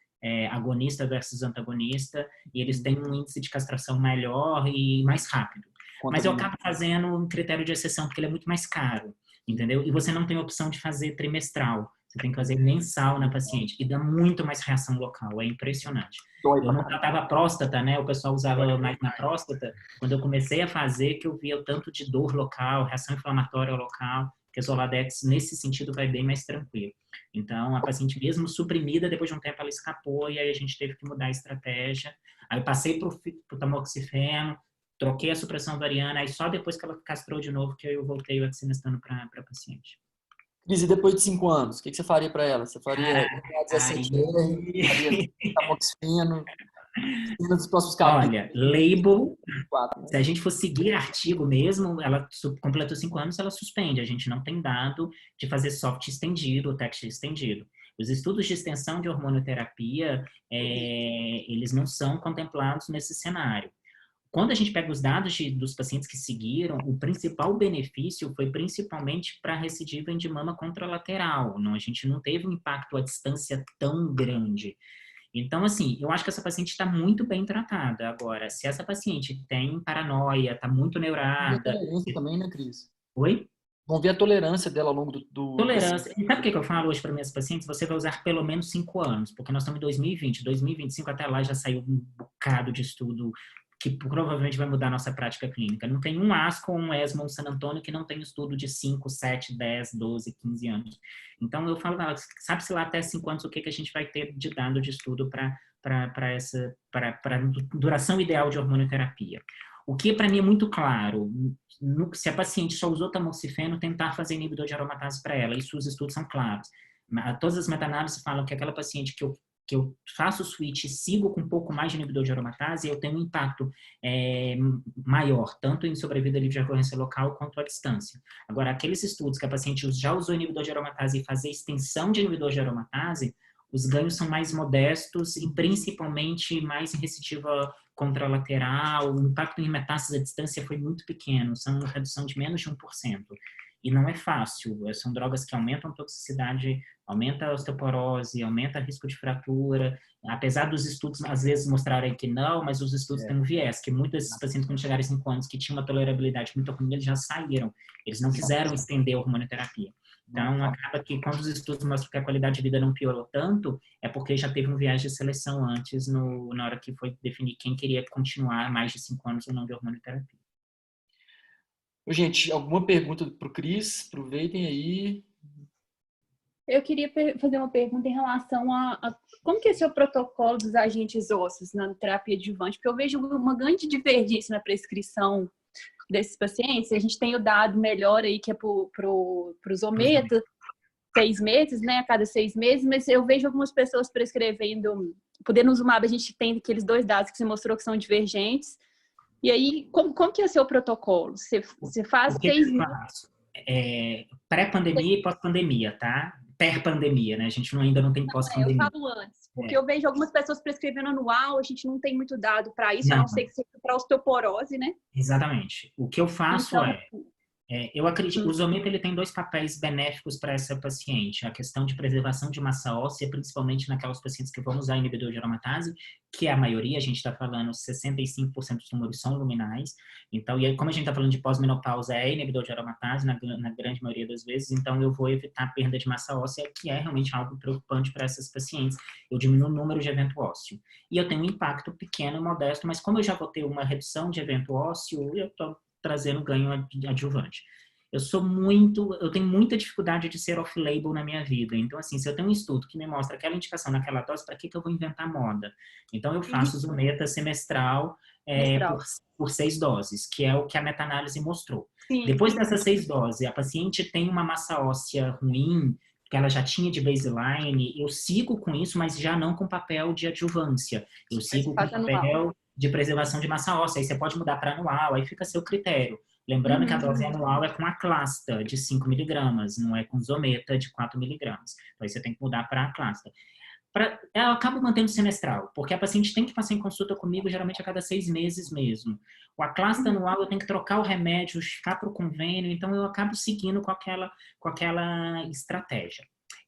Speaker 2: agonista versus antagonista, e eles têm um índice de castração melhor e mais rápido. Mas eu acabo fazendo um critério de exceção, porque ele é muito mais caro, entendeu? E você não tem opção de fazer trimestral. Você tem que fazer mensal na paciente, e dá muito mais reação local, é impressionante. Eu não tratava próstata, né? O pessoal usava mais na próstata. Quando eu comecei a fazer, que eu via o tanto de dor local, reação inflamatória local, que a Zoladex, nesse sentido, vai bem mais tranquilo. Então, a paciente mesmo suprimida, depois de um tempo ela escapou, e aí a gente teve que mudar a estratégia. Aí eu passei pro tamoxifeno, troquei a supressão ovariana, aí só depois que ela castrou de novo, que eu voltei o exemestano para a paciente.
Speaker 1: Cris, e depois de 5 anos, o que você faria para ela? Você faria 17R, faria tamoxifeno, nos próximos capítulos?
Speaker 2: Olha, label, se a gente for seguir artigo mesmo, ela completou 5 anos, ela suspende. A gente não tem dado de fazer soft estendido ou text estendido. Os estudos de extensão de hormonioterapia, eles não são contemplados nesse cenário. Quando a gente pega os dados dos pacientes que seguiram, o principal benefício foi principalmente para a recidiva de mama contralateral. Não, a gente não teve um impacto à distância tão grande. Então, assim, eu acho que essa paciente está muito bem tratada. Agora, se essa paciente tem paranoia, está muito neurada...
Speaker 1: Vamos ver a tolerância também, né, Cris?
Speaker 2: Oi?
Speaker 1: Vamos ver a tolerância dela ao longo do
Speaker 2: Tolerância. E sabe o que eu falo hoje para minhas pacientes? Você vai usar pelo menos 5 anos, porque nós estamos em 2020. 2025 até lá já saiu um bocado de estudo que provavelmente vai mudar a nossa prática clínica. Não tem um ASCO, um ESMO, um San Antônio que não tem estudo de 5, 7, 10, 12, 15 anos. Então, eu falo, sabe-se lá até 5 anos o que a gente vai ter de dado de estudo para duração ideal de hormonioterapia. O que para mim é muito claro, se a paciente só usou tamoxifeno, tentar fazer inibidor de aromatase para ela, isso os estudos são claros. Todas as meta-análises falam que aquela paciente que eu faço o switch e sigo com um pouco mais de inibidor de aromatase, eu tenho um impacto maior, tanto em sobrevida livre de recorrência local quanto à distância. Agora, aqueles estudos que a paciente já usou inibidor de aromatase e fazer extensão de inibidor de aromatase, os ganhos são mais modestos e principalmente mais em recidiva contralateral. O impacto em metástase à distância foi muito pequeno, são uma redução de menos de 1%. E não é fácil, são drogas que aumentam a toxicidade, aumenta a osteoporose, aumenta o risco de fratura, apesar dos estudos às vezes mostrarem que não, mas os estudos têm um viés, que muitos desses pacientes quando chegaram a 5 anos que tinham uma tolerabilidade muito ruim, eles já saíram, eles não quiseram estender a hormonoterapia. Então, acaba que quando os estudos mostram que a qualidade de vida não piorou tanto, é porque já teve um viés de seleção antes, na hora que foi definir quem queria continuar mais de 5 anos ou não de hormonoterapia.
Speaker 1: Gente, alguma pergunta para o Cris? Aproveitem aí.
Speaker 5: Eu queria fazer uma pergunta em relação a como que é seu protocolo dos agentes ósseos na terapia adjuvante, porque eu vejo uma grande divergência na prescrição desses pacientes. A gente tem o dado melhor aí, que é para os ometa, 6 meses, né, a cada 6 meses, mas eu vejo algumas pessoas prescrevendo, podenozumab, a gente tem aqueles 2 dados que você mostrou que são divergentes. E aí, como que é o seu protocolo? Você faz 6 meses?
Speaker 2: Pré-pandemia e pós-pandemia, tá? Per-pandemia, né? A gente ainda não tem pós-pandemia.
Speaker 5: Eu falo antes, porque eu vejo algumas pessoas prescrevendo anual, a gente não tem muito dado para isso, a não ser que seja para osteoporose, né?
Speaker 2: Exatamente. O que eu faço
Speaker 5: então,
Speaker 2: eu acredito que o Zometa ele tem 2 papéis benéficos para essa paciente. A questão de preservação de massa óssea, principalmente naquelas pacientes que vão usar inibidor de aromatase, que é a maioria, a gente está falando 65% dos tumores são luminais. Então, e aí, como a gente está falando de pós-menopausa, é inibidor de aromatase na grande maioria das vezes, então eu vou evitar a perda de massa óssea, que é realmente algo preocupante para essas pacientes. Eu diminuo o número de evento ósseo. E eu tenho um impacto pequeno e modesto, mas como eu já vou ter uma redução de evento ósseo, eu estou trazendo ganho adjuvante. Eu tenho muita dificuldade de ser off-label na minha vida. Então, assim, se eu tenho um estudo que me mostra aquela indicação naquela dose, para que eu vou inventar moda? Então, eu faço Zometa semestral por 6 doses, que é o que a meta-análise mostrou. Sim. Depois dessas 6 doses, a paciente tem uma massa óssea ruim, que ela já tinha de baseline, eu sigo com isso, mas já não com papel de adjuvância. Eu sigo com papel de preservação de massa óssea. Aí você pode mudar para anual, aí fica a seu critério. Lembrando que a dose anual é com Aclasta, de 5 miligramas, não é com Zometa, de 4 miligramas. Então, aí você tem que mudar para Aclasta. Eu acabo mantendo semestral, porque a paciente tem que passar em consulta comigo, geralmente a cada 6 meses mesmo. O Aclasta anual, eu tenho que trocar o remédio, ficar para o convênio, então eu acabo seguindo com aquela estratégia.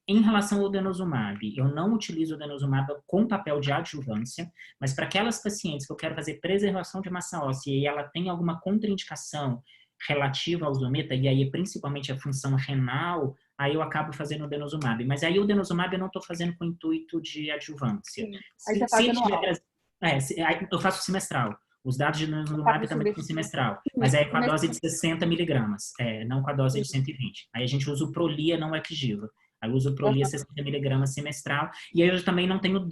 Speaker 2: Em relação ao denosumab, eu não utilizo o denosumab com papel de adjuvância, mas para aquelas pacientes que eu quero fazer preservação de massa óssea e ela tem alguma contraindicação relativa ao Zometa, e aí principalmente a função renal, aí eu acabo fazendo o denosumab. Mas aí o denosumab eu não estou fazendo com o intuito de adjuvância.
Speaker 5: Aí você faz anual.
Speaker 2: Eu faço semestral. Os dados de denosumab também são semestral. Mas aí é com a dose de 60 miligramas, não com a dose de 120. Aí a gente usa o Prolia, não o Exiva. Aí eu uso o Prolia 60 miligramas semestral. E aí eu também não tenho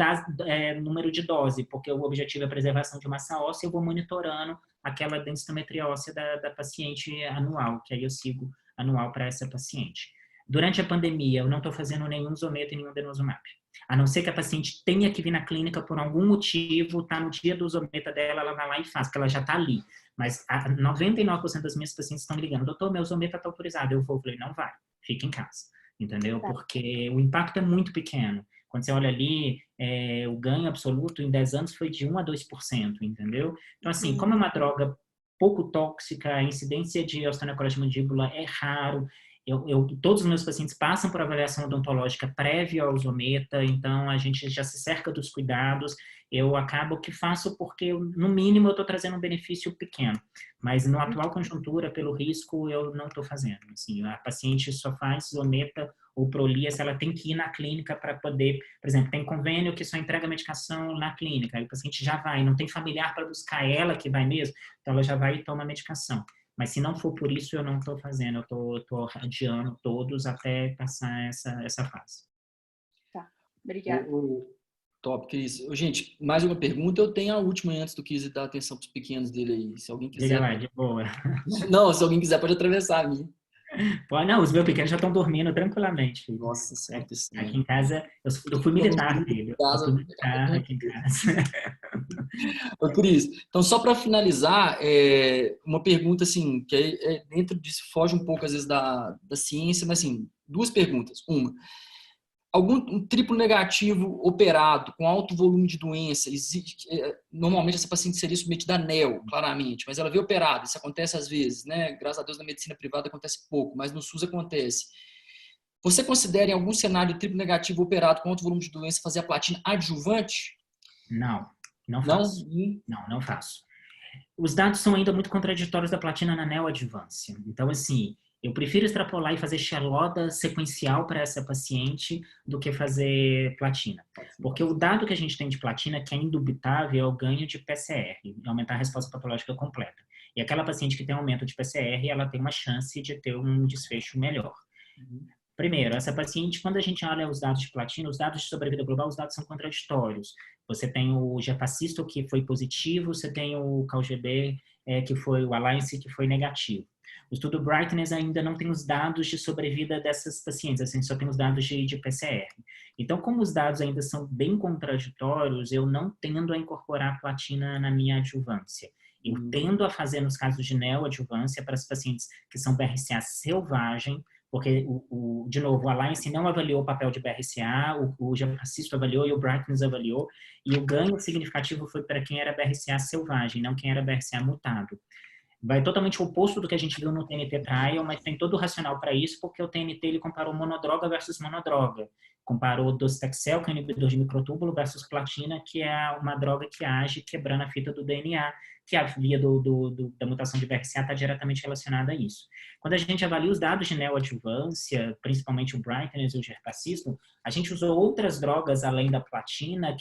Speaker 2: número de dose, porque o objetivo é a preservação de massa óssea, eu vou monitorando aquela densitometria óssea da paciente anual, que aí eu sigo anual para essa paciente. Durante a pandemia, eu não estou fazendo nenhum Zometa e nenhum denosumab. A não ser que a paciente tenha que vir na clínica por algum motivo, tá no dia do Zometa dela, ela vai lá e faz, porque ela já está ali. Mas 99% das minhas pacientes estão me ligando, doutor, meu Zometa está autorizado. Eu falei, não vai, fica em casa. Entendeu? Porque o impacto é muito pequeno. Quando você olha ali, o ganho absoluto em 10 anos foi de 1 a 2%, entendeu? Então, assim, como é uma droga pouco tóxica, a incidência de osteonecrose de mandíbula é raro. Todos os meus pacientes passam por avaliação odontológica prévia ao Zometa, então a gente já se cerca dos cuidados. Eu acabo que faço porque, no mínimo, eu estou trazendo um benefício pequeno. Mas, na atual conjuntura, pelo risco, eu não estou fazendo. Assim, a paciente só faz Zometa ou Prolia se ela tem que ir na clínica para poder... Por exemplo, tem convênio que só entrega medicação na clínica. Aí o paciente já vai, não tem familiar para buscar ela que vai mesmo, então ela já vai e toma a medicação. Mas se não for por isso, eu não estou fazendo. Eu estou adiando todos até passar essa fase.
Speaker 5: Tá, obrigada.
Speaker 1: Top, Cris. Gente, mais uma pergunta. Eu tenho a última antes do Cris dar atenção para os pequenos dele aí. Se alguém
Speaker 2: Diga
Speaker 1: quiser.
Speaker 2: lá, de boa.
Speaker 1: Não, se alguém quiser, pode atravessar a minha.
Speaker 2: Pô, não, os meus pequenos já estão dormindo tranquilamente, filho.
Speaker 1: Nossa Senhora, que
Speaker 2: Aqui
Speaker 1: estranho.
Speaker 2: em casa, eu fui militar, filho. Eu fui militar aqui em casa.
Speaker 1: Ô, Cris, então só para finalizar, uma pergunta assim, que dentro disso foge um pouco às vezes da ciência, mas assim, duas perguntas. Uma, um triplo negativo operado com alto volume de doença, normalmente essa paciente seria submetida a NEO, claramente, mas ela veio operada, isso acontece às vezes, né? Graças a Deus na medicina privada acontece pouco, mas no SUS acontece. Você considera em algum cenário triplo negativo operado com alto volume de doença fazer a platina adjuvante?
Speaker 2: Não faço. Não faço. Os dados são ainda muito contraditórios da platina na neoadjuvância. Então, assim, eu prefiro extrapolar e fazer xeloda sequencial para essa paciente do que fazer platina. Porque o dado que a gente tem de platina, que é indubitável, é o ganho de PCR, aumentar a resposta patológica completa. E aquela paciente que tem aumento de PCR, ela tem uma chance de ter um desfecho melhor. Primeiro, essa paciente, quando a gente olha os dados de platina, os dados de sobrevida global, os dados são contraditórios. Você tem o Gefacisto, que foi positivo, você tem o CalGB, que foi o Alliance, que foi negativo. O estudo Brightness ainda não tem os dados de sobrevida dessas pacientes, assim, só tem os dados de PCR. Então, como os dados ainda são bem contraditórios, eu não tendo a incorporar a platina na minha adjuvância. Eu tendo a fazer, nos casos de neoadjuvância, para as pacientes que são BRCA selvagem, porque, de novo, o Alliance não avaliou o papel de BRCA, o Gefacisto avaliou e o Brightness avaliou, e o ganho significativo foi para quem era BRCA selvagem, não quem era BRCA mutado. Vai totalmente oposto do que a gente viu no TNT Trial, mas tem todo o racional para isso, porque o TNT ele comparou monodroga versus monodroga. Comparou docetaxel, que é um inibidor de microtúbulo, versus platina, que é uma droga que age quebrando a fita do DNA, que a via da mutação de BRCA está diretamente relacionada a isso. Quando a gente avalia os dados de neoadjuvância, principalmente o Brightness e o Gefacisto, a gente usou outras drogas além da platina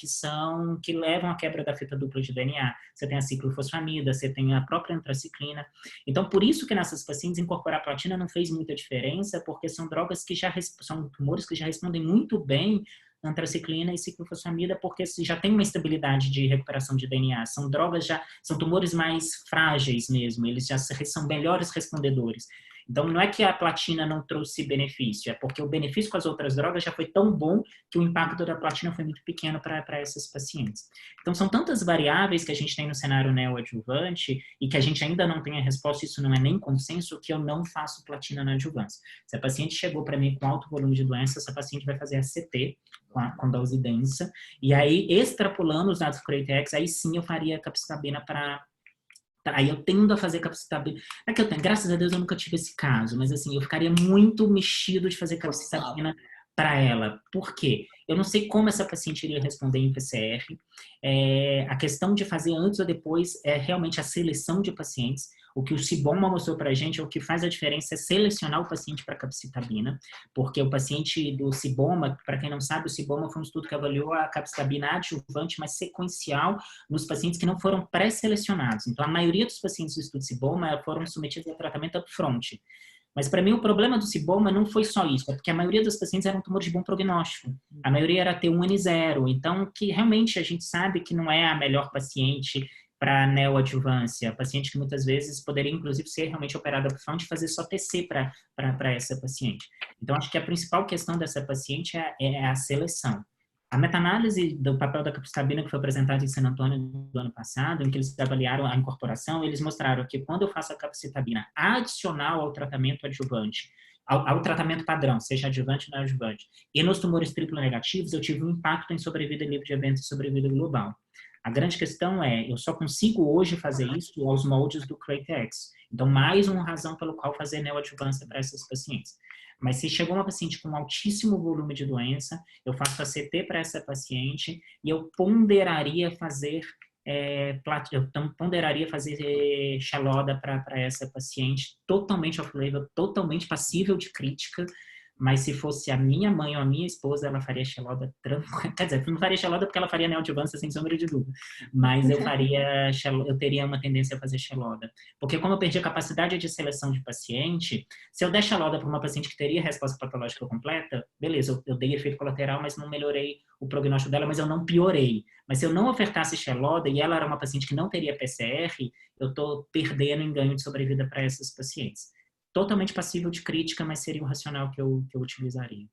Speaker 2: que levam à quebra da fita dupla de DNA. Você tem a ciclofosfamida, você tem a própria antraciclina. Então, por isso que nessas pacientes incorporar a platina não fez muita diferença, porque são drogas que são tumores que já respondem muito bem antraciclina e ciclofosfamida, porque já tem uma estabilidade de recuperação de DNA. São drogas são tumores mais frágeis mesmo, eles já são melhores respondedores. Então, não é que a platina não trouxe benefício, é porque o benefício com as outras drogas já foi tão bom que o impacto da platina foi muito pequeno para essas pacientes. Então, são tantas variáveis que a gente tem no cenário neoadjuvante e que a gente ainda não tem a resposta, isso não é nem consenso, que eu não faço platina na adjuvância. Se a paciente chegou para mim com alto volume de doença, essa paciente vai fazer a CT com dose densa, e aí, extrapolando os dados do CREATE-X, aí sim eu faria capecitabina para... Aí eu tendo a fazer capecitabina. Graças a Deus eu nunca tive esse caso, mas assim, eu ficaria muito mexido de fazer capecitabina para ela. Por quê? Eu não sei como essa paciente iria responder em PCR. A questão de fazer antes ou depois é realmente a seleção de pacientes. O que o Ciboma mostrou para a gente, o que faz a diferença é selecionar o paciente para capecitabina, porque o paciente do Ciboma, para quem não sabe, o Ciboma foi um estudo que avaliou a capecitabina adjuvante, mas sequencial, nos pacientes que não foram pré-selecionados. Então, a maioria dos pacientes do estudo Ciboma foram submetidos a tratamento upfront. Mas, para mim, o problema do Ciboma não foi só isso, é porque a maioria dos pacientes eram tumores de bom prognóstico. A maioria era T1N0, então, que realmente a gente sabe que não é a melhor paciente para neoadjuvância, paciente que muitas vezes poderia, inclusive, ser realmente operada upfront e fazer só TC para essa paciente. Então, acho que a principal questão dessa paciente é a seleção. A meta-análise do papel da capecitabina que foi apresentada em San Antônio do ano passado, em que eles avaliaram a incorporação, eles mostraram que quando eu faço a capecitabina adicional ao tratamento adjuvante, ao tratamento padrão, seja adjuvante ou não adjuvante, e nos tumores triplo negativos, eu tive um impacto em sobrevida livre de eventos e sobrevida global. A grande questão é, eu só consigo hoje fazer isso aos moldes do CREATE-X. Então, mais uma razão pelo qual fazer neoadjuvância para essas pacientes. Mas se chegou uma paciente com altíssimo volume de doença, eu faço a CT para essa paciente e eu ponderaria fazer xaloda para essa paciente totalmente off-label, totalmente passível de crítica, mas se fosse a minha mãe ou a minha esposa, ela faria Xeloda tranquila. Quer dizer, não faria Xeloda porque ela faria neoadjuvância sem sombra de dúvida, mas eu teria uma tendência a fazer Xeloda. Porque como eu perdi a capacidade de seleção de paciente, se eu der Xeloda para uma paciente que teria resposta patológica completa, beleza, eu dei efeito colateral, mas não melhorei o prognóstico dela, mas eu não piorei. Mas se eu não ofertasse Xeloda e ela era uma paciente que não teria PCR, eu estou perdendo em ganho de sobrevida para essas pacientes. Totalmente passível de crítica, mas seria o racional que eu utilizaria.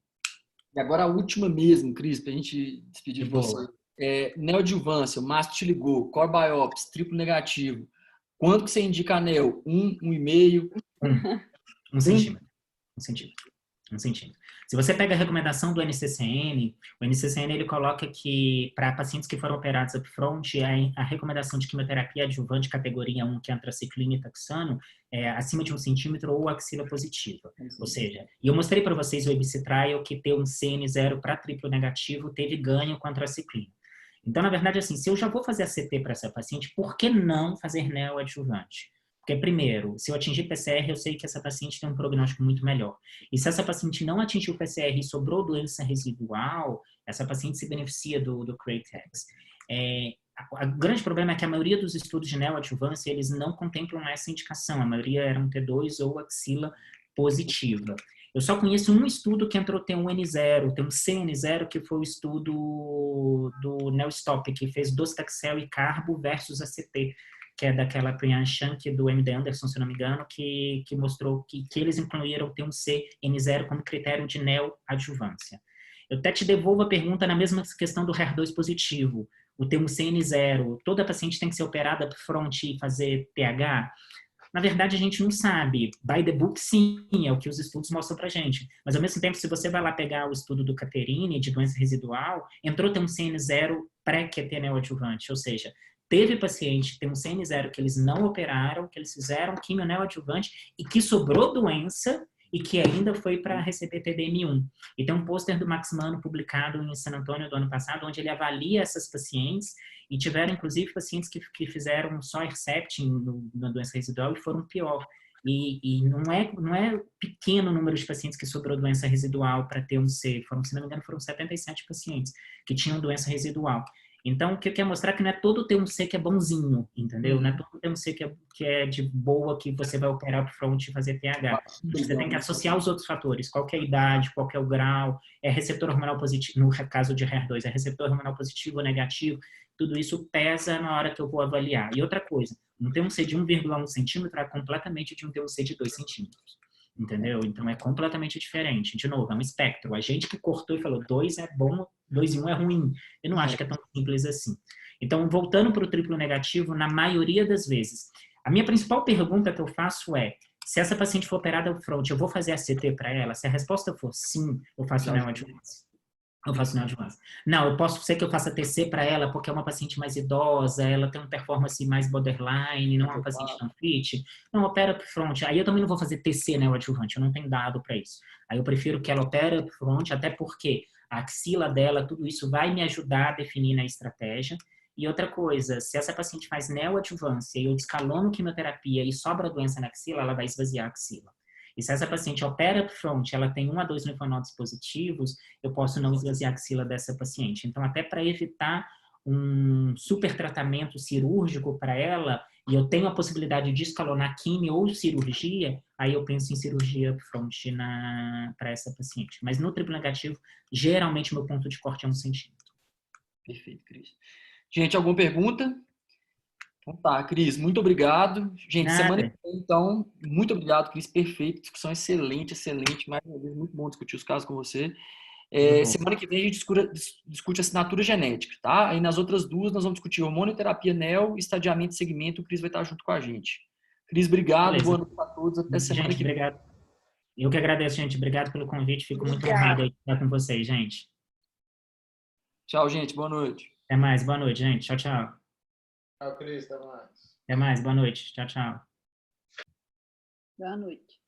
Speaker 1: E agora a última mesmo, Cris, para a gente despedir de você. Neoadjuvância, o Márcio te ligou, core biopsy, triplo negativo. Quanto que você indica a neo? 1,5?
Speaker 2: 1 centímetro. 1 centímetro. 1 centímetro. Se você pega a recomendação do NCCN, o NCCN ele coloca que para pacientes que foram operados upfront, a recomendação de quimioterapia adjuvante categoria 1, que é antraciclina e taxano, é acima de 1 centímetro ou axila positiva. Ou seja, e eu mostrei para vocês o ABC Trial que ter um CN0 para triplo negativo teve ganho com antraciclina. Então, na verdade, assim, se eu já vou fazer a CT para essa paciente, por que não fazer neoadjuvante? Porque, primeiro, se eu atingir PCR, eu sei que essa paciente tem um prognóstico muito melhor. E se essa paciente não atingiu o PCR e sobrou doença residual, essa paciente se beneficia do Createx. O grande problema é que a maioria dos estudos de neoadjuvância, eles não contemplam essa indicação. A maioria era um T2 ou axila positiva. Eu só conheço um estudo que entrou T1N0, tem um CN0, que foi o estudo do Neostop, que fez docetaxel e carbo versus ACT, que é daquela Priyan Shank do MD Anderson, se não me engano, que mostrou que eles incluíram o T1C N0 como critério de neoadjuvância. Eu até te devolvo a pergunta na mesma questão do HER2 positivo. O T1C N0, toda paciente tem que ser operada upfront e fazer TH? Na verdade, a gente não sabe. By the book, sim, é o que os estudos mostram pra gente. Mas, ao mesmo tempo, se você vai lá pegar o estudo do Caterine, de doença residual, entrou T1C N0 pré-QT neoadjuvante, ou seja, teve paciente, tem um CN0 que eles não operaram, que eles fizeram quimio neoadjuvante e que sobrou doença e que ainda foi para receber TDM1. E tem um pôster do Max Mano publicado em San Antônio do ano passado, onde ele avalia essas pacientes e tiveram, inclusive, pacientes que fizeram só Herceptin na doença residual e foram pior. E não é pequeno o número de pacientes que sobrou doença residual para ter um C. Se não me engano, foram 77 pacientes que tinham doença residual. Então, o que eu quero mostrar é que não é todo T1C que é bonzinho, entendeu? Não é todo T1C que é de boa, que você vai operar upfront e fazer TH. Você tem que associar os outros fatores. Qual que é a idade, qual que é o grau, é receptor hormonal positivo, no caso de HER2, é receptor hormonal positivo ou negativo. Tudo isso pesa na hora que eu vou avaliar. E outra coisa, um T1C de 1,1 centímetro é completamente de um T1C de 2 centímetros. Entendeu? Então é completamente diferente. De novo, é um espectro. A gente que cortou e falou 2 é bom, 2 e 1 é ruim. Eu não acho que é tão simples assim. Então, voltando para o triplo negativo, na maioria das vezes, a minha principal pergunta que eu faço é: se essa paciente for operada upfront, eu vou fazer a CT para ela? Se a resposta for sim, eu faço neoadjuvância. Eu faço neoadjuvância. Não, eu posso ser que eu faça TC para ela porque é uma paciente mais idosa, ela tem uma performance mais borderline, não é uma paciente tão fit. Não, opera upfront. Aí eu também não vou fazer TC neoadjuvante, eu não tenho dado para isso. Aí eu prefiro que ela opere upfront, até porque a axila dela, tudo isso vai me ajudar a definir na estratégia. E outra coisa, se essa paciente faz neoadjuvância e eu descalono quimioterapia e sobra doença na axila, ela vai esvaziar a axila. E se essa paciente opera upfront, ela tem 1 a 2 linfonodos positivos, eu posso não esvaziar a axila dessa paciente. Então, até para evitar um super tratamento cirúrgico para ela, e eu tenho a possibilidade de escalonar quimio ou cirurgia, aí eu penso em cirurgia upfront para essa paciente. Mas no triplo negativo, geralmente meu ponto de corte é 1 centímetro.
Speaker 1: Perfeito, Cris. Gente, alguma pergunta? Então tá, Cris, muito obrigado. Gente,
Speaker 2: Nada.
Speaker 1: Semana que vem, então, muito obrigado, Cris, perfeito. Discussão excelente, excelente. Mais uma vez, muito bom discutir os casos com você. Semana que vem a gente discute assinatura genética, tá? Aí nas outras duas nós vamos discutir hormonioterapia neo, estadiamento e segmento. O Cris vai estar junto com a gente. Cris, obrigado.
Speaker 2: Beleza.
Speaker 1: Boa noite a todos. Até semana
Speaker 2: Gente,
Speaker 1: que vem.
Speaker 2: obrigado. Eu que agradeço, gente. Obrigado pelo convite. Fico muito honrado de estar com vocês, gente.
Speaker 1: Tchau, gente. Boa noite.
Speaker 2: Até mais. Boa noite, gente. Tchau, tchau.
Speaker 4: Tchau, Cris. Até mais.
Speaker 2: Até mais. Boa noite. Tchau, tchau.
Speaker 5: Boa noite.